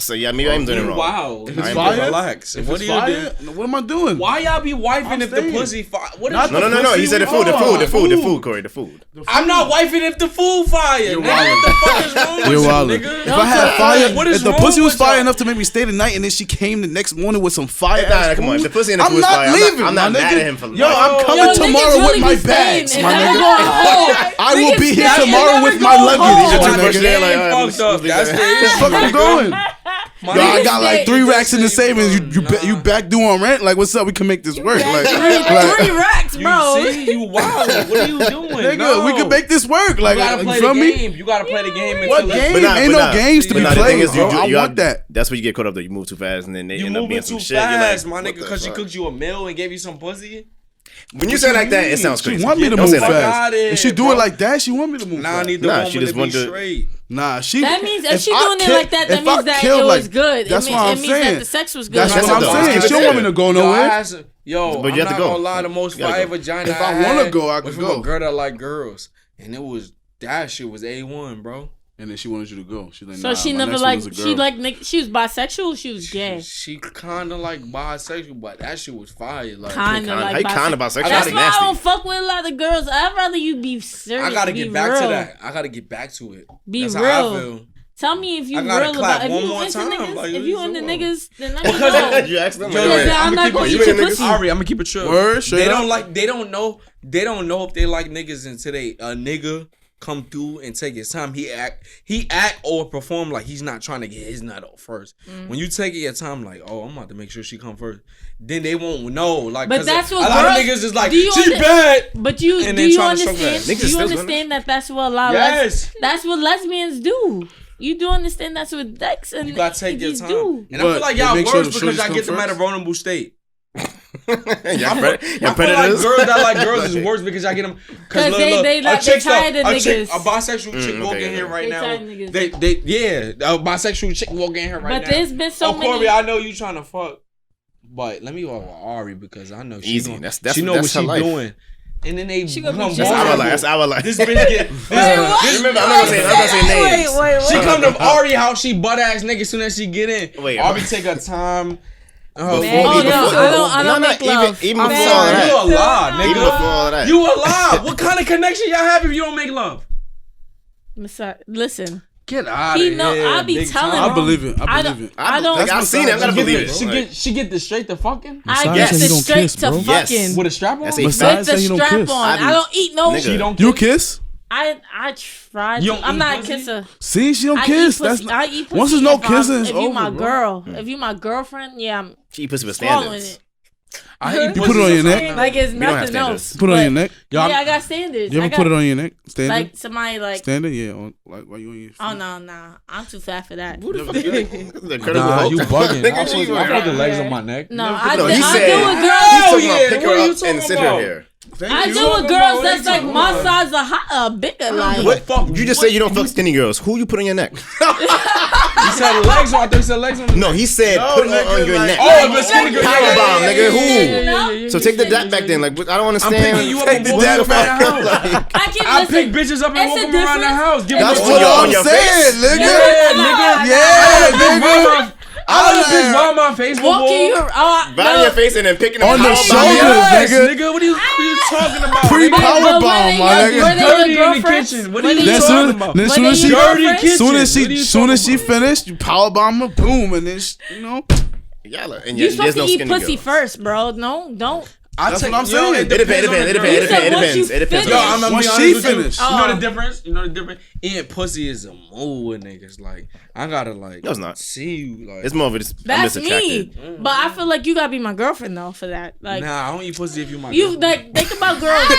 so yeah, maybe I'm doing it wrong. Wow. If it's I ain't fire, Relax. if What it's are you fire, doing? what am I doing? Why y'all be wifing I'm if the staying. pussy fire? What Not is No, no. He said the food, Corey, the food. I'm not wifing if the food fire. You're Nigga, what the fuck is wrong with You're you, wildin'. nigga? If I had fire, What is if the wrong pussy was with fire y'all? enough to make me stay the night, and then she came the next morning with some fire, Nah, ass come on. food, The pussy and the I'm food is not fire. leaving. I'm not my mad nigga. at him for Yo, I'm Yo, coming niggas tomorrow really with my be staying bags, and my never nigga. going home. I will Niggas be here stay and tomorrow never with my go luggage, home. my First nigga. day, like, Fucked up. That's the Where the issue. fuck I'm nigga. going? Yo, I got like 3 racks in the savings. You back due on rent? Like, what's up? We can make this work. Like, 3 racks, bro. You see, you wild. What are you doing? Nigga, we can make this work. Like, you gotta play the game. You gotta play the game. What game? Ain't no games to be played. I want that. That's where you get caught up. Though you move too fast, and then they end up being some shit. You moving too fast, like, my nigga, because she cooked you a meal and gave you some pussy. When you say like that, it sounds crazy. She want me to move fast. If she do it like that, she want me to move Nah, I fast. need the woman to be straight. Nah, she. That means if she doing it like that, that means that it was good. That's what I'm saying. It means that the sex was good. That's what I'm saying. She don't want me to go nowhere. Yo, but you have to go. Gonna lie, the most fire vagina if I want to go, I could go. A girl that like girls, and it was that shit was A1, bro. And then she wanted you to go. She's like, so she never like she was bisexual. She was gay. She kind of like bisexual, but that shit was fire. Like kind of bisexual. That's why I don't fuck with a lot of girls. I'd rather you be serious. I gotta get back to that. I gotta get back to it. Be That's real. How I feel. Tell me if you real about if you into niggas. Like, if you into niggas, then let me know. You ask them. I'm not gonna eat your pussy. Ari, I'm gonna keep it true. Word, they don't like. They don't know. They don't know if they like niggas until a nigga come through and take his time. He act or perform like he's not trying to get his nut off first. When you take your time, like, oh, I'm about to make sure she come first, then they won't know. Like, but that's what a lot of niggas is like, she bad. But do you understand? Do you understand that that's what a lot of that's what lesbians do. You do understand that's what Dex and you gotta take your time. Do. And I feel like y'all worse because y'all get them at a vulnerable state. I feel like girls that like girls is worse because y'all get them because they tired of niggas. A bisexual chick walk in here right now. A bisexual chick walk in here right now. But there's been so many. Corey, I know you trying to fuck, but let me walk with Ari because I know she know what she's doing. And then they come That's our life. This bitch get. Remember, I'm not gonna say names. Wait. She come to Ari house. She butt ass nigga as soon as she get in. Ari take her time. I don't make love. Even before all that. You a lie, nigga. Even before all that. You a lie. What kind of connection y'all have if you don't make love? Listen. Get out of here. I be telling him. I believe it. I believe it. I don't. I've seen it. I gotta believe it. She get the straight to fucking? I get the straight to fucking. With a strap on? With the strap on. I don't eat no. She don't You kiss? I tried. I'm not a kisser. See, she don't kiss. I eat pussy. Once there's no kissing, it's over. If you my girl, if you my girlfriend, yeah, she eat pussy with swallowing standards. it. You put it on your neck? Like it's nothing else. Put it on your neck? Yeah, I got standards. You ever put it on your neck? Standard? Like somebody like. Standard? Yeah. Like while you on your feet. Oh, no. I'm too fat for that. Nah, you bugging. I put the legs on my neck. No, I do with girls. And sit her here. I do with girls that's like my size or bigger. Like what? Fuck? You just said you don't fuck skinny girls. Who you put on your neck? He said legs on. I thought he said legs on. No, he said put it on your neck. Oh, but skinny girl. Powerbomb, nigga. Who? So take the dap back then. Like I don't understand. I'm picking you up and walking around the house. I pick bitches up and walk them around the house. That's what I'm saying, nigga. Yeah, nigga. I let a bitch ride my face before. Your face and then picking on the shoulders, nigga. What are you talking about? Pre-power bomb, my nigga. Dirty in the kitchen. What are you talking about? Then soon as she finished, you power bomb her, boom, and then you supposed to eat pussy first, bro. No, don't. That's what I'm saying. It depends. Yo, I'm gonna be honest with you. Finished. You know the difference? Eating pussy is a move with niggas. Like, I gotta like. No, it's not. See you like. It's more of it. That's me. But I feel like you gotta be my girlfriend though for that. Like, nah, I don't eat pussy if you my. You like think about girls.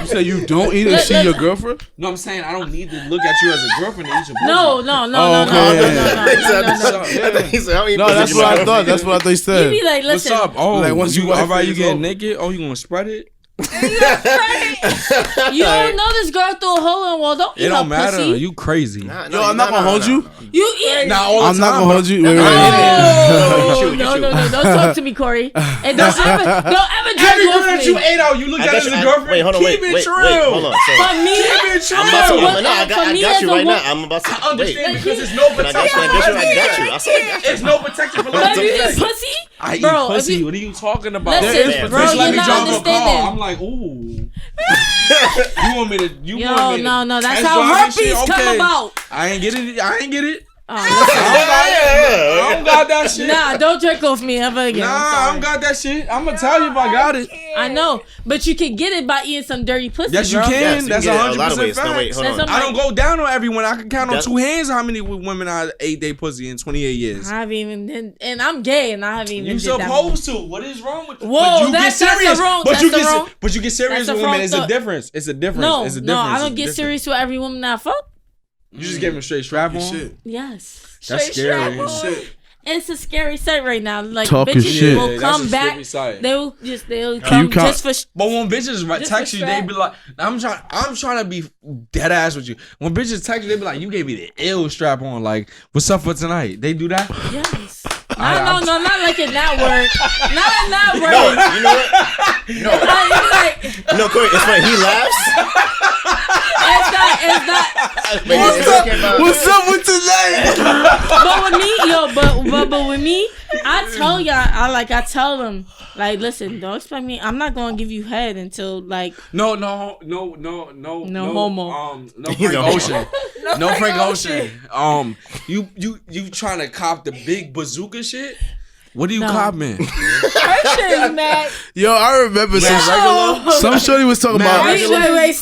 You say you don't eat it? She your girlfriend? No, I'm saying I don't need to look at you as a girlfriend to eat your pussy. No. That's what I thought. That's what I thought he said. You be like, listen. What's up? Oh, like once you alright, you get naked. Oh, you gonna spread it? You don't know this girl through a hole in the wall. Don't eat it don't matter. Pussy. You crazy. Yo, I'm not gonna hold you. You eat. Not all the I'm not time, gonna hold you. Wait. No. Don't talk to me, Corey. And don't ever every girl that you ate out, you looked at as a girlfriend. Wait, hold on. Keep it true. Hold on. For me, keep it true. I got you right now. I'm about to. I understand because there's no protection. I got you. I said I got you. There's no protection for But if you eat pussy, I eat bro, pussy. What are you talking about? Listen, bro, you're not understanding. I'm like, ooh. You want me to? No. That's how herpes come about. I ain't get it. I don't got that shit. Nah, don't jerk off me ever again. Nah, I don't got that shit. I'm gonna tell you if I got it. I know, but you can get it by eating some dirty pussy. Yes, you bro. can. Yes, you That's can get it a lot of 100% ways. No, wait, fact. hold on. I don't go down on everyone. I can count on That- 2 hands how many women I ate their pussy in 28 years. I haven't even, and I'm gay, and I haven't even. You did that supposed to. What is wrong with you? Whoa, But you that's- get that's the serious. wrong- But that's you the get wrong- but you get serious that's with the women. wrong It's a thought. difference. It's a difference. No, It's a no, difference. I It's don't a get difference. serious with every woman that I fuck. You just gave him a straight strap on. Shit. Yes, That's scary. Shit. it's a scary sight right now. Like Talking bitches shit. will Yeah, come that's a back. scary sight. They'll you come count- just for. But when bitches Just text for you, they strap. be like, I'm trying to be dead ass with you. When bitches text you, they be like, you gave me the ill strap on. Like, what's up for tonight? They do that? Yes. I'm- No, not like in that word. Not in that word. No, you know what? No, It's like, Corey, it's funny. He laughs. it's not. But he's talking about- What's up with tonight? But with me, but with me, I tell y'all, I tell them, like, listen, don't expect me. I'm not gonna give you head until like No homo. No He's Frank a homo. Ocean. No Frank Ocean. You trying to cop the big bazooka shit? What are you copping? Christians, man. Yo, I remember some shorty was talking about. Wait,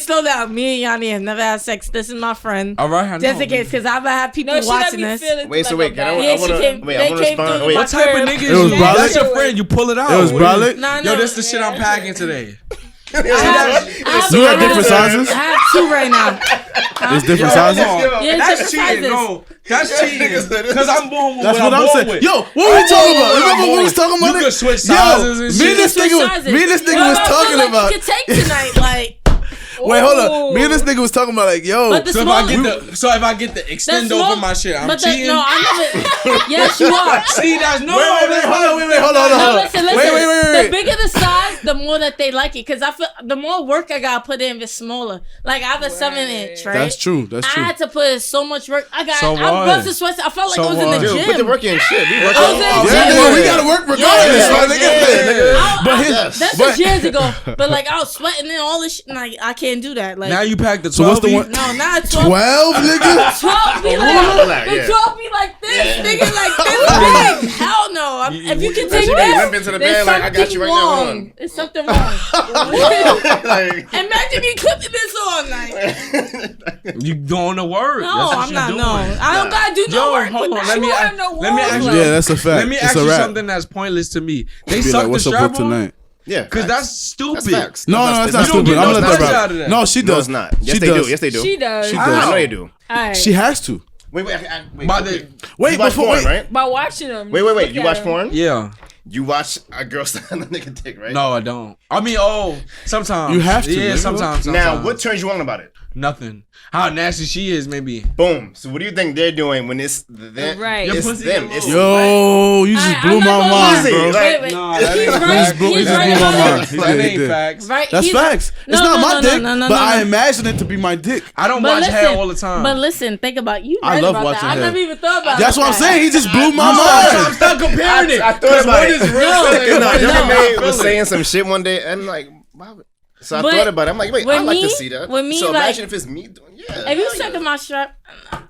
slow down. Me and Yanni have never had sex. This is my friend. All right, I Just know. in case, because I've had people watching this. Wait, so wait, can I Yeah, she wanna came- wait, they I wanna came respond. through Wait, my What type of crib. nigga It was is you? brolic? That's your friend. You pull it out. It was brolic? Nah, Yo, no, this the shit I'm packing today. I have- You I got different have- sizes? I have 2 right now. It's different sizes. Yeah, That's different cheating. sizes. No, that's cheating. Because I'm born with That's what what I'm born saying. with. Yo, what we talking about? Remember when we was talking about You it? could switch Yo, sizes and me shit. and this nigga was talking Like about. you could take tonight, like. Wait, hold up. Me and this nigga was talking about like, yo. But the So if I get the extendo small- for my shit, I'm but cheating. no, I never. Yes, you are. See, that's no. Wait, hold on. No, listen. Wait. The bigger the size, the more that they like it. Cause I feel the more work I gotta put in, if it's smaller. Like I have a 7-inch, right? That's true. That's I true. had to put so much work. I So what? busted sweats. I felt like So I was in what? the Dude, gym. put the work in shit. We work I was in on- the Yeah, gym. nigga, we gotta work regardless, Yeah. my nigga. But his, That's but, 6 years ago. But like I was sweating and all this shit. And, like I can't do that. Like Now you pack the 12. So what's the one? no, not 12. 12, nigga. 12 be like, the 12 be like this, nigga, like this big. Hell no. If you can take You this, limp into the there's bed like, I got you right now, hold wrong. on. There's something wrong. Like- Imagine me clipping this on, like. You doing the work? No, That's what I'm you not. doing. No, I don't gotta do no Yo, work. hold with on. that. Let me ask you. Yeah, that's a fact. Let me It's ask a you wrap. something that's pointless to me. They Be suck like, the what's up strap with on tonight? Yeah, because facts. that's stupid. That's facts. No, that's not You don't stupid. get I'm no gonna let pleasure that out of rap. that. No, she No, does. it's not. Yes, She they does. do. Yes, they do. She does. She I does. know they do. All right. She has to. Wait. By the Wait, you watch before porn, wait. right? By watching them. Wait. look You at watch them. porn? yeah. You watch a girl stand on a nigga dick, right? No, I don't. I mean, sometimes You have to, Yeah, nigga. sometimes. Now, what turns you on about it? Nothing. How nasty she is, maybe. Boom. So, what do you think they're doing when it's them? Right. Your It's pussy them. get It's low. Yo, you just I'm blew not my gonna mind, lie. bro. Like- Wait. Nah, that He's ain't right. facts. He He's just right blew my about mind. it. He That did, he ain't did. facts. Right? That's He's facts. No, It's not no, my no, dick, no, no, but no, I no. imagine it to be my dick. I don't But watch listen, hair all the time. But listen, think about you. I Right love about watching that. I hair. never even thought about That's that. what I'm saying. He just blew my I'm mind. still comparing it. I thought Because about one it. is real. You know, and your one is roommate not was feeling. saying some shit one day, and like, wow. So I But thought about it. I'm like, wait, with I'd like to me- see that. with me, so like, imagine if it's me doing, yeah. If you hell suck yeah. in my strap,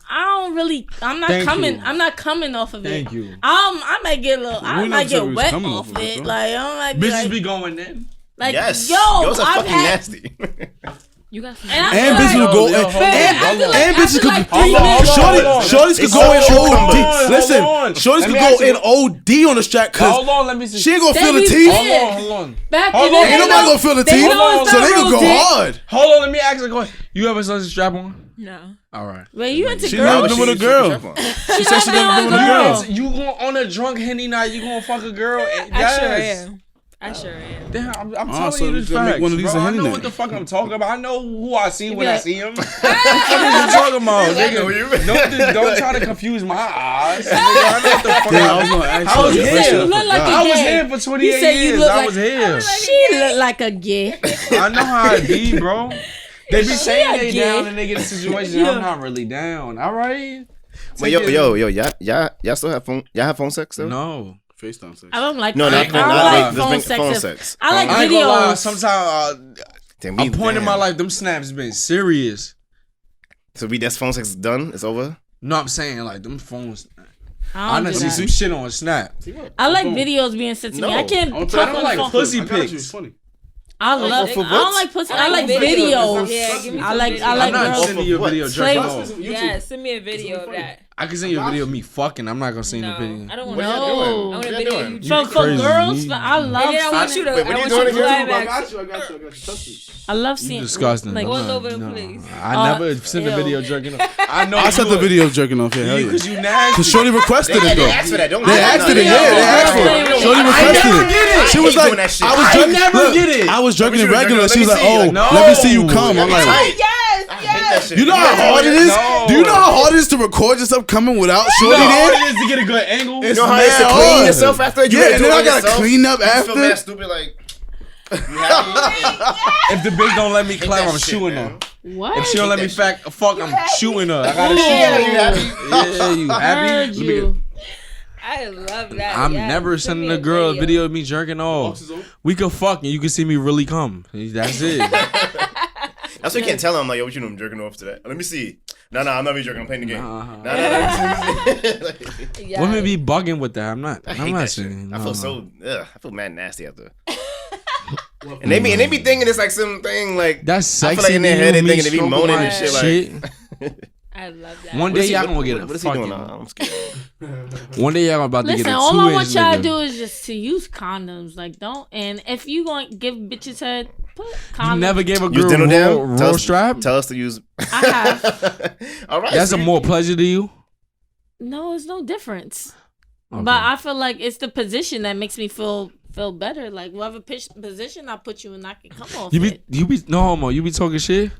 I don't really. I'm not Thank coming. you. I'm not coming off of it. Thank you. I might get a little. I We might never said get we was wet coming off off of it, it. though. Like I might be Bitches like, be going in. like Yes. yo, Yours are I've fucking had, nasty. You got some. And I And feel bitches will like- go. Yo, hold on, And hold on. and bitches after like could. 3 minutes. Hold on. Shorties could It's go in so OD. true. Listen, Hold on. shorties Let could me go ask you- in OD on the strap Hold because on, let me see. she ain't gonna They feel the be teeth. big. Hold on. Back Hold in on. the Ain't day, nobody gonna feel the they teeth, know it's so not they real could go dick. hard. Hold on, let me ask you a question. You ever such a strap on? No. All right. Wait, you into She girls? never been with a girl. She said she never been with a girl. You going on a drunk Henny night? You gonna fuck a girl? I sure am. I sure am. Damn, I'm Oh, telling so you you this gotta make facts, one of these bro. a I Henny know night. what the fuck I'm talking about. I know who I see when be I like- see him. What the fuck is you talking about? I know Nigga? you. Don't try to confuse my eyes. Nigga, I know what the fuck Damn, I was gonna ask I was you a here. question. You look like I was gay. here for He 28 said you years. look I like- was here. She look like a gay. I know how it be, bro. They be saying they gay. down and they get in situations. Yeah. I'm not really down. All right. Wait, Take it- yo, y'all still have phone? Y'all have phone sex still? No. FaceTime sex. I don't like. No, I not don't not like just phone bring sex. phone if- sex. I like I ain't gonna lie. videos. Sometimes Damn, we- a point in my damn. life, them snaps been serious. So that's phone sex done. It's over. No, I'm saying like them phones. I I don't done do see that. some shit on Snap. I like videos being sent to me. I can't I talk don't on like the phone. pussy I got you. pics. It's funny. I love. for I don't what? like pussy. I I like like videos. Yeah, give me I some like. videos. I like I'm not girls. sending you a video Play- jerking off. Yeah, send me a video of that. I can send you a video of me fucking. I'm not gonna send you No, a video. I don't want What to. are I you doing? want a What are you video doing? you For crazy. girls, I love. And then I want you to. Wait, what I are you want you doing to again? climax. I got you. Trust me. I love You seeing. disgusting. Like, I'm One not- over, no. please. I never sent a ew. video jerking off. I know. I sent the video of jerking off. Yeah, hell yeah. because you nasty. Cause Shorty requested it They though. asked for that. Don't They asked it. Yeah, they asked for it. Shorty requested it. She was like, I was jerking. never get it. I was jerking you it were regular. jerking She was off? like, Let me see. oh, Like, let me see you no. come. I'm like, you know how hard it is? No. Do you know how hard it is to record yourself coming without Shorty You know how there? hard it is to get a good angle. You know how it's to mad clean hard. yourself after you Yeah, gotta and do then it I gotta yourself? clean up You feel after. mad stupid like. You happy? If the bitch don't let me Hate clap, that I'm shit, shooting man. her. what? If she don't let me that fuck, I'm shooting her. I gotta Yeah, shoot you her. happy? Yeah, you Heard happy? you. I love that. I'm yes. never Send sending me a girl a video of me jerking off. We could fuck and you can see me really come. That's it. That's why you can't tell him, like, yo, what you doing? I'm jerking off today. Let me see. No, I'm not really jerking. I'm playing the game. No. Yes. Women be bugging with that. I'm not. I I'm hate not that shit. saying. I no, feel no. so. Ugh, I feel mad nasty after. And they be thinking it's like something like That's I sexy. feel like in their to head they me thinking they be stroking moaning my and shit like. I love that. One What day is he- y'all what- gonna get a What is he doing? fucking. I'm scared. One day y'all about to Listen, get a 2-inch all I want y'all to nigga. do is just to use condoms. Like, don't. And if you going to give bitches head, put condoms. You never gave a Use girl dental raw, dam. raw strap. Tell us to use. I have. All right. That's a see? more pleasure to you. No, it's no difference. Okay. But I feel like it's the position that makes me feel better. Like, whatever position I put you in, I can come off You it. be no homo. You be talking shit.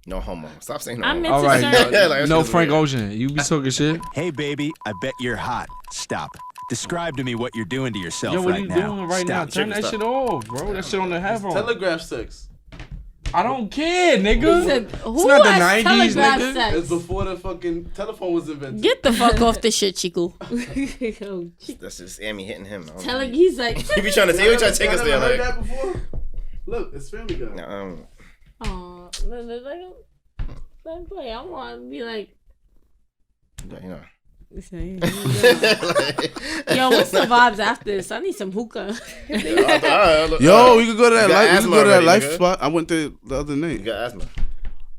No homo. Stop saying no. I'm homo. into All right, certain- Like, that no shit's Frank weird. Ocean. You be talking shit. Hey, baby, I bet you're hot. Stop. Describe to me what you're doing to yourself Yo, what right you now. doing right now? Stop. Turn that shit off, bro. That shit on the headphone. Telegraph sex. I don't care, nigga. He said, It's who not the has 90s, telegraph nigga. sex? It's before the fucking telephone was invented. Get the fuck off this shit, Chico. That's just Amy hitting him. I don't know. He's like, You be trying to say, you trying to take us there, heard like. that before? Look, it's Family Guy. oh, boy, I want to be like, You know. yo, what's the vibes after this? I need some hookah. Yo, we could go to that You got life. We could asthma go to that already, life nigga. spot. I went there the other You night. got asthma.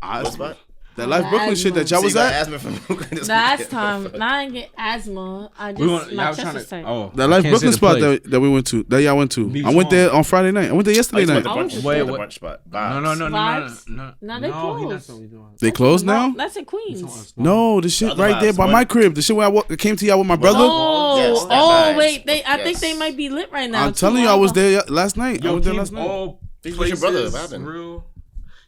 Asthma. spot? That Life Brooklyn shit that y'all See, was you got at. asthma from Last time, now I didn't get asthma. I just, my chest is tight. Oh, That Life I can't Brooklyn say the spot place. that we went to. That y'all went to. Beach I went Farm. there on Friday night. I went there yesterday night. The brunch, Wait, the what? brunch spot. No. Vibes? No, they he closed. that's what we doing. They closed No, now? that's in Queens. No, the shit other right there vibes, by what? my crib. The shit where I came to y'all with my brother. Oh, Yes, that vibes. wait, I think Yes. they might be lit right now. I'm telling you, I was there last night. I Yo, went there keep last night. all Who's your brother? places What happened? real.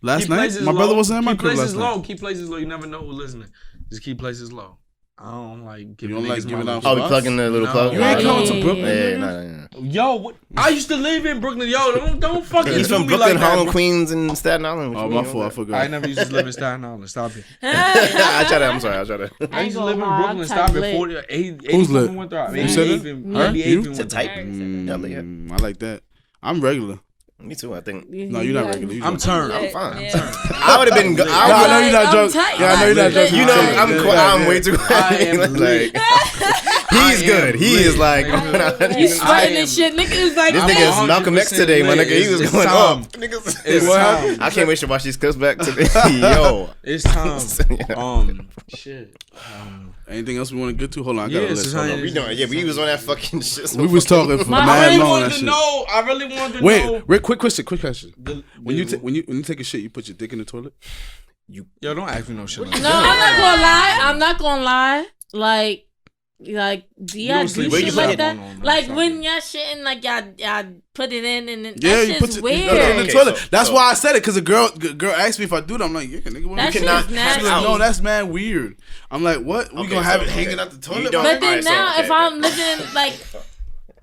Last Keep night, places my brother low. wasn't in my Keep crib places last night. low. Keep places low. You never know who's listening. Just keep places low. I don't like giving don't like niggas giving my out Oh, we spots? plugging the little No. plug. You ain't Yeah. coming to Brooklyn. Yeah, no. Yo, what? I used to live in Brooklyn. Yo, don't fucking He's do from me Brooklyn, like that, Harlem, bro. Queens, and Staten Island. Oh, my fault. I forgot. I never used to live in Staten Island. Stop it. I try that. I'm sorry. I try that. I used to gonna live in lie, Brooklyn. I'm Stop type it. lit. 40, 80, Who's lit? Went through. You said it? Huh? You? It's a type. I like that. I'm regular. Me too. I think. No, you're not regular. You I'm turned. I'm fine. Yeah. I would have been. No, I know you're not I'm joking. tight. Yeah, I know you're not joking. You know, Yeah, I'm yeah. way too. I am lit. He's good. He is like. You sweating and shit. Nigga is like, This I'm nigga is 100% Malcolm X today, my lit. nigga. He was It's going time. up. Niggas. It's time. I can't wait to watch these clips back today. Yo. It's time. Shit. Anything else we want to get to? Hold on, I got Yeah, a list. it's Hold on. time. We doing. Yeah, we was on that fucking shit. So We was talking for I mad really long. wanted That to shit. know. I really wanted to know. Wait, Rick, quick question. The- When you when you take a shit, you put your dick in the toilet. Yo, don't ask me no shit like no, that. I'm not gonna lie. Like, do y'all don't do sleep. Where you shit put like it? that? No, Like stop when it. y'all shitting, like y'all put it in and then Yeah, that you shit's put weird. your dick in the Okay, toilet. so- That's so- why I said it because a girl asked me if I do that. I'm like, yeah, nigga. What That you shit cannot. is She's nasty. like, no, that's man weird. I'm like, what? We Okay, gonna have so, it hanging okay. out the You toilet? don't- But then Alright, so, now, okay, if I'm living like,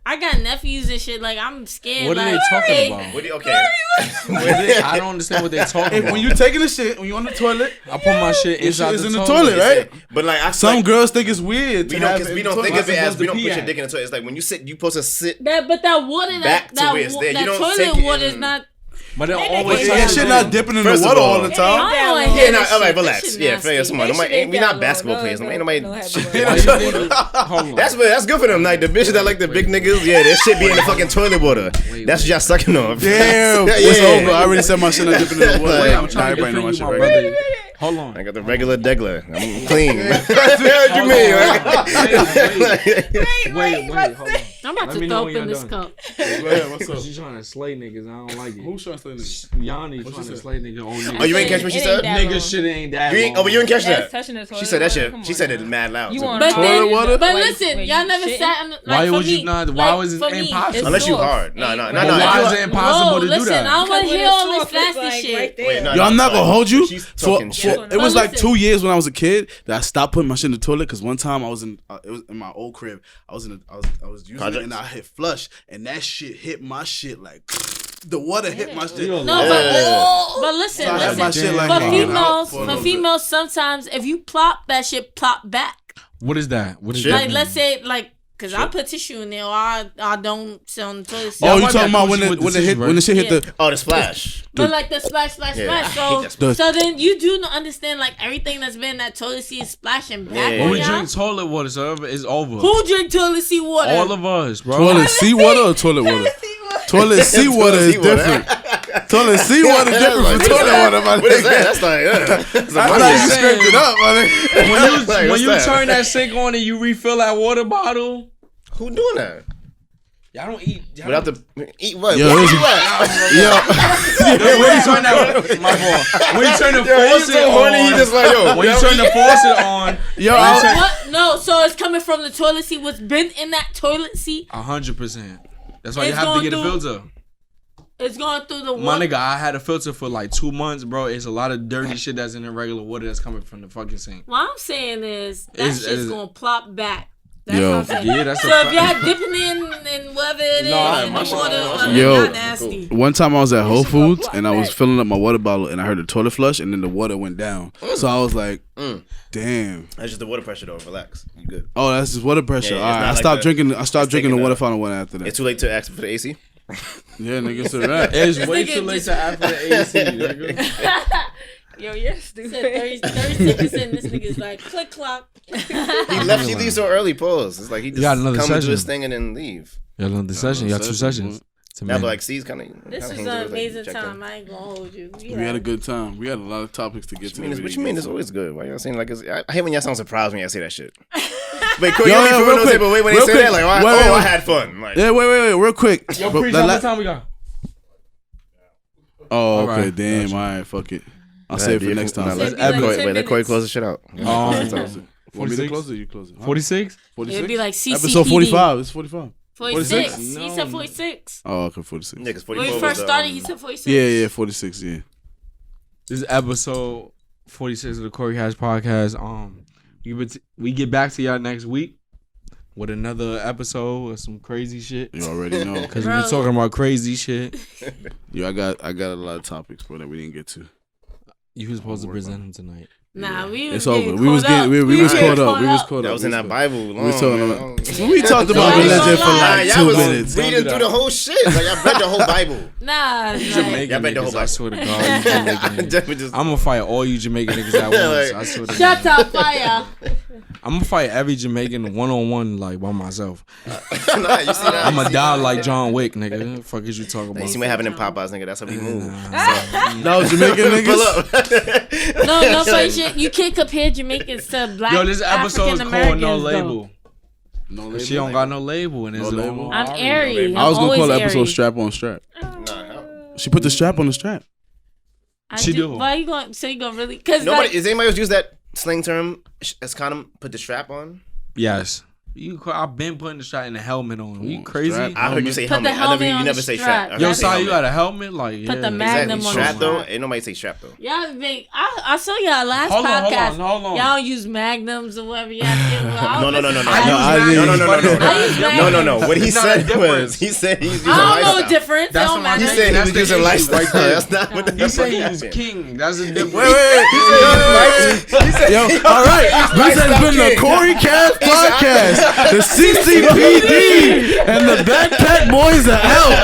I got nephews and shit. Like I'm scared. What are like, they talking hey, about? What do you, okay. I don't understand what they're talking If, about. when you taking a shit, when you on the toilet, I put my shit your shit inside is the in the toilet. toilet, right? But like, I Some like, girls think it's weird. we to don't, have cause it we in the don't think toilet. of it as supposed we to don't pee put your at? dick in the toilet. It's like when you sit, you supposed to sit. But that water, Back to that where it's there. You that don't toilet take it water is and- not. But they They always make touch Yeah, the shit thing. not dipping in the First of water all- all the time. I don't wanna Yeah, hear no, that all right, shit. That relax. shit Yeah, nasty. figure someone. That shit ain't We that not long. basketball No, players. no, Ain't nobody. no Why habit. Hold on. That's good for them. Like the bitches that like the big niggas. Yeah, that shit be in the fucking toilet water. That's what y'all sucking off. Damn, Yeah. it's over. I already said my shit not dipping in the water. Wait, I'm trying to Everybody know defend my you, shit, my right? brother. Hold on. I got the regular degler. I'm clean. What you mean? Wait, hold on. I'm about Let to me know throw when up in y'all this done. cup. Go ahead, what's up? She's trying to slay niggas. I don't like it. Who's trying to say this? Yanni trying to slay niggas on niggas. Oh, you ain't catch what she It said? ain't that long. Nigga shit ain't that You ain't, long. but you didn't catch That's that. touching the toilet She said that water? shit. Come She on said now. it mad loud. You too. want But Toilet then, water? but Wait, listen, wait, y'all you never shitting? sat. Like, Why for would you me, not? Why like, was it for me, impossible? it's Unless you soft. hard. No. But why is it impossible Whoa, to do listen, that? I don't want to hear all this It's nasty like shit. right there. Wait, no, Yo, I'm not no, gonna hold you. She's For, talking for, shit. it was But like listen. 2 years when I was a kid that I stopped putting my shit in the toilet because one time I was in it was in my old crib. I was using Projects? it and I hit flush and that shit hit my shit like the water hit my shit. You No, but listen, So I had my listen. shit like For hanging out females, for a for little females, sometimes if you plop, that shit plop back. What is that? What is Shit. that? Like, let's say, like, cause I put tissue in there, or I don't sit on the toilet seat. Oh, you might talking got about when coochie it with when the it hit tissue, when the shit hit Yeah. the Oh, the splash. But like the splash, Yeah, I splash. hate So, that splash. so then you do understand like everything that's been in that toilet seat is splashing back Yeah. When on we y'all. drink toilet water, so it's over. Who drink toilet seat water? All of us, bro. toilet seawater or toilet water? Toilet seawater is seawater. different. Toilet seawater different from toilet water, my What is that? nigga. That's like, that's I thought you scraped it up, my nigga. When What's you that? turn that sink on and you refill that water bottle, Who doing that? y'all don't eat. Without the eat what? Yo, Where this- you at? When you turn that, my fault. When you turn the Yo, he's faucet so horny. He on, just like yo. when you turn the faucet on, Yo, What? No, so it's coming from the toilet seat. What's been in that toilet seat? 100%. That's why you It's have to going get a through- filter. It's going through the My water. nigga, I had a filter for like 2 months, bro. It's a lot of dirty shit that's in the regular water that's coming from the fucking sink. What I'm saying is that Is- shit's is- gonna plop back. That's Yo. what I'm saying. Yeah, that's so a if y'all dipping in whatever it is Nah, in my the shit- water, my I shit- mean, Yo. not nasty. one time I was at Whole Foods and I was filling up my water bottle and I heard the toilet flush and then the water went down. So I was like, damn. That's just the water pressure though. Relax. You good. Oh, that's just water pressure. Yeah, it's All right, not I like stopped the- drinking. I stopped it's drinking the taking water up. fountain one after that. It's too late to ask for the AC. Yeah, nigga, it's a wrap. It's way nigga too late just- to after the AC, nigga. Yo, you're Said stupid. 30 seconds in, this nigga's like, click clock. He left. He leaves so early. Pause. It's like he just got another come do session. his thing and then leave. Y'all another session. Y'all 2 sessions. Now, but like, C's kind of. This was an amazing time. I ain't gonna hold you. We had a good time. We had a lot of topics to get to. What you mean? It's always good. Why y'all saying like? I hate when y'all sound surprised when y'all say that shit. Wait, Cory, Yo, you yo, feel real no quick, type of way when real they say quick. that? Like, Wait, wait, I wait. had fun. Like, Yeah, wait, real quick. Yo, But Preach, the how la- much time we got? Oh, okay, Alright, damn. All right, fuck it. I'll save it for next time. let's It'd be like Cory, 10 wait, let Cory minutes. close the shit out. Want me to 46? close it? You close it. Huh? 46? 46? It'd be like CCPD. Episode 45. It's 45. 46. 46? He said 46. Oh, okay, 46. Yeah, 'cause When 44 we was first the, started, he said 46. Yeah, 46. Yeah. This is episode 46 of the Cory Hash Podcast. We get back to y'all next week with another episode of some crazy shit. You already know. Cause we've been talking about crazy shit. Yo, I got a lot of topics, bro, that we didn't get to. You were supposed to present them tonight. Nah, we was It's over. getting We was caught up. getting. We was getting caught up. We was caught up. That was in that Bible. We was talking about. man. We talked about I ain't religion gonna for lie. like Y'all 2 was minutes. reading through the whole shit. Like, I read the whole Bible. Nah, it's like, Jamaican Y'all bet the whole niggas, I Bible. swear to God, you Jamaican niggas. I'm gonna fight all you Jamaican niggas at once. I swear to shut God. up, fire. I'm gonna fight every Jamaican one-on-one like by myself. Nah, you see that? I'm gonna die like John Wick, nigga. The fuck is you talking You about? see what happened in Popeyes, nigga? That's how we move. No, Jamaican Pull niggas. up. No, funny shit. You can't compare Jamaicans to black Yo, this episode is African called No Americans, Label. No label. She don't got no label and it's No no label. I'm airy. I was gonna call the always episode airy. "Strap on Strap." Nah, She put the strap on the strap. She do. Why you going? So you gonna really? Cause nobody. like, Is anybody else use that slang term as condom? Put the strap on. Yes. I've been putting the strap and the helmet on. You crazy? Strap. I heard you say Put the helmet. helmet You on never the say strap. strap. I Yo, heard say Sai, you helmet. got a helmet? Like, Put yeah. the magnum Exactly. on Strap the though. strap. Ain't nobody say strap though. Y'all make. I saw y'all last Hold on, podcast. hold on. Y'all don't use magnums or whatever y'all do. No. I No. didn't- I use No. magnums. What he It's not said a difference. was he said he's using I don't know the lifestyle. difference. That's It don't what my He matter. said he That's was the using issue lifestyle. right there. That's not what the He fuck said he was happened. king. That's a difference. Yo, all right. This has been the Cory Cast Podcast. The CCPD and the Backpack Boys are out.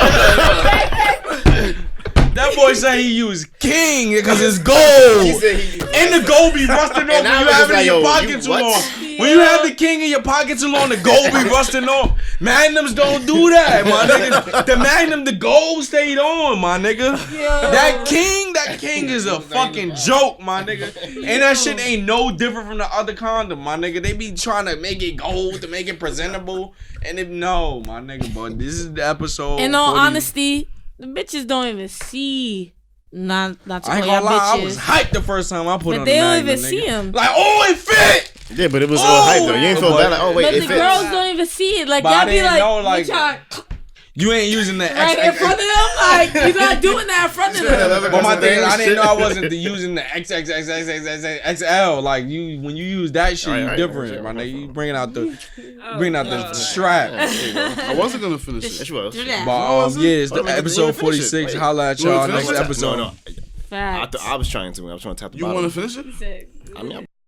That That boy said he used king because it's gold. And the gold be rusting off when you have it in your pocket too long. When you have the king in your pocket too long, the gold be rusting off. Magnums don't do that, my nigga. The Magnum, the gold stayed on, my nigga. That king is a fucking joke, my nigga. And that shit ain't no different from the other condom, my nigga. They be trying to make it gold to make it presentable. And if no, my nigga, but this is the episode. In all honesty, the bitches don't even see. Not to I ain't gonna lie, I was hyped the first time I put but on they the don't Magnum, even nigga. see him. Like, oh, it fit. Yeah, but it was all hype though. You ain't feel bad. Like, oh wait, But it the fits. girls don't even see it. Like But I y'all be didn't like, know, like, you try You ain't using the right in front of them. Like you're not doing that in front of them. But my thing is, I didn't know I wasn't using the XXXXXXL. Like you, when you use that shit, you different, my nigga. You bringing out the strap. I wasn't gonna finish it. Yes, you was. But yeah, it's the episode 46. Holla at y'all next episode. No, I was trying to. I was trying to tap the You bottom. want to finish it? I mean,